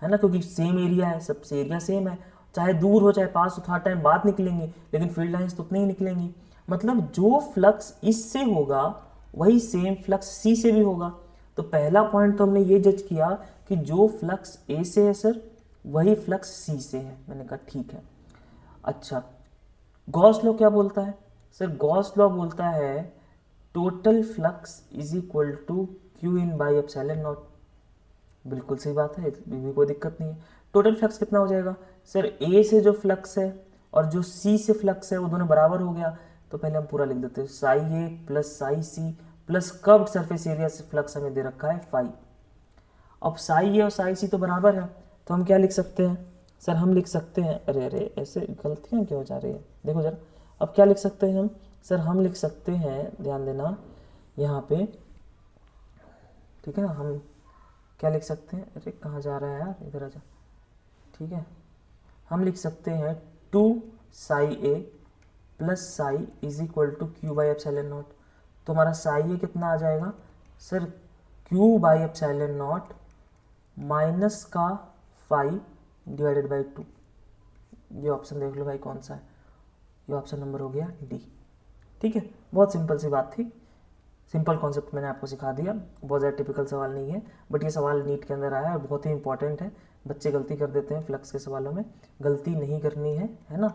है ना, क्योंकि सेम एरिया है, सबसे एरिया सेम है, चाहे दूर हो चाहे पास हो, थोड़ा टाइम बाद निकलेंगे, लेकिन फील्ड लाइंस तो उतनी ही निकलेंगी। मतलब जो फ्लक्स इससे होगा वही सेम फ्लक्स सी से भी होगा। तो पहला पॉइंट तो हमने ये जज किया कि जो फ्लक्स ए से है सर वही फ्लक्स सी से है। मैंने कहा ठीक है। अच्छा, गॉस लॉ क्या बोलता है सर? गॉस लॉ बोलता है total flux is equal to Q in by epsilon naught. बिल्कुल सही बात है, भी कोई दिक्कत नहीं है। टोटल फ्लक्स कितना हो जाएगा सर? ए से जो फ्लक्स है और जो सी से फ्लक्स है वो दोनों बराबर हो गया, तो पहले हम पूरा लिख देते हैं, psi A plus psi C plus curved surface area से फ्लक्स हमें दे रखा है फाई। अब साई ए और साई सी तो बराबर है, तो हम क्या लिख सकते हैं सर? हम लिख सकते हैं, अरे अरे ऐसे गलतियाँ क्यों हो जा रही है, देखो जरा, अब क्या लिख सकते हैं हम सर? हम लिख सकते हैं, ध्यान देना यहाँ पे, ठीक है ना, हम क्या लिख सकते हैं? अरे कहाँ जा रहा है यार, इधर आ जा, ठीक है। हम लिख सकते हैं 2 psi A plus psi is equal to Q by epsilon naught. तो हमारा साई ए कितना आ जाएगा sir? Q by epsilon naught minus का फाई डिवाइडेड बाई 2। ये ऑप्शन देख लो भाई कौन सा है, ये ऑप्शन नंबर हो गया डी, ठीक है। बहुत सिंपल सी बात थी, सिंपल कॉन्सेप्ट मैंने आपको सिखा दिया, बहुत ज़्यादा टिपिकल सवाल नहीं है, बट ये सवाल नीट के अंदर आया और बहुत ही इंपॉर्टेंट है। बच्चे गलती कर देते हैं फ्लक्स के सवालों में, गलती नहीं करनी है ना।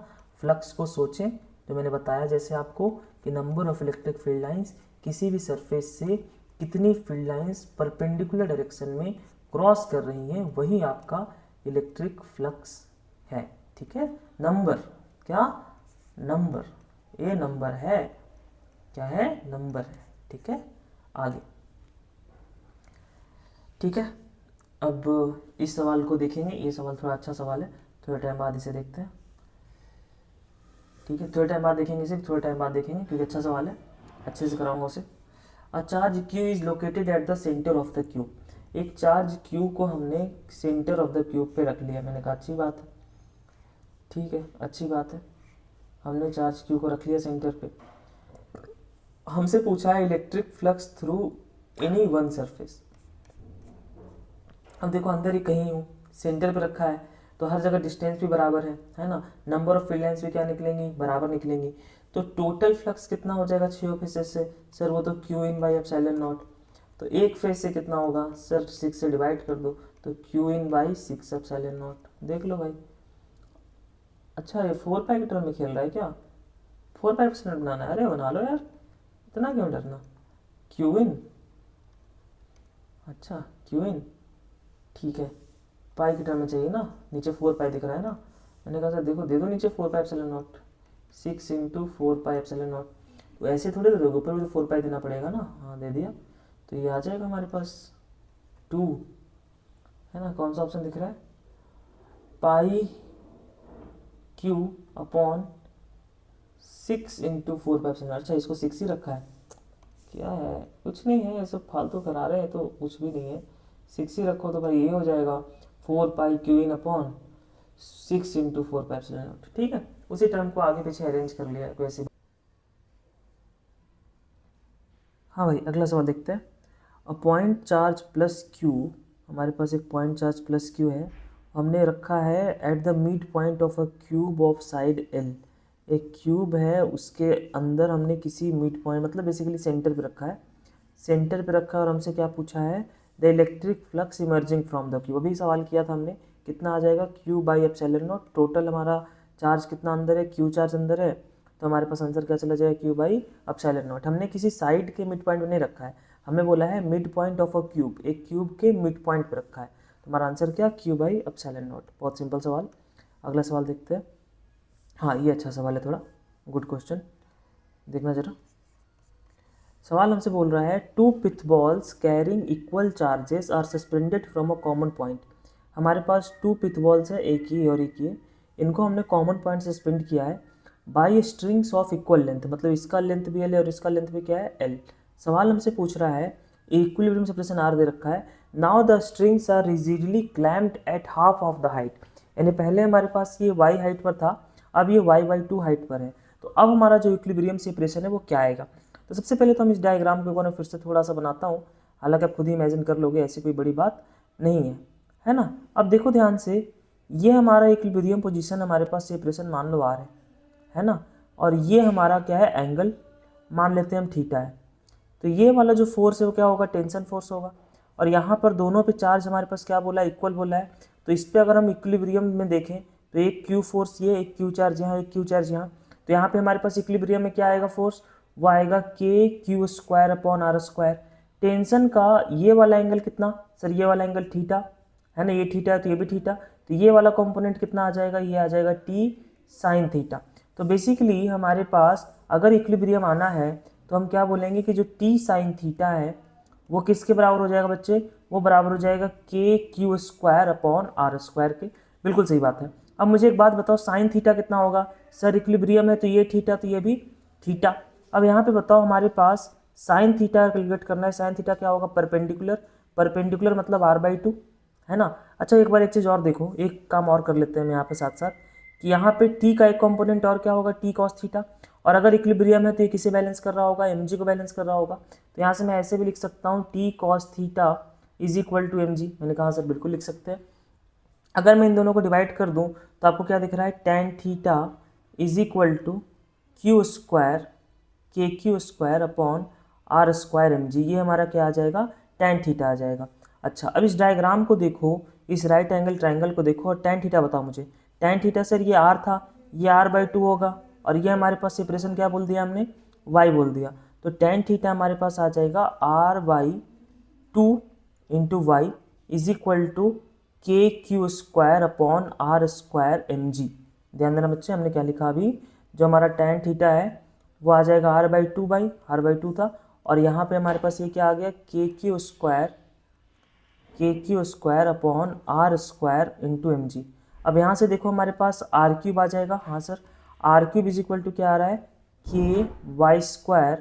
फ्लक्स को सोचें, जो मैंने बताया जैसे आपको कि number of electric field lines, किसी भी सरफेस से कितनी फील्ड लाइंस परपेंडिकुलर डायरेक्शन में क्रॉस कर रही हैं, वही आपका इलेक्ट्रिक फ्लक्स है, ठीक है। नंबर क्या? नंबर, ये नंबर है, क्या है? नंबर है, ठीक है। आगे ठीक है, अब इस सवाल को देखेंगे। ये सवाल थोड़ा अच्छा सवाल है, थोड़े टाइम बाद इसे देखते हैं। ठीक है, थोड़े टाइम बाद देखेंगे, सिर्फ थोड़े टाइम बाद देखेंगे क्योंकि अच्छा सवाल है, अच्छे से कराऊंगा उसे। अ charge Q is located at the centre of the cube. एक चार्ज क्यू को हमने सेंटर ऑफ द क्यूब पे रख लिया। मैंने कहा अच्छी बात है, ठीक है, अच्छी बात है, हमने चार्ज क्यू को रख लिया सेंटर पे। हमसे पूछा है electric flux through any one surface. अब देखो अंदर ही कहीं हूँ, सेंटर पे रखा है तो हर जगह डिस्टेंस भी बराबर है ना। नंबर ऑफ फील्ड लाइंस भी क्या निकलेंगी, बराबर निकलेंगी। तो टोटल फ्लक्स कितना हो जाएगा 6 फेसेस से? सर वो तो Q in by epsilon naught. तो एक फेज से कितना होगा सर? 6 से डिवाइड कर दो तो Q in by 6 epsilon not. देख लो भाई। अच्छा ये 4 पाई के टर्म में खेल रहा है क्या? 4 पाई परसेंट बनाना है? अरे बना लो यार, इतना क्यों डरना। क्यू इन, अच्छा क्यू इन, ठीक है। पाई की टर्म में चाहिए ना, नीचे 4 पाई दिख रहा है ना। मैंने कहा सर देखो दे दो नीचे 4 pi epsilon not, 6 into 4 pi epsilon naught. तो ऐसे थोड़े दे दोगे, ऊपर भी तो 4 पाई देना पड़ेगा ना। हाँ दे दिया, तो ये आ जाएगा हमारे पास 2, है ना। कौन सा ऑप्शन दिख रहा है? Pi Q upon 6 into 4 pi epsilon naught. अच्छा इसको 6 ही रखा है, क्या है, कुछ नहीं है, ये सब फालतू करा रहे हैं तो कुछ भी नहीं है। 6 ही रखो तो भाई ये हो जाएगा 4 pi Q in upon 6 into 4 pi epsilon naught. ठीक है, उसी टर्म को आगे पीछे अरेंज कर लिया वैसे। हाँ भाई अगला सवाल देखते हैं। अ पॉइंट चार्ज प्लस क्यू, हमारे पास एक पॉइंट चार्ज प्लस क्यू है, हमने रखा है at the mid point of a cube of side L. एक क्यूब है उसके अंदर हमने किसी मिड पॉइंट मतलब बेसिकली सेंटर पे रखा है, सेंटर पे रखा है। और हमसे क्या पूछा है? The electric flux emerging from the cube. अभी सवाल किया था हमने, कितना आ जाएगा Q by epsilon not. Total हमारा चार्ज कितना अंदर है, क्यू चार्ज अंदर है, तो हमारे पास आंसर क्या चला जाएगा क्यू बाई एप्सिलॉन नॉट। हमने किसी साइड के मिड पॉइंट में नहीं रखा है, हमें बोला है mid point of a cube, एक क्यूब के मिड पॉइंट पे रखा है, तो हमारा आंसर क्या क्यू बाई एप्सिलॉन नॉट। बहुत सिंपल सवाल। अगला सवाल देखते हैं। हाँ ये अच्छा सवाल है, थोड़ा गुड क्वेश्चन, देखना जरा। सवाल हमसे बोल रहा है two pith balls carrying equal charges are suspended from a common point. हमारे पास 2 पिथ बॉल्स है, एक ही और एक ही, इनको हमने कॉमन पॉइंट से सस्पेंड किया है by strings of equal length, मतलब इसका लेंथ भी एल है और इसका लेंथ भी क्या है एल। सवाल हमसे पूछ रहा है इक्विलिब्रियम सेपरेशन आर दे रखा है। Now the strings are rigidly clamped at half of the height. यानी पहले हमारे पास ये वाई हाइट पर था, अब ये y/2 हाइट पर है। तो अब हमारा जो इक्विलिब्रियम सेपरेशन है वो क्या आएगा? तो सबसे पहले तो हम इस डायग्राम को एक बार फिर से थोड़ा सा बनाता हूँ, हालांकि आप खुद ही इमेजिन कर लोगे, ऐसी कोई बड़ी बात नहीं है ना। अब देखो ध्यान से, ये हमारा इक्विलिब्रियम पोजीशन, हमारे पास सेपरेशन मान लो आर है ना, और ये हमारा क्या है एंगल, मान लेते हैं हम थीटा है। तो ये वाला जो फोर्स है वो क्या होगा? टेंशन फोर्स होगा। और यहाँ पर दोनों पे चार्ज हमारे पास क्या बोला है? इक्वल बोला है। तो इस पर अगर हम इक्विलिब्रियम में देखें तो एक क्यू फोर्स ये, एक क्यू चार्ज यहाँ, एक क्यू चार्ज यहाँ, तो यहाँ पे हमारे पास इक्विलिब्रियम में क्या आएगा फोर्स? वो आएगा K Q square upon R square. Tension का ये वाला एंगल कितना सर? ये वाला एंगल थीटा है ना, ये थीटा है तो ये भी थीटा, तो ये वाला कंपोनेंट कितना आ जाएगा? ये आ जाएगा टी साइन थीटा। तो बेसिकली हमारे पास अगर इक्विलिब्रियम आना है तो हम क्या बोलेंगे कि जो टी साइन थीटा है वो किसके बराबर हो जाएगा बच्चे? वो बराबर हो जाएगा K Q square upon R square के। बिल्कुल सही बात है। अब मुझे एक बात बताओ, साइन थीटा कितना होगा? सर इक्विलिब्रियम है तो ये थीटा तो ये भी थीटा। अब यहाँ पे बताओ हमारे पास साइन थीटा कैलकुलेट करना है। साइन थीटा क्या होगा? परपेंडिकुलर, परपेंडिकुलर मतलब r/2 है ना। अच्छा एक बार एक चीज़ और देखो, एक काम और कर लेते हैं हम यहाँ पे साथ साथ, कि यहाँ पे t का एक कंपोनेंट और क्या होगा? t cos theta. और अगर इक्विलिब्रियम है तो ये किसे बैलेंस कर रहा होगा? mg को बैलेंस कर रहा होगा। तो यहाँ से मैं ऐसे भी लिख सकता हूँ t cos theta is equal to mg। मैंने कहा सर बिल्कुल लिख सकते हैं। अगर मैं इन दोनों को डिवाइड कर दूँ तो आपको क्या दिख रहा है? tan theta is equal to Q square K Q square upon R square M G. ये हमारा क्या आ जाएगा? tan थीटा आ जाएगा। अच्छा अब इस डायग्राम को देखो, इस राइट एंगल ट्राइंगल को देखो और tan थीटा बताओ मुझे। tan थीटा सर ये r था, ये r/2 होगा, और ये हमारे पास सेपरेशन क्या बोल दिया हमने? y बोल दिया। तो tan थीटा हमारे पास आ जाएगा r/2 into Y is equal to K Q square upon R square M G. ध्यान देना बच्चे, हमने क्या लिखा अभी? जो हमारा tan थीटा है वो आ जाएगा r/2 r/2 था, और यहाँ पे हमारे पास ये क्या आ गया? K Q square K Q square upon R square into M G. अब यहाँ से देखो हमारे पास आर क्यूब आ जाएगा। हाँ sir, R cube is equal to क्या आ रहा है, K Y square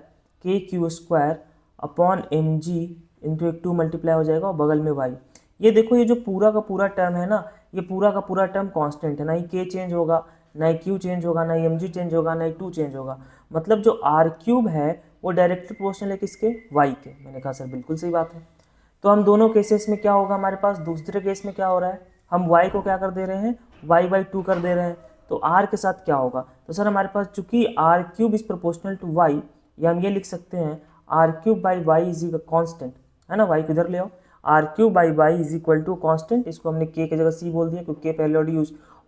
K Q square upon M G into एक 2 मल्टीप्लाई हो जाएगा और बगल में वाई। ये देखो ये जो पूरा का पूरा टर्म है ना, ये पूरा का पूरा टर्म कांस्टेंट है, ना ही के चेंज होगा, ना ही क्यू चेंज होगा, ना ही एम जी चेंज होगा, ना ही 2 चेंज होगा। मतलब जो आर क्यूब है वो डायरेक्टली प्रोपोर्शनल है किसके, वाई के। मैंने कहा सर बिल्कुल सही बात है। तो हम दोनों केसेस में क्या होगा हमारे पास, दूसरे केस में क्या हो रहा है, हम y को क्या कर दे रहे हैं, y बाई 2 कर दे रहे हैं। तो r के साथ क्या होगा, तो सर हमारे पास चूंकि r cube is proportional to y, या हम ये लिख सकते हैं r cube by Y is equal constant, है ना, y को इधर ले आओ, r cube by Y is equal to constant. इसको हमने k की जगह c बोल दिया क्योंकि k पहले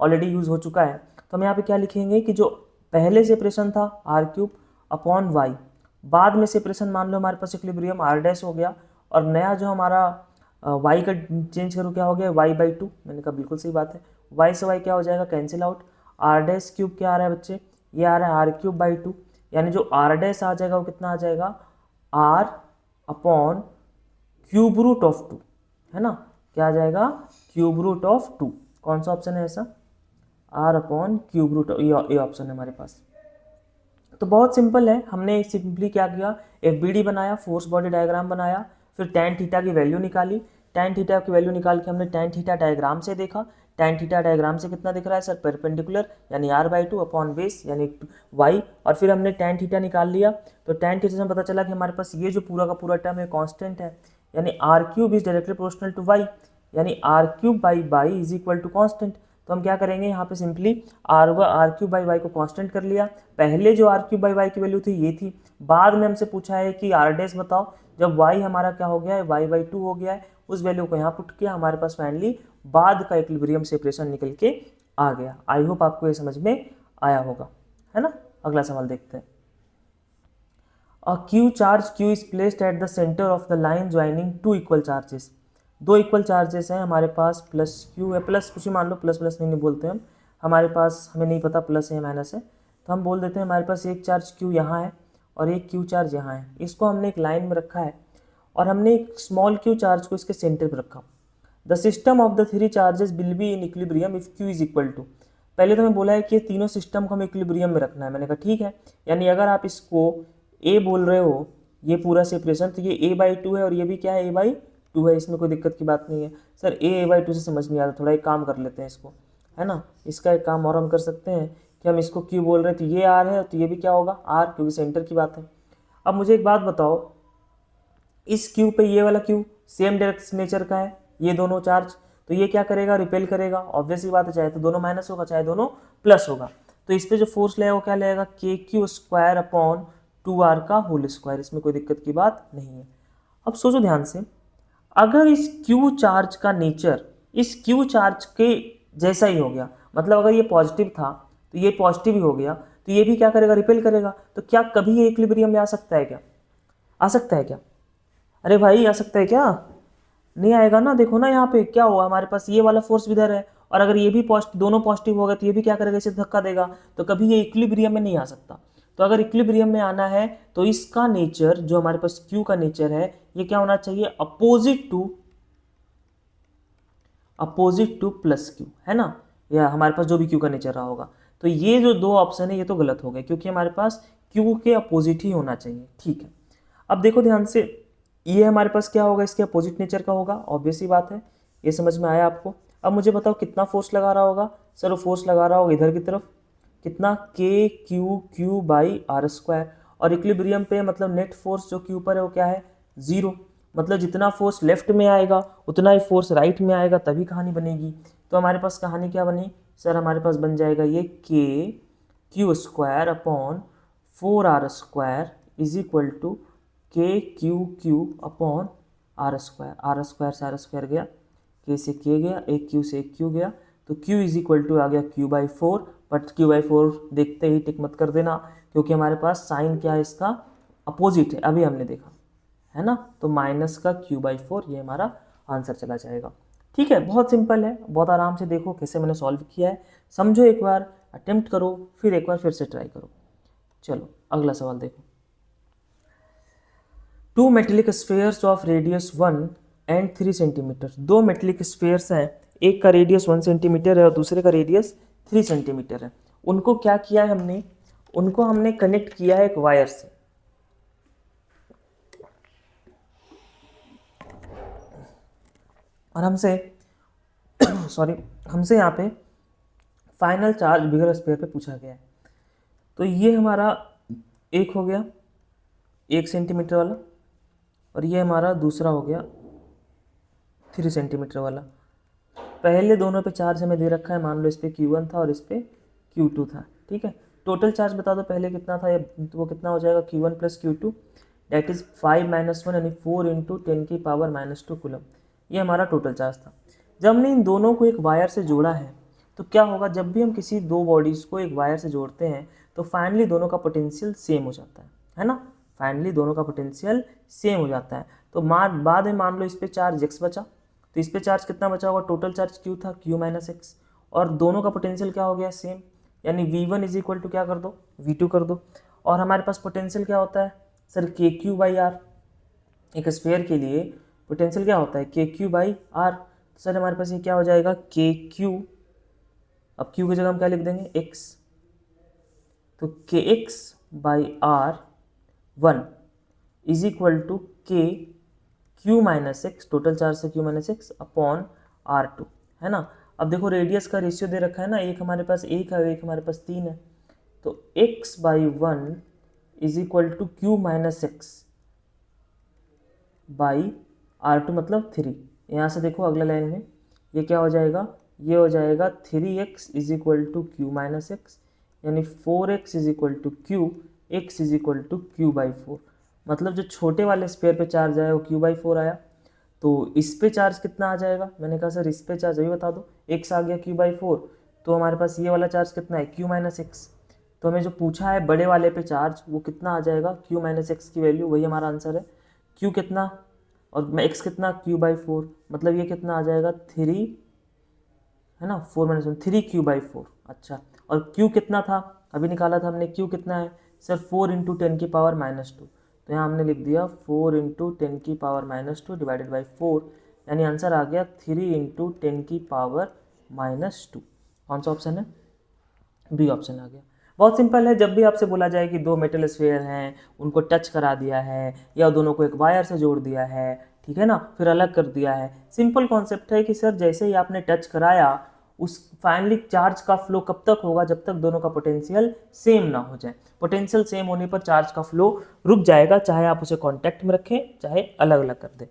ऑलरेडी यूज हो चुका है। तो हम यहाँ पे क्या लिखेंगे कि जो पहले सेपरेशन था r क्यूब अपॉन वाई, बाद में सेपरेशन मान लो हमारे पास इक्विलिब्रियम r डैश हो गया, और नया जो हमारा y का चेंज करो क्या हो गया, y बाई 2। मैंने कहा बिल्कुल सही बात है, y से y क्या हो जाएगा, cancel out. r dash cube क्या आ रहा है बच्चे, ये आ रहा है r क्यूब बाई 2, यानी जो r डैश आ जाएगा वो कितना आ जाएगा, r upon cube root of 2, है ना, क्या आ जाएगा, क्यूब रूट ऑफ 2। कौन सा ऑप्शन है ऐसा, r अपॉन क्यूब रूट, ये ऑप्शन है हमारे पास। तो बहुत सिंपल है, हमने सिंपली क्या किया, एफ बनाया, फोर्स बॉडी डायग्राम बनाया, फिर टैन थीटा की वैल्यू निकाली, टैन थीटा की वैल्यू निकाल के हमने टैन थीटा डायग्राम से देखा, टैन थीटा डायग्राम से कितना दिख रहा है सर, परपेंडिकुलर यानी r बाई 2 अपॉन बेस यानी y, और फिर हमने टैन थीटा निकाल लिया। तो टैन थीटा से पता चला कि हमारे पास ये जो पूरा का पूरा टर्म है कांस्टेंट है, यानी r cube is directly proportional to y, यानी r cube by Y is equal to constant. तो हम क्या करेंगे यहाँ पे simply R cube by Y को कांस्टेंट कर लिया। पहले जो आर क्यूब बाई वाई की वैल्यू थी ये थी, बाद में हमसे पूछा है कि आर डैश बताओ, जब वाई हमारा क्या हो गया है, वाई बाई 2 हो गया है, उस वैल्यू को यहाँ पुट किया, हमारे पास फाइनली बाद का इक्विलिब्रियम सेपरेशन निकल के आ गया। आई होप आपको ये समझ में आया होगा, है ना। अगला सवाल देखते हैं। A Q charge Q is placed at the centre of the line joining two equal charges. दो इक्वल चार्जेस हैं हमारे पास, प्लस क्यू है, प्लस कुछ ही मान लो, प्लस प्लस नहीं बोलते हम, हमारे पास हमें नहीं पता प्लस है माइनस है, तो हम बोल देते हैं हमारे पास एक चार्ज क्यू यहाँ है और एक क्यू चार्ज यहाँ है। इसको हमने एक लाइन में रखा है और हमने एक स्मॉल क्यू चार्ज को इसके सेंटर पर रखा। The system of the three charges will be in equilibrium if Q is equal to. पहले तो हमें बोला है कि तीनों सिस्टम को हमें इक्विलिब्रियम में रखना है। मैंने कहा ठीक है, यानी अगर आप इसको ए बोल रहे हो, ये पूरा सेपरेशन, तो ये ए बाई 2 है और ये भी क्या है, ए बाई 2 है, इसमें कोई दिक्कत की बात नहीं है। सर ए बाई 2 से समझ नहीं आता, थोड़ा एक काम कर लेते हैं इसको, है ना। इसका एक काम और हम कर सकते हैं कि हम इसको क्यू बोल रहे हैं तो ये आर है, तो ये भी क्या होगा आर, क्योंकि सेंटर की बात है। अब मुझे एक बात बताओ, इस क्यू पे ये वाला क्यू सेम डायरेक्ट नेचर का है, ये दोनों चार्ज, तो ये क्या करेगा, रिपेल करेगा, ऑब्वियस ही बात है, चाहे तो दोनों माइनस होगा चाहे दोनों प्लस होगा। तो इस पे जो फोर्स लगेगा वो क्या लगेगा, के क्यू स्क्वायर अपॉन 2r का होल स्क्वायर, इसमें कोई दिक्कत की बात नहीं है। अब सोचो ध्यान से, अगर इस क्यू चार्ज का नेचर इस क्यू चार्ज के जैसा ही हो गया, मतलब अगर ये पॉजिटिव था तो ये पॉजिटिव ही हो गया, तो ये भी क्या करेगा, रिपेल करेगा, तो क्या कभी ये इक्विलिब्रियम में आ सकता है क्या, आ सकता है क्या, अरे भाई आ सकता है क्या, नहीं आएगा ना। देखो ना यहाँ पे क्या हुआ, हमारे पास ये वाला फोर्स भी इधर है और अगर ये भी पॉजिटिव, दोनों पॉजिटिव हो गए तो ये भी क्या करेगा, इसे धक्का देगा, तो कभी ये इक्विलिब्रियम में नहीं आ सकता। तो अगर इक्विलिब्रियम में आना है तो इसका नेचर, जो हमारे पास क्यू का नेचर है, ये क्या होना चाहिए, अपोजिट टू प्लस क्यू, है ना, या हमारे पास जो भी क्यू का नेचर रहा होगा। तो ये जो दो ऑप्शन है ये तो गलत हो गए, क्योंकि हमारे पास क्यू के अपोजिट ही होना चाहिए। ठीक है, अब देखो ध्यान से, ये हमारे पास क्या होगा, इसके अपोजिट नेचर का होगा, ऑब्वियस ही बात है, ये समझ में आया आपको। अब मुझे बताओ कितना फोर्स लगा रहा होगा, सर वो फोर्स लगा रहा होगा इधर की तरफ, कितना, के क्यू बाई आर स्क्वायर, और इक्विलिब्रियम पे मतलब नेट फोर्स जो क्यू पर है वो क्या है, 0, मतलब जितना फोर्स लेफ्ट में आएगा उतना ही फोर्स राइट में आएगा, तभी कहानी बनेगी। तो हमारे पास कहानी क्या बनी सर, हमारे पास बन जाएगा ये K Q square upon 4r square is equal to K Q upon R square से आर स्क्वायर गया, के से के गया, एक क्यू से एक क्यू गया, तो क्यू इज इक्वल टू आ गया Q by 4। But Q by 4 देखते ही टिक मत कर देना, क्योंकि हमारे पास साइन क्या है, इसका अपोजिट है, अभी हमने देखा, है ना। तो माइनस का क्यू बाई 4, ये हमारा आंसर चला जाएगा। ठीक है, बहुत सिंपल है, बहुत आराम से देखो कैसे मैंने सॉल्व किया है, समझो एक बार, अटेम्प्ट करो, फिर एक बार फिर से ट्राई करो। चलो अगला सवाल देखो। 2 metallic spheres of radius 1 and 3 centimetre. दो मेटलिक स्फेयर्स हैं, एक का रेडियस 1 सेंटीमीटर है और दूसरे का रेडियस 3 सेंटीमीटर है। उनको क्या किया है हमने, उनको हमने कनेक्ट किया है एक वायर से। और हमसे हमसे यहाँ पे फाइनल चार्ज बिगर स्फीयर पे पूछा गया है। तो ये हमारा एक हो गया 1 सेंटीमीटर वाला, और ये हमारा दूसरा हो गया 3 सेंटीमीटर वाला। पहले दोनों पे चार्ज हमें दे रखा है, मान लो इस पे Q1 था और इस पे Q2 था, ठीक है। टोटल चार्ज बता दो पहले कितना था, वो कितना हो जाएगा, Q1 plus Q2 that is 5 - 1 यानी 4 × 10⁻⁻² कूलम। ये हमारा टोटल चार्ज था। जब हमने इन दोनों को एक वायर से जोड़ा है तो क्या होगा, जब भी हम किसी दो बॉडीज़ को एक वायर से जोड़ते हैं तो फाइनली दोनों का पोटेंशियल सेम हो जाता है ना। फाइनली दोनों का पोटेंशियल सेम हो जाता है। तो बाद में मान लो इस पे चार्ज x बचा, तो इस पे चार्ज कितना बचा होगा, टोटल चार्ज Q था Q - x, और दोनों का पोटेंशियल क्या हो गया, सेम, यानी V1 = क्या कर दो, V2 कर दो। और हमारे पास पोटेंशियल क्या होता है सर, KQ/R। एक स्फीयर के लिए पोटेंशियल क्या होता है, KQ/R। तो सर हमारे पास ये क्या हो जाएगा, KQ, अब Q की जगह हम क्या लिख देंगे, x, तो KX/R1 = KQ - x, total charge से Q - x अपॉन R2, है ना। अब देखो रेडियस का रेशियो दे रखा है ना, एक हमारे पास 1 है, एक हमारे पास 3 है, तो x/1 = Q - x by R2 मतलब 3। यहाँ से देखो अगला लाइन में ये क्या हो जाएगा, ये हो जाएगा 3x = Q - x, यानी 4x = Q, x = Q/4। मतलब जो छोटे वाले स्फीयर पे चार्ज आया वो Q/4 आया। तो इस पे चार्ज कितना आ जाएगा, मैंने कहा सर इस पे चार्ज अभी बता दो, x आ गया Q/4, तो हमारे पास ये वाला चार्ज कितना है, Q - x। तो हमें जो पूछा है बड़े वाले पे चार्ज वो कितना आ जाएगा, Q - x की वैल्यू, वही हमारा आंसर है। Q कितना और x कितना, Q/4, मतलब ये कितना आ जाएगा 3, है ना, 4 - 1 3 Q/4। अच्छा, और Q कितना था, अभी निकाला था हमने, Q कितना है सर 4 × 10⁻²। तो यहाँ हमने लिख दिया 4 × 10⁻² डिवाइडेड बाई 4, यानी आंसर आ गया 3 × 10⁻²। कौन सा ऑप्शन है, बी ऑप्शन आ गया। बहुत सिंपल है, जब भी आपसे बोला जाए कि दो मेटल स्फीयर हैं, उनको टच करा दिया है या दोनों को एक वायर से जोड़ दिया है, ठीक है ना, फिर अलग कर दिया है, सिंपल कॉन्सेप्ट है कि सर जैसे ही आपने टच कराया उस फाइनली चार्ज का फ्लो कब तक होगा, जब तक दोनों का पोटेंशियल सेम ना हो जाए। पोटेंशियल सेम होने पर चार्ज का फ्लो रुक जाएगा, चाहे आप उसे कांटेक्ट में रखें चाहे अलग अलग कर दें।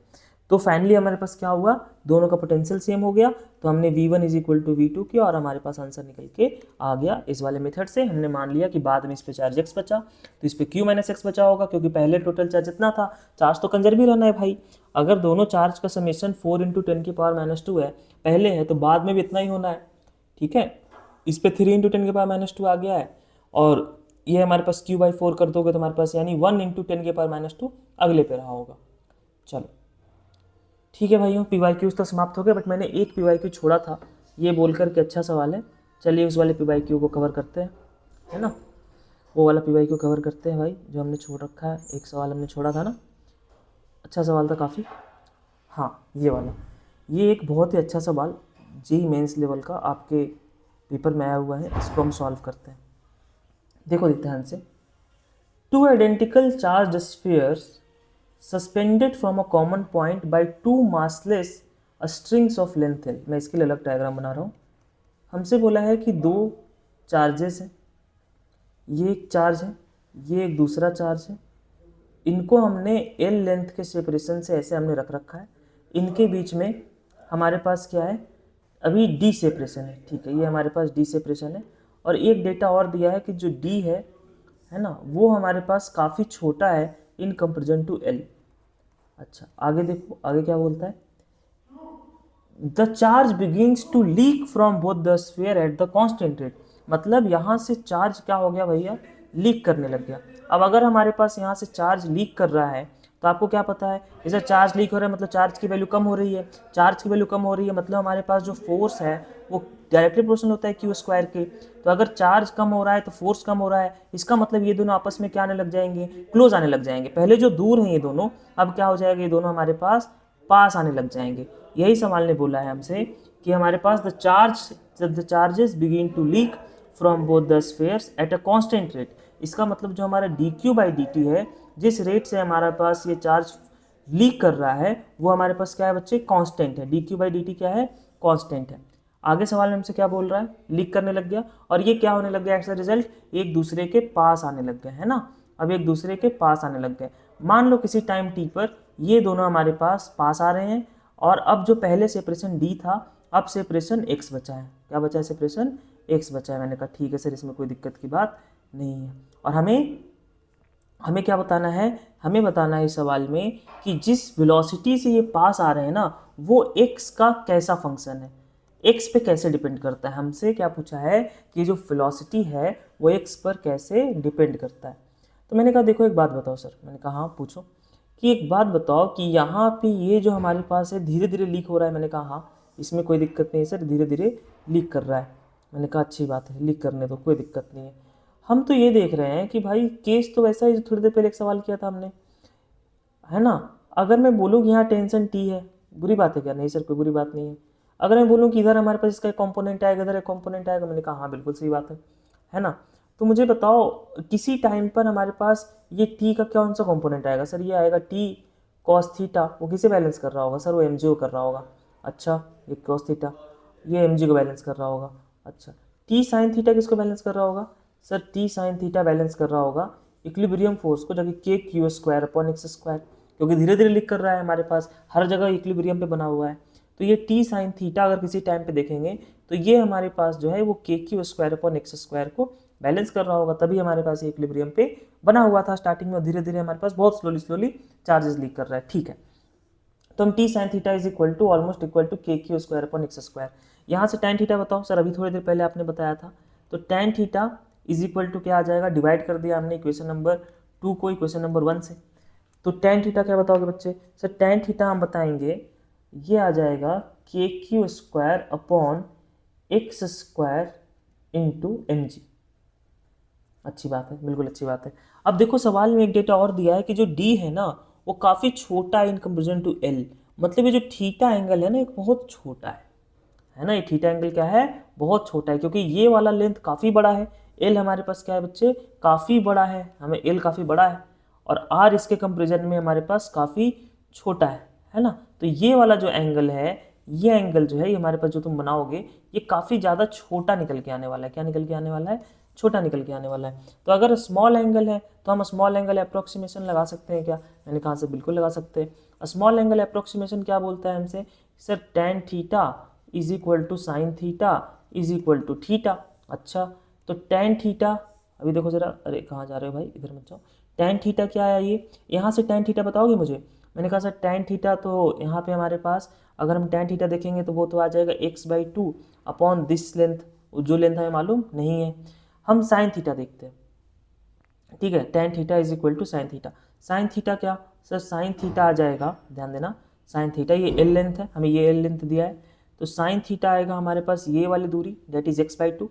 तो फाइनली हमारे पास क्या हुआ, दोनों का पोटेंशियल सेम हो गया, तो हमने V1 = V2 किया और हमारे पास आंसर निकल के आ गया। इस वाले मेथड से हमने मान लिया कि बाद में इस पे चार्ज x बचा, तो इस पे Q - x बचा होगा, क्योंकि पहले टोटल चार्ज इतना था, चार्ज तो कंजर्व ही रहना है भाई। अगर दोनों चार्ज का समेशन 4 × 10⁻² है पहले है, तो बाद में भी इतना ही होना है, ठीक है। इस पे 3 × 10⁻² आ गया है, और ये हमारे पास Q/4 कर दोगे तो हमारे पास यानी 1 × 10⁻² अगले पे रहा होगा। चलो ठीक है भाइयों, PYQs तो समाप्त हो गए, बट मैंने एक PYQ छोड़ा था ये बोलकर के अच्छा सवाल है, चलिए उस वाले PYQ को कवर करते हैं, है ना। वो वाला PYQ कवर करते हैं भाई जो हमने छोड़ रखा है। एक सवाल हमने छोड़ा था ना, अच्छा सवाल था काफ़ी, हाँ ये वाला, ये एक बहुत ही अच्छा सवाल JEE मेंस लेवल का आपके पेपर में आया हुआ है, इसको हम सॉल्व करते हैं। देखो ध्यान से, 2 identical charge spheres suspended from a common point by 2 massless strings of length L। मैं इसके लिए अलग डायग्राम बना रहा हूँ। हमसे बोला है कि दो चार्जेस हैं, ये एक चार्ज है, ये एक दूसरा चार्ज है, इनको हमने L लेंथ के सेपरेशन से ऐसे हमने रख रखा है, इनके बीच में हमारे पास क्या है, अभी D सेपरेशन है, ठीक है, ये हमारे पास D सेपरेशन है। और एक डेटा और दिया है कि जो D है ना, वो हमारे पास काफ़ी छोटा है इन कंपेरिजन टू L। अच्छा आगे देखो, आगे क्या बोलता है, the charge begins to leak from both the sphere at the constant rate. मतलब यहाँ से चार्ज क्या हो गया भैया, लीक करने लग गया। अब अगर हमारे पास यहाँ से चार्ज लीक कर रहा है तो आपको क्या पता है, जैसे चार्ज लीक हो रहा है मतलब चार्ज की वैल्यू कम हो रही है, चार्ज की वैल्यू कम हो रही है मतलब हमारे पास जो फोर्स है वो डायरेक्टली प्रोपोर्शनल होता है Q² के। तो अगर चार्ज कम हो रहा है तो फोर्स कम हो रहा है, इसका मतलब ये दोनों आपस में क्या आने लग जाएंगे, क्लोज आने लग जाएंगे। पहले जो दूर हैं ये दोनों, अब क्या हो जाएगा, ये दोनों हमारे पास पास आने लग जाएंगे। यही सवाल ने बोला है हमसे कि हमारे पास the charges begin to leak from both the spheres at a constant rate. इसका मतलब जो हमारा dq/dt है, जिस रेट से हमारे पास ये चार्ज लीक कर रहा है वो हमारे पास क्या है बच्चे, कांस्टेंट है। dq/dt क्या है, कांस्टेंट है। आगे सवाल में हमसे क्या बोल रहा है, लीक करने लग गया और ये क्या होने लग गया, एज अ रिजल्ट एक दूसरे के पास आने लग गए, है ना। अब एक दूसरे के पास आने लग गए। मान लो किसी टाइम t पर ये दोनों हमारे पास आ रहे हैं और अब जो पहले सेपरेशन d था, अब सेपरेशन x बचा है। क्या बचा है, सेपरेशन x बचा है। मैंने कहा ठीक है सर, इसमें कोई दिक्कत की बात नहीं है। और हमें क्या बताना है, हमें बताना है इस सवाल में कि जिस वेलोसिटी से ये पास आ रहे हैं ना, वो x का कैसा फंक्शन है, x पे कैसे डिपेंड करता है। हमसे क्या पूछा है कि जो वेलोसिटी है वो x पर कैसे डिपेंड करता है। तो मैंने कहा देखो एक बात बताओ सर, मैंने कहा हाँ पूछो, कि एक बात बताओ कि यहाँ पे ये जो हमारे पास है धीरे धीरे लीक हो रहा है। मैंने कहा हाँ, इसमें कोई दिक्कत नहीं है सर, धीरे धीरे लीक कर रहा है। मैंने कहा अच्छी बात है, लीक करने दो, कोई दिक्कत नहीं है। हम तो ये देख रहे हैं कि भाई केस तो वैसा ही जो थोड़ी देर पहले एक सवाल किया था हमने, है ना। अगर मैं बोलूँ कि यहाँ टेंशन टी है, बुरी बात है क्या, नहीं सर कोई बुरी बात नहीं है। अगर मैं बोलूँ कि इधर हमारे पास इसका एक कॉम्पोनेंट आएगा, इधर एक कॉम्पोनेंट आएगा, मैंने कहा हाँ बिल्कुल सही बात है ना। तो मुझे बताओ किसी टाइम पर हमारे पास ये टी का कौन सा कॉम्पोनेंट आएगा सर, ये आएगा टी कॉस थीटा। वो किसे बैलेंस कर रहा होगा सर, वो एम जी को कर रहा होगा। अच्छा, ये कॉस थीटा ये एम जी को बैलेंस कर रहा होगा। अच्छा, टी साइन थीटा किसको बैलेंस कर रहा होगा sir, T sine theta balance कर रहा होगा इक्विलिब्रियम फोर्स को, जबकि के Q square upon X square, क्योंकि धीरे धीरे लिख कर रहा है हमारे पास, हर जगह इक्विलिब्रियम पे बना हुआ है। तो ये टी साइन थीटा अगर किसी टाइम पे देखेंगे तो ये हमारे पास जो है वो के Q square upon X square को बैलेंस कर रहा होगा, तभी हमारे पास ये इक्विलिब्रियम पे बना हुआ था स्टार्टिंग में। धीरे धीरे हमारे पास बहुत स्लोली चार्जेस लीक कर रहा है, ठीक है। तो हम T sine theta is equal to almost equal to K Q square upon X square. यहाँ से टैन थीटा बताओ सर, अभी थोड़ी देर पहले आपने बताया था। तो tan theta is equal to क्या आ जाएगा, डिवाइड कर दिया हमने इक्वेशन नंबर 2 को इक्वेशन नंबर 1 से। तो टैन थीटा क्या बताओगे बच्चे, सर टैन थीटा हम बताएंगे ये आ जाएगा K Q square upon X square into M G. अच्छी बात है, बिल्कुल अच्छी बात है। अब देखो सवाल में एक डेटा और दिया है कि जो डी है ना वो काफ़ी छोटा है इन कंपेरिजन टू एल। मतलब ये जो थीटा एंगल है ना एक बहुत छोटा है ना। ये थीटा एंगल क्या है, बहुत छोटा है, क्योंकि ये वाला लेंथ काफ़ी बड़ा है। एल हमारे पास क्या है बच्चे, काफ़ी बड़ा है, हमें एल काफ़ी बड़ा है, और आर इसके कंपेरिजन में हमारे पास काफ़ी छोटा है ना। तो ये वाला जो एंगल है, ये एंगल जो है ये हमारे पास जो तुम बनाओगे ये काफ़ी ज़्यादा छोटा निकल के आने वाला है। क्या निकल के आने वाला है, छोटा निकल के आने वाला है। तो अगर स्मॉल एंगल है तो हम स्मॉल एंगल अप्रोक्सीमेशन लगा सकते हैं क्या, मैंने कहा से बिल्कुल लगा सकते हैं। स्मॉल एंगल अप्रोक्सीमेशन क्या बोलता है हमसे, sir tan theta is equal to sine theta is equal to theta. अच्छा, तो टैन थीटा, अभी देखो जरा, अरे कहाँ जा रहे हो भाई, इधर मत जाओ। टैन थीटा क्या है ये, यहाँ से टैन थीटा बताओगे मुझे। मैंने कहा सर टैन थीटा तो यहाँ पे हमारे पास अगर हम टैन थीटा देखेंगे तो वो तो आ जाएगा x/2 अपॉन दिस लेंथ, जो लेंथ हमें मालूम नहीं है। हम साइन थीटा देखते हैं, ठीक है। Tan theta is equal to sine theta. Sine theta क्या सर, साइन थीटा आ जाएगा, ध्यान देना, साइन थीटा ये एल लेंथ है, हमें ये एल लेंथ दिया है, तो साइन थीटा आएगा हमारे पास ये वाली दूरी, दैट इज x/2,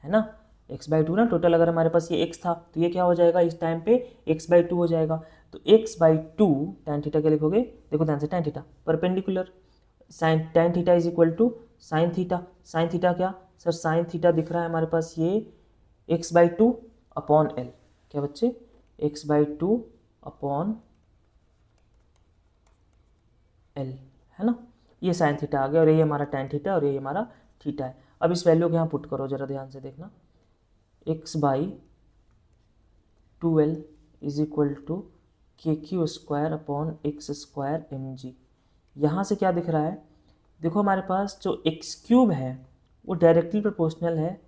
है ना। x/2 ना टोटल, अगर हमारे पास ये x था तो ये क्या हो जाएगा इस टाइम पे x/2 हो जाएगा। तो x/2 टैन थीटा क्या लिखोगे, देखो ध्यान से, tan theta perpendicular sine, tan theta is equal to sine theta. Sine theta क्या सर, साइन थीटा दिख रहा है हमारे पास ये x/2 अपॉन एल, क्या बच्चे, x/2 अपॉन एल, है ना। ये साइन थीटा आ गया और ये हमारा टैन थीटा और ये हमारा थीटा है। अब इस वैल्यू को यहाँ पुट करो जरा ध्यान से देखना, x/2l is equal to K Q square upon X square M G. यहाँ से क्या दिख रहा है, देखो हमारे पास जो x³ है वो डायरेक्टली प्रोपोर्शनल है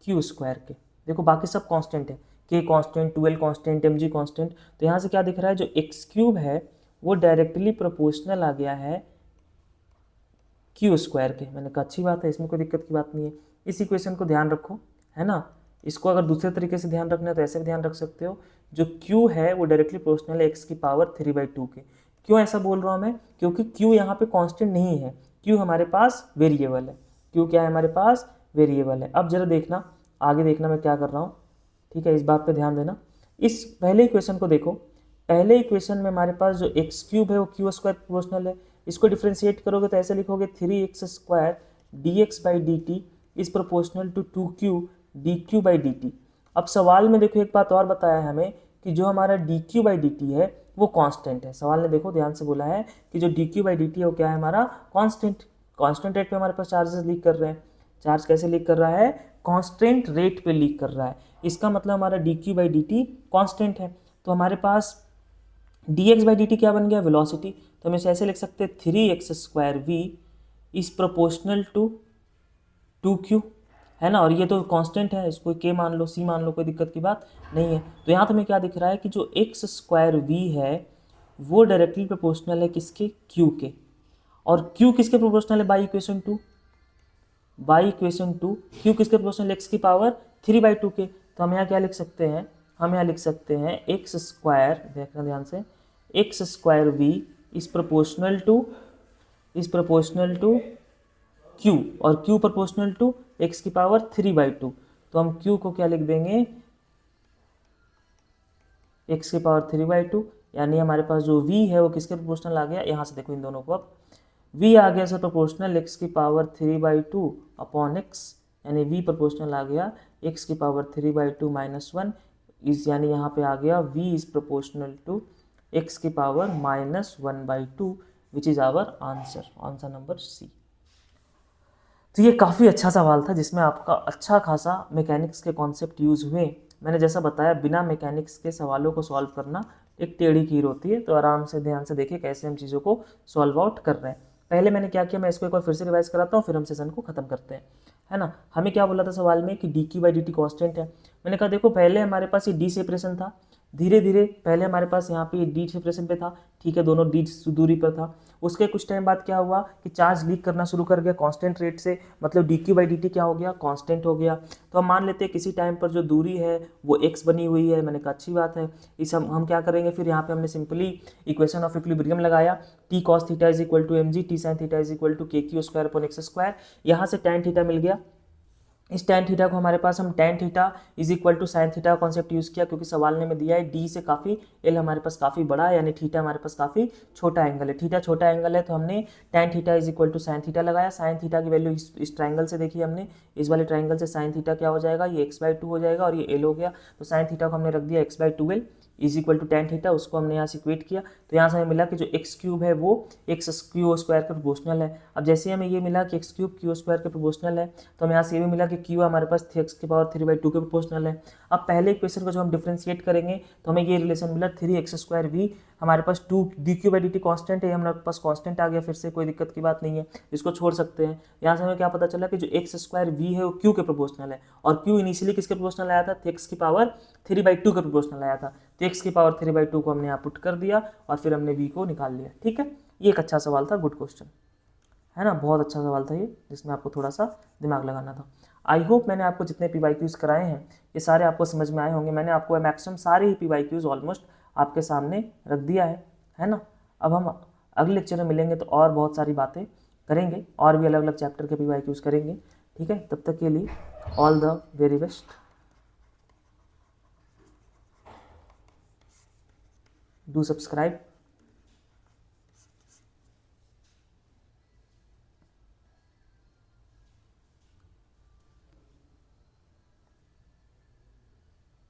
क्यू स्क्वायर के। देखो बाकी सब कांस्टेंट है, k constant, 2l constant, mg constant. तो यहाँ से क्या दिख रहा है, जो x³ है वो डायरेक्टली प्रोपोर्शनल आ गया है क्यू स्क्वायर के। मैंने कहा अच्छी बात है, इसमें कोई दिक्कत की बात नहीं है। इस इक्वेशन को ध्यान रखो, है ना। इसको अगर दूसरे तरीके से ध्यान रखना है तो ऐसे भी ध्यान रख सकते हो, जो q है वो डायरेक्टली प्रोपोर्शनल है x की पावर 3/2 के। क्यों ऐसा बोल रहा हूँ मैं, क्योंकि q यहाँ पे कांस्टेंट नहीं है, q हमारे पास वेरिएबल है। q क्या है हमारे पास, वेरिएबल है। अब जरा देखना, आगे देखना मैं क्या कर रहा हूँ, ठीक है, इस बात पे ध्यान देना। इस पहले इक्वेशन को देखो, पहले इक्वेशन में हमारे पास जो x³ है वो क्यू स्क्वायर प्रोपोर्शनल है, इसको डिफ्रेंशिएट करोगे तो ऐसे लिखोगे 3x² dx/dt is proportional to 2q dq/dt। अब सवाल में देखो एक बात और बताया है हमें कि जो हमारा dq/dt है वो कांस्टेंट है। सवाल ने देखो ध्यान से बोला है कि जो dq/dt है वो क्या है हमारा कांस्टेंट रेट पे हमारे पास चार्जेस लीक कर रहे हैं। चार्ज कैसे लीक कर रहा है? कांस्टेंट रेट पे लीक कर रहा है। इसका मतलब हमारा dq/dt कांस्टेंट है। तो हमारे पास dx/dt क्या बन गया? वेलोसिटी। तो हम इसे ऐसे लिख सकते हैं 3x² is proportional to 2q, है ना। और ये तो कांस्टेंट है, इसको k मान लो, c मान लो, कोई दिक्कत की बात नहीं है। तो यहाँ तुम्हें क्या दिख रहा है कि जो x² है वो डायरेक्टली प्रोपोर्शनल है किसके? q के। और q किसके प्रोपोर्शनल है? बाई इक्वेशन 2 q किसके प्रोपोर्शनल? x की पावर 3/2 के। तो हम यहाँ क्या लिख सकते हैं? हम यहाँ लिख सकते हैं x², देखना ध्यान से, x² is proportional to q और q प्रोपोर्शनल टू x की पावर 3/2। तो हम q को क्या लिख देंगे? x की पावर 3/2, यानी हमारे पास जो v है वो किसके प्रोपोर्शनल आ गया? यहाँ से देखो इन दोनों को, अब v आ गया सर प्रोपोर्शनल x की पावर 3/2 अपॉन x, यानी v प्रोपोर्शनल आ गया x की पावर 3/2 - 1 इस, यानी यहाँ पे आ गया v is proportional to x की power -1/2 which is our answer number C. तो ये काफ़ी अच्छा सवाल था जिसमें आपका अच्छा खासा मैकेनिक्स के कॉन्सेप्ट यूज़ हुए। मैंने जैसा बताया बिना मैकेनिक्स के सवालों को सॉल्व करना एक टेढ़ी खीर होती है। तो आराम से ध्यान से देखिए कैसे हम चीज़ों को सॉल्व आउट कर रहे हैं। पहले मैंने क्या किया, मैं इसको एक बार फिर से रिवाइज कराता हूँ, फिर हम सेशन को खत्म करते हैं, है ना। हमें क्या बोला था सवाल में कि dq/dt कांस्टेंट है। मैंने कहा देखो पहले हमारे पास ये d सेपरेशन था, धीरे धीरे पहले हमारे पास यहाँ पे डी सेपरेशन पे था, ठीक है, दोनों डी दूरी पर था। उसके कुछ टाइम बाद क्या हुआ कि चार्ज लीक करना शुरू कर गया कांस्टेंट रेट से, मतलब dq/dt क्या हो गया? कांस्टेंट हो गया। तो हम मान लेते हैं किसी टाइम पर जो दूरी है वो x बनी हुई है। मैंने कहा अच्छी बात है। इस हम क्या करेंगे फिर यहाँ पे हमने सिंपली इक्वेशन ऑफ इक्विलिब्रियम लगाया, t cos theta is equal to mg, t sin theta is equal to kq² upon x²। यहाँ से tan थीटा मिल गया। इस tan थीटा को हमारे पास हम tan theta is equal to sine theta का कॉन्सेप्ट यूज़ किया, क्योंकि सवाल ने में दिया है d से काफ़ी l हमारे पास काफ़ी बड़ा है, यानी थीटा हमारे पास काफ़ी छोटा एंगल है। थीटा छोटा एंगल है तो हमने tan theta is equal to sine theta लगाया। साइन थीटा की वैल्यू इस ट्राइंगल से देखी हमने, इस वाले ट्राइंगल से साइन थीटा क्या हो जाएगा? ये x/2 हो जाएगा और ये l हो गया। तो साइन थीटा को हमने रख दिया x/2l is equal to tan theta, उसको हमने यहाँ से इक्वेट किया। तो यहाँ से हमें मिला कि जो x³ है वो x³ के प्रोपोर्शनल है। अब जैसे हमें ये मिला कि x³ q² के प्रोपोर्शनल है, तो हमें यहाँ से ये भी मिला कि q हमारे पास x की पावर 3/2 के प्रोपोर्शनल है। अब पहले इक्वेशन को जो हम डिफ्रेंशिएट करेंगे तो हमें ये रिलेशन मिला 3x²v, हमारे पास 2 dq/dt कांस्टेंट है, हमारे पास कांस्टेंट आ गया, फिर से कोई दिक्कत की बात नहीं है, इसको छोड़ सकते हैं। यहाँ से हमें क्या पता चला कि जो x²v है वो q के प्रोपोर्शनल है, और q इनिशियली किसके प्रोपोर्शनल आया था? x की पावर 3/2 के प्रोपोर्शनल आया था। तो x की पावर 3/2 को हमने यहाँ पुट कर दिया और फिर हमने v को निकाल लिया। ठीक है, ये एक अच्छा सवाल था, गुड क्वेश्चन है ना, बहुत अच्छा सवाल था ये, जिसमें आपको थोड़ा सा दिमाग लगाना था। आई होप मैंने आपको जितने PYQs कराए हैं ये सारे आपको समझ में आए होंगे। मैंने आपको मैक्सिमम सारे ही PYQs ऑलमोस्ट आपके सामने रख दिया है ना। अब हम अगले लेक्चर में मिलेंगे तो और बहुत सारी बातें करेंगे, और भी अलग अलग चैप्टर के PYQs करेंगे। ठीक है, तब तक के लिए all the very best. Do subscribe.